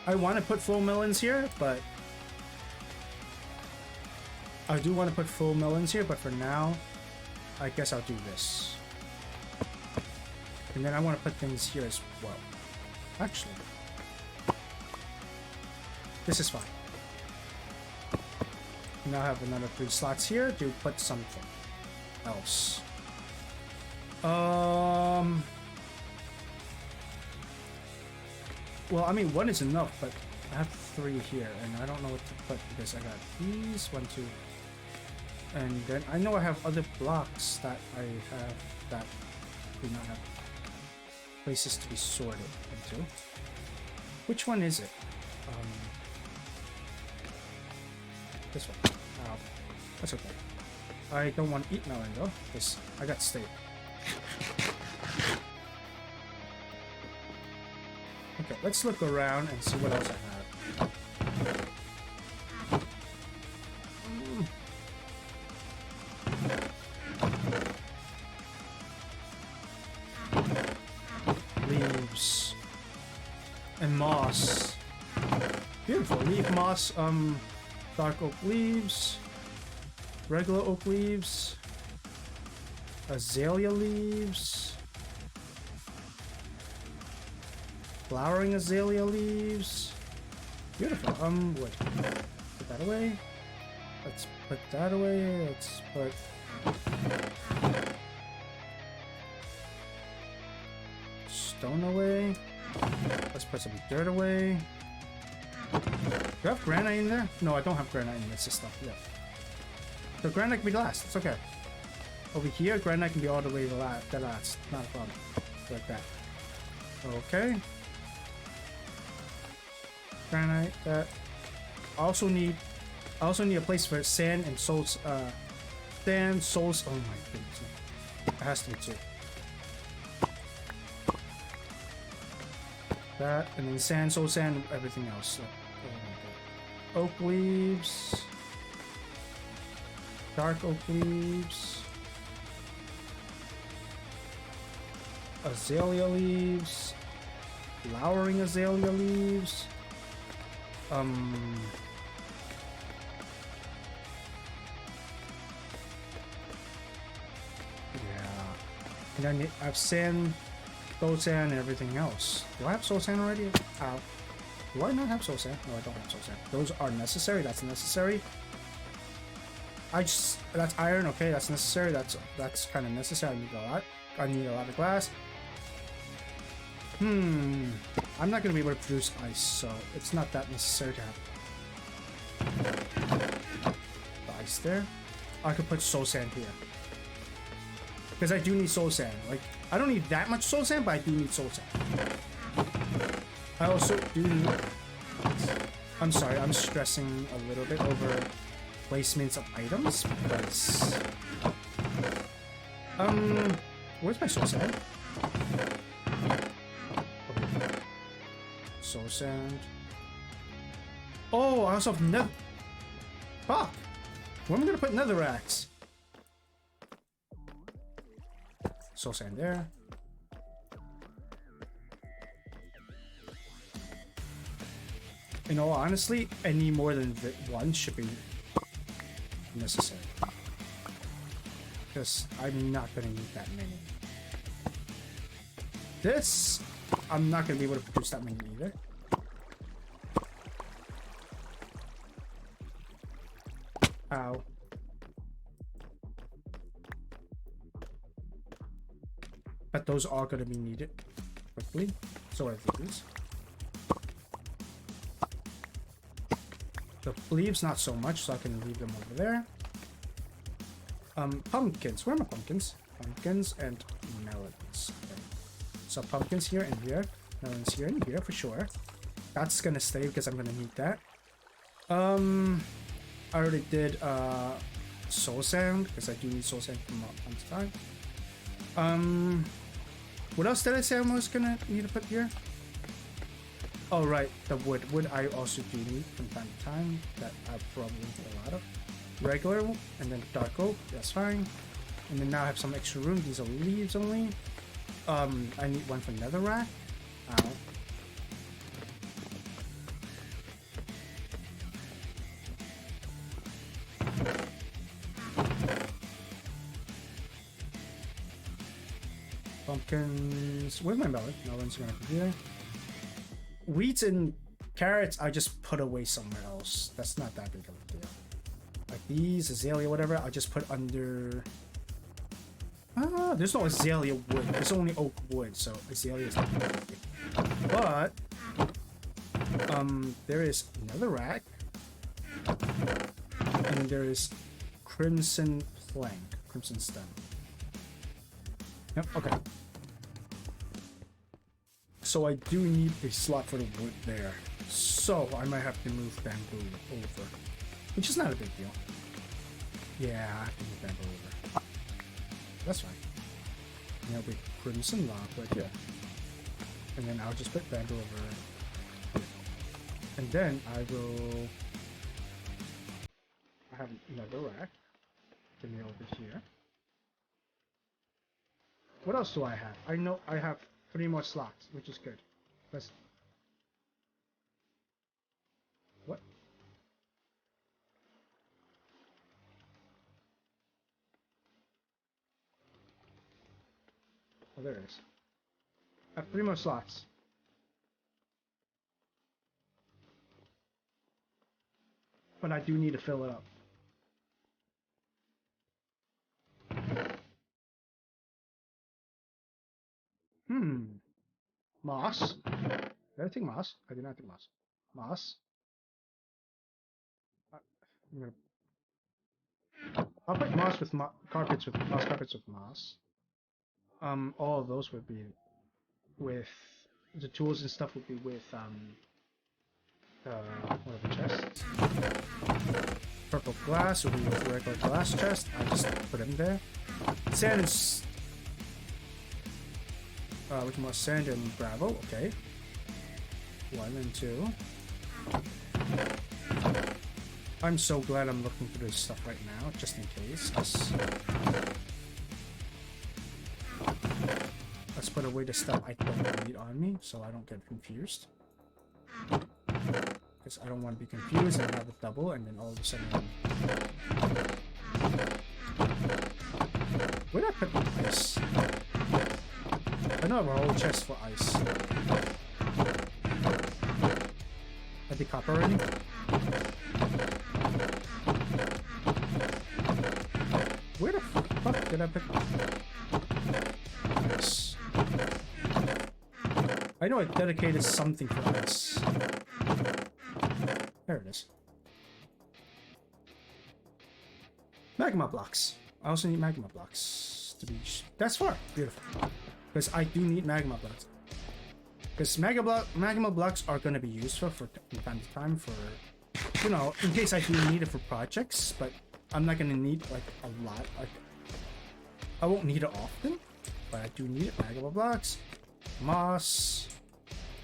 I want to put full melons here, but I do want to put full melons here, but for now, I guess I'll do this. And then I want to put things here as well. Actually, this is fine. Now I have another 3 slots here to put something else. Well, I mean, 1 is enough, but I have 3 here, and I don't know what to put because I got these 1, 2. And then I know I have other blocks that I have that do not have places to be sorted into. Which one is it? This one. That's okay. I don't want to eat melon though, because I got steak. Okay, let's look around and see what else I have. Leaves and moss. Beautiful leaf moss. Dark oak leaves. Regular oak leaves. Azalea leaves. Flowering azalea leaves. Beautiful. Wood. Put that away. Let's put that away. Let's put... stone away. Let's put some dirt away. Do you have granite in there? No, I don't have granite in this system. Yeah. So granite can be last. It's okay. Over here, granite can be all the way to last. Not a problem. Like that. Okay. Granite. That. I also need a place for sand and souls. Sand, souls. Oh my goodness. It has to be two. That, and then sand, soul sand, everything else. Oak leaves. Dark oak leaves. Azalea leaves. Flowering azalea leaves. Yeah. And then I have sand, soul sand, and everything else. Do I have soul sand already? Ow. Do I not have soul sand? No, I don't have soul sand. Those are necessary. That's necessary. That's iron. Okay, that's necessary. That's kind of necessary. I need a lot. I need a lot of glass. I'm not gonna be able to produce ice, so it's not that necessary to have the ice there. I could put soul sand here because I do need soul sand. Like, I don't need that much soul sand, but I do need soul sand. I also do need... I'm sorry, I'm stressing a little bit over placements of items because... Where's my soul sand? Soul sand. Oh, I also have nether... Fuck! Where am I gonna put netherracks? Soul sand there. In all honestly, any more than one should be necessary. Because I'm not gonna need that many. This, I'm not gonna be able to produce that many either. Ow. But those are gonna be needed quickly. So are these. The leaves, not so much, so I can leave them over there. Pumpkins. Where are my pumpkins? Pumpkins and melons. Okay. So pumpkins here and here. Melons here and here for sure. That's gonna stay because I'm gonna need that. I already did soul sand because I do need soul sand from time to time. What else did I say I was gonna need to put here? Oh right, the wood. Wood I also do need from time to time. That I probably need a lot of. Regular and then dark oak. That's fine. And then now I have some extra room. These are leaves only. I need one for netherrack. Ow. Pumpkins. Where's my melon? Melon's gonna be here. Wheats and carrots I just put away somewhere else. That's not that big of a deal. Like these, azalea, whatever, I'll just put under... there's no azalea wood. There's only oak wood, so azalea is not big. But there is netherrack. And there is crimson plank. Crimson stem. Yep, okay. So I do need a slot for the wood there. So I might have to move bamboo over. Which is not a big deal. Yeah, I have to move bamboo over. That's fine. And that'll be crimson log right here. And then I'll just put bamboo over. And then I will... I have another rack. Give me over here. What else do I have? I know I have 3 more slots, which is good. Let's... What? Oh, there it is. I have 3 more slots. But I do need to fill it up. Moss. Did I take moss? I did not take moss. Moss. I'm gonna... I'll put moss with carpets with moss carpets with moss. All of those would be with the tools and stuff would be with whatever chest. Purple glass will be with regular glass chest. I just put them there. Sand and we can more sand and gravel. Okay. 1 and 2. I'm so glad I'm looking through this stuff right now, just in case. Let's put away the stuff I don't need on me, so I don't get confused. Because I don't want to be confused and have it double, and then all of a sudden... Where did I put the ice? I know I have a whole chest for ice. Are they copper already? Where the fuck did I put ice? I know I dedicated something for ice. There it is. Magma blocks. I also need magma blocks to be... That's far. Beautiful. Because I do need magma blocks. Because magma blocks are going to be useful from time to time for... You know, in case I do need it for projects, but I'm not going to need, like, a lot. Like, I won't need it often, but I do need it. Magma blocks. Moss.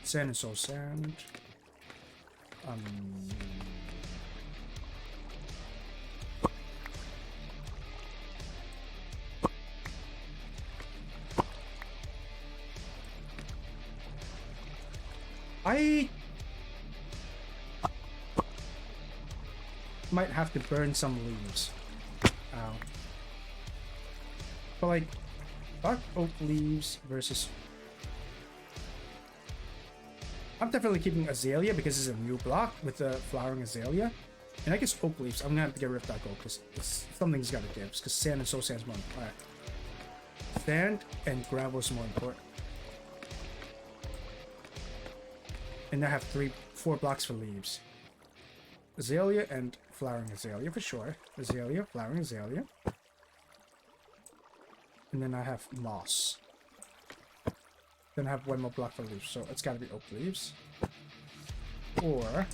Sand and soul sand. I might have to burn some leaves. But like dark oak leaves versus... I'm definitely keeping azalea because it's a new block with the flowering azalea. And I guess oak leaves, I'm gonna have to get rid of dark oak because something's gotta give. Because sand and soul sand's more important. Alright. Sand and gravel is more important. And I have 4 blocks for leaves. Azalea and flowering azalea for sure. Azalea, flowering azalea. And then I have moss. Then I have 1 more block for leaves, so it's gotta be oak leaves. Or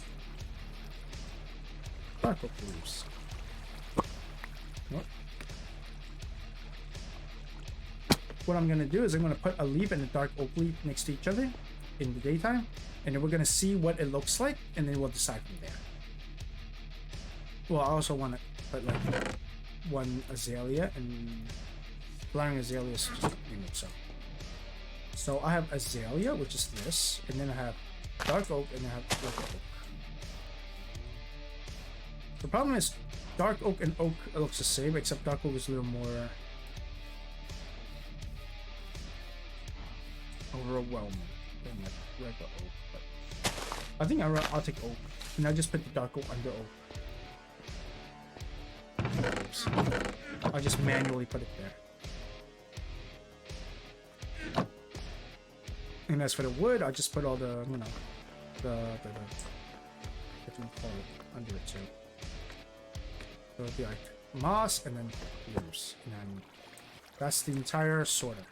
dark oak leaves. Nope. What I'm gonna do is I'm gonna put a leaf and a dark oak leaf next to each other in the daytime, and then we're gonna see what it looks like, and then we'll decide from there. Well, I also want to put like 1 azalea and flowering azalea is just unique, so I have azalea, which is this, and then I have dark oak, and I have dark oak. The problem is dark oak and oak looks the same, except dark oak is a little more overwhelming than like regular oak. But I think I'll take oak, and I just put the dark oak under oak. I'll just manually put it there. And as for the wood, I'll just put all the, you know, the what do you call it, under it too. So it'll be like moss and then leaves. And then that's the entire sorter.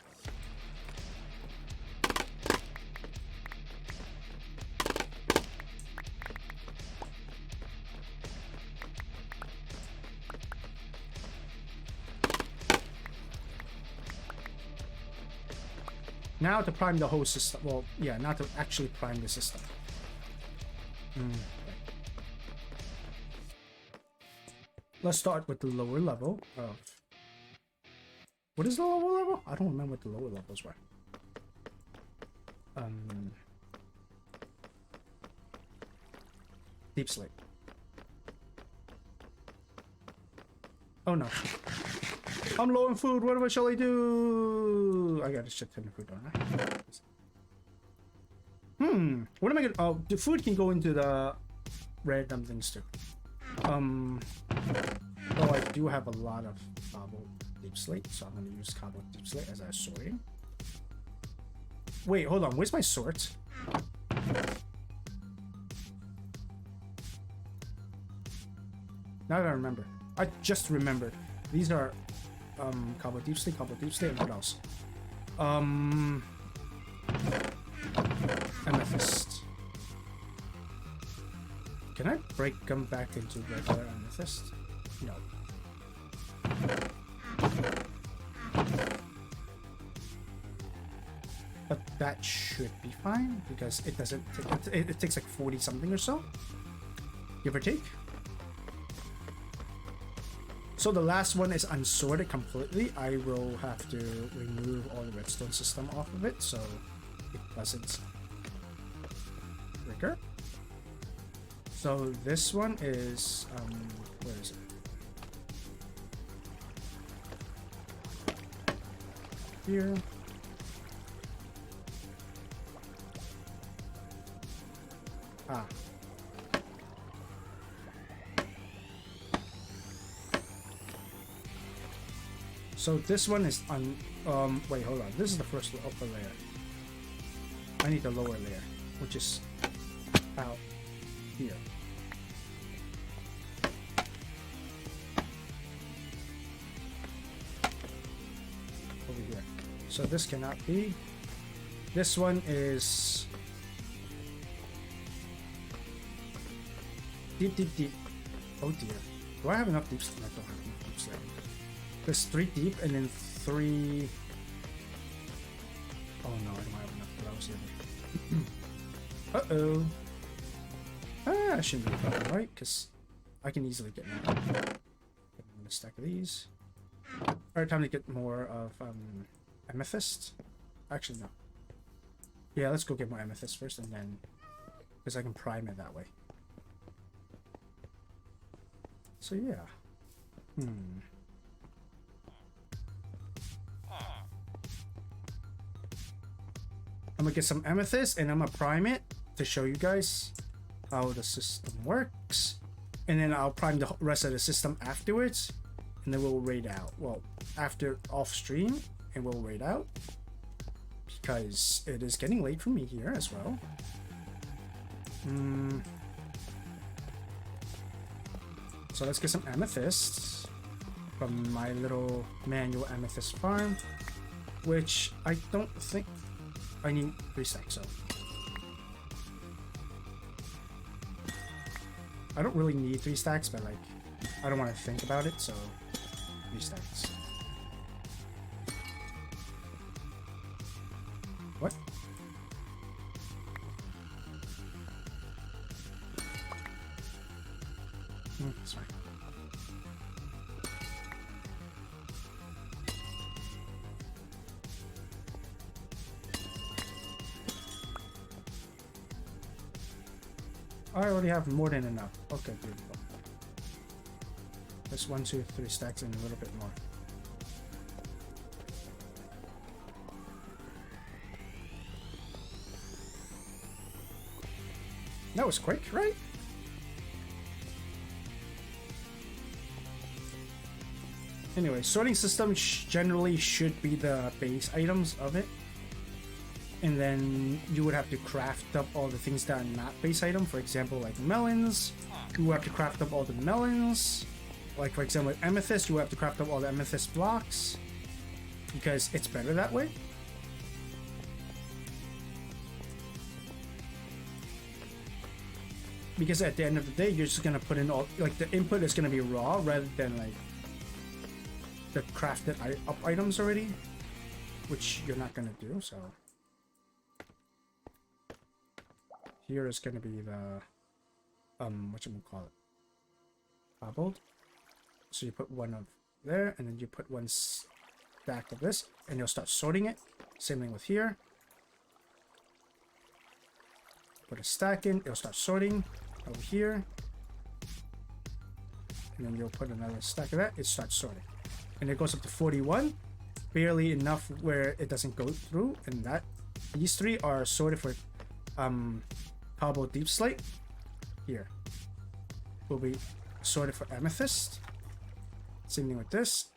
Now to prime the whole system. Well, yeah, not to actually prime the system. Let's start with the lower level of... What is the lower level? I don't remember what the lower levels were. Deep sleep. Oh no. I'm low on food. What shall I do? I got a shit ton of food, don't I? What am I gonna? Oh, the food can go into the random things too. Oh, I do have a lot of cobble deep slate, so I'm gonna use cobble deep slate as a sorting. Wait, hold on. Where's my sort? Now that I remember, I just remembered. These are cobble deep slate, and what else? Amethyst. Can I break them back into regular amethyst? No. But that should be fine because it doesn't take, it takes like 40 something or so, give or take. So the last one is unsorted completely. I will have to remove all the redstone system off of it so it doesn't trigger. So this one is where is it? Here. Ah. So this one is on wait, hold on. This is the first upper layer. I need the lower layer, which is out here. Over here. So this cannot be. This one is deep. Oh dear. Do I have enough deep slate? I don't have enough deep slate. There's 3 deep and then 3. Oh no, I don't have enough for those either. Uh-oh. I shouldn't be a problem, right? Because I can easily get more. I'm gonna stack of these. Alright, time to get more of amethyst. Actually, no. Yeah, let's go get more amethyst first and then, because I can prime it that way. So yeah. I'm gonna get some amethyst and I'm gonna prime it to show you guys how the system works, and then I'll prime the rest of the system afterwards, and then we'll raid out. Well, after off stream, and we'll raid out because it is getting late for me here as well. So let's get some amethyst from my little manual amethyst farm, which I don't think I need 3 stacks of. I don't really need 3 stacks, but like I don't want to think about it, so 3 stacks. What? That's fine. I already have more than enough. Okay, beautiful. There's 1, 2, 3 stacks and a little bit more. That was quick, right? Anyway, sorting system generally should be the base items of it. And then you would have to craft up all the things that are not base item. For example, like melons, you would have to craft up all the melons. Like for example, with amethyst, you would have to craft up all the amethyst blocks because it's better that way. Because at the end of the day, you're just gonna put in all, like the input is gonna be raw rather than like the crafted up items already, which you're not gonna do. So here is gonna be the whatchamacallit, cobbled. So you put one of there, and then you put 1 stack of this, and you'll start sorting it. Same thing with here. Put a stack in, it'll start sorting over here, and then you'll put another stack of that. It starts sorting. and it goes up to 41. Barely enough where it doesn't go through, and that these 3 are sorted for cobble deep slate. Here will be sorted for amethyst. Same thing with this.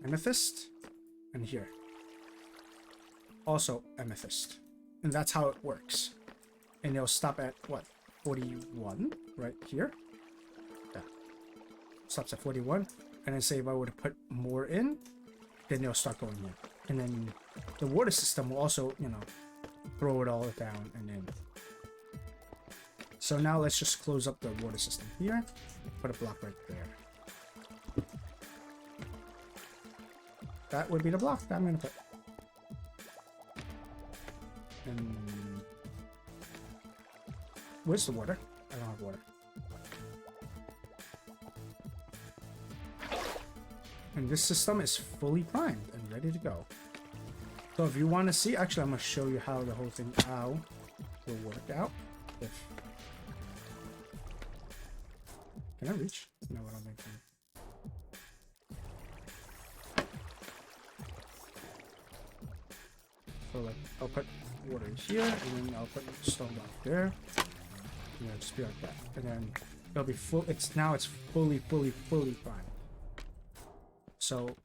Amethyst, and here also amethyst, and that's how it works. And it'll stop at what, 41 right here. Yeah, stops at 41. And then say if I were to put more in, then it'll start going in, and then the water system will also, you know, throw it all down. And then so now let's just close up the water system here, put a block right there. That would be the block that I'm gonna put. And where's the water? I don't have water. And this system is fully primed and ready to go. So if you want to see, actually I'm going to show you how the whole thing will work out. Can I reach? No, I don't think so. So like, I'll put water here, and then I'll put stone block there. You know, just be like that. And then it'll be full. It's fully primed. So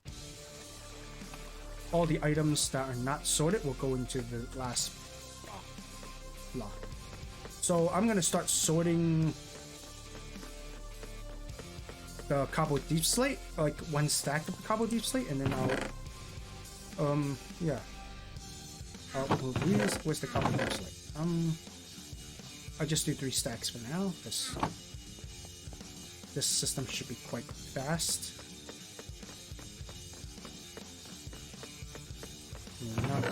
all the items that are not sorted will go into the last block. So I'm gonna start sorting the cobble deep slate, like 1 stack of the cobble deep slate, and then I'll yeah, I'll move these. Where's the cobble deep slate? I'll just do 3 stacks for now, because this system should be quite fast. Not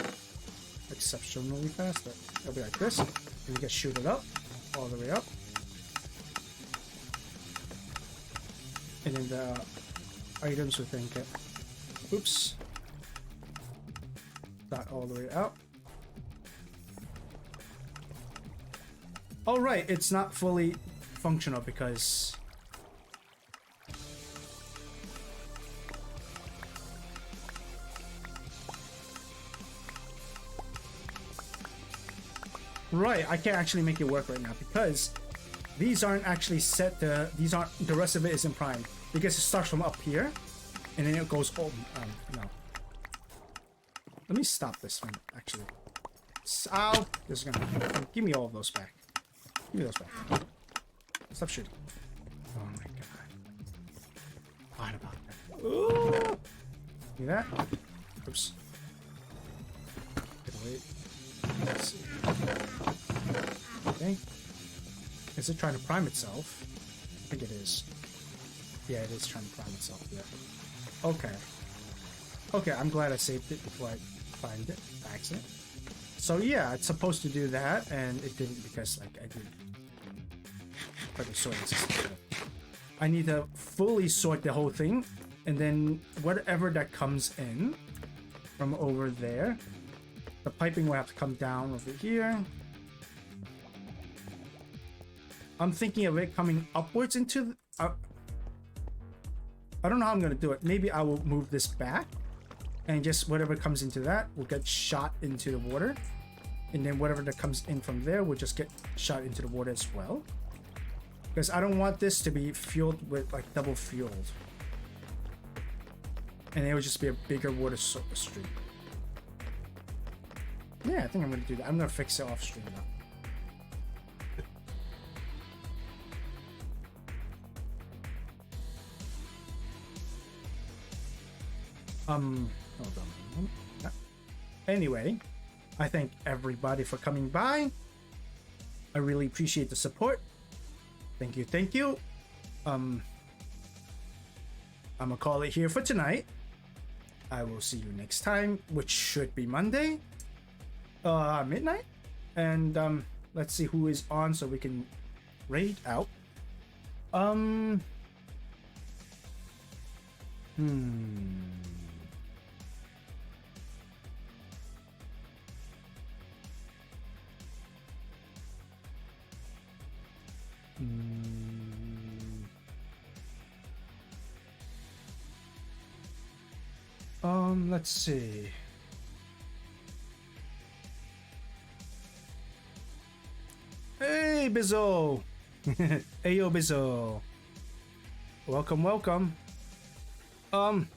exceptionally fast, but it'll be like this, and you can shoot it up all the way up, and then the items will then get that all the way out. All right, it's not fully functional because right, I can't actually make it work right now because these aren't actually set to, the rest of it isn't primed because it starts from up here and then it goes, no. Let me stop this one, actually. Ow! This is gonna, give me all of those back. Give me those back. Stop shooting. Oh my god. What about that? Ooh! See that? Oops. Get away. Let's see. Okay. Is it trying to prime itself? I think it is. Yeah, it is trying to prime itself. Yeah. Okay. Okay, I'm glad I saved it before I find it by accident. So yeah, it's supposed to do that, and it didn't because like I didn't put the sorting system. I need to fully sort the whole thing, and then whatever that comes in from over there, the piping will have to come down over here. I'm thinking of it coming upwards into the, I don't know how I'm gonna do it. Maybe I will move this back, and just whatever comes into that will get shot into the water, and then whatever that comes in from there will just get shot into the water as well, because I don't want this to be fueled with like double fueled, and it would just be a bigger water stream. Yeah, I think I'm gonna do that. I'm gonna fix it off stream now. Hold on. Anyway, I thank everybody for coming by. I really appreciate the support. Thank you, thank you. I'm gonna call it here for tonight. I will see you next time, which should be Monday, midnight. And let's see who is on so we can raid out. Let's see. Hey, Bizzo! Hey, yo, Bizzo. Welcome, welcome. I'm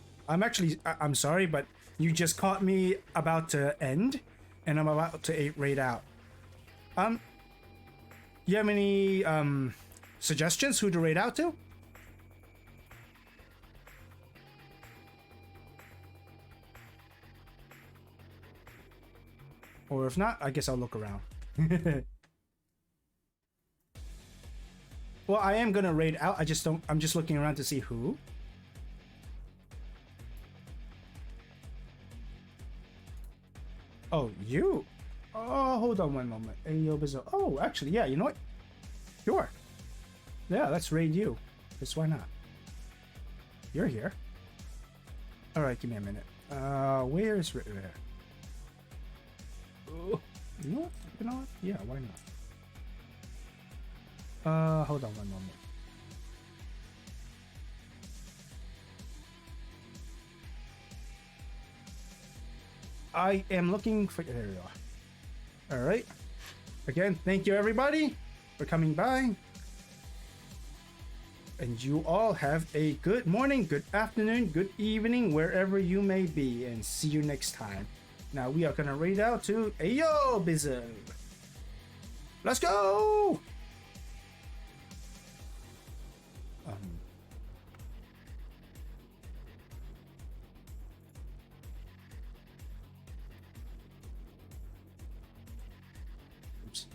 sorry, but you just caught me about to end, and I'm about to raid out. You have any, suggestions who to raid out to? Or if not, I guess I'll look around. Well, I am gonna raid out. I'm just looking around to see who. Oh, you? Oh, hold on one moment. Ayo Bizzo. Oh, actually, yeah, you know what? Sure. Yeah, let's raid you. Because why not? You're here. Alright, give me a minute. Where's there? Oh, you know what? You know what? Yeah, why not? Hold on one moment. I am looking for... There we are. Alright. Again, thank you everybody for coming by. And you all have a good morning, good afternoon, good evening, wherever you may be. And see you next time. Now we are gonna raid out to Ayo Bizzo. Let's go! Oops.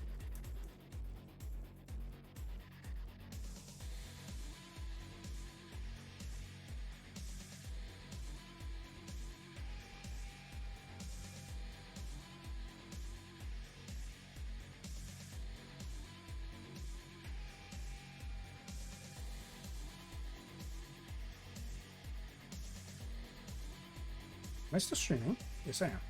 Am I still streaming? Yes, I am.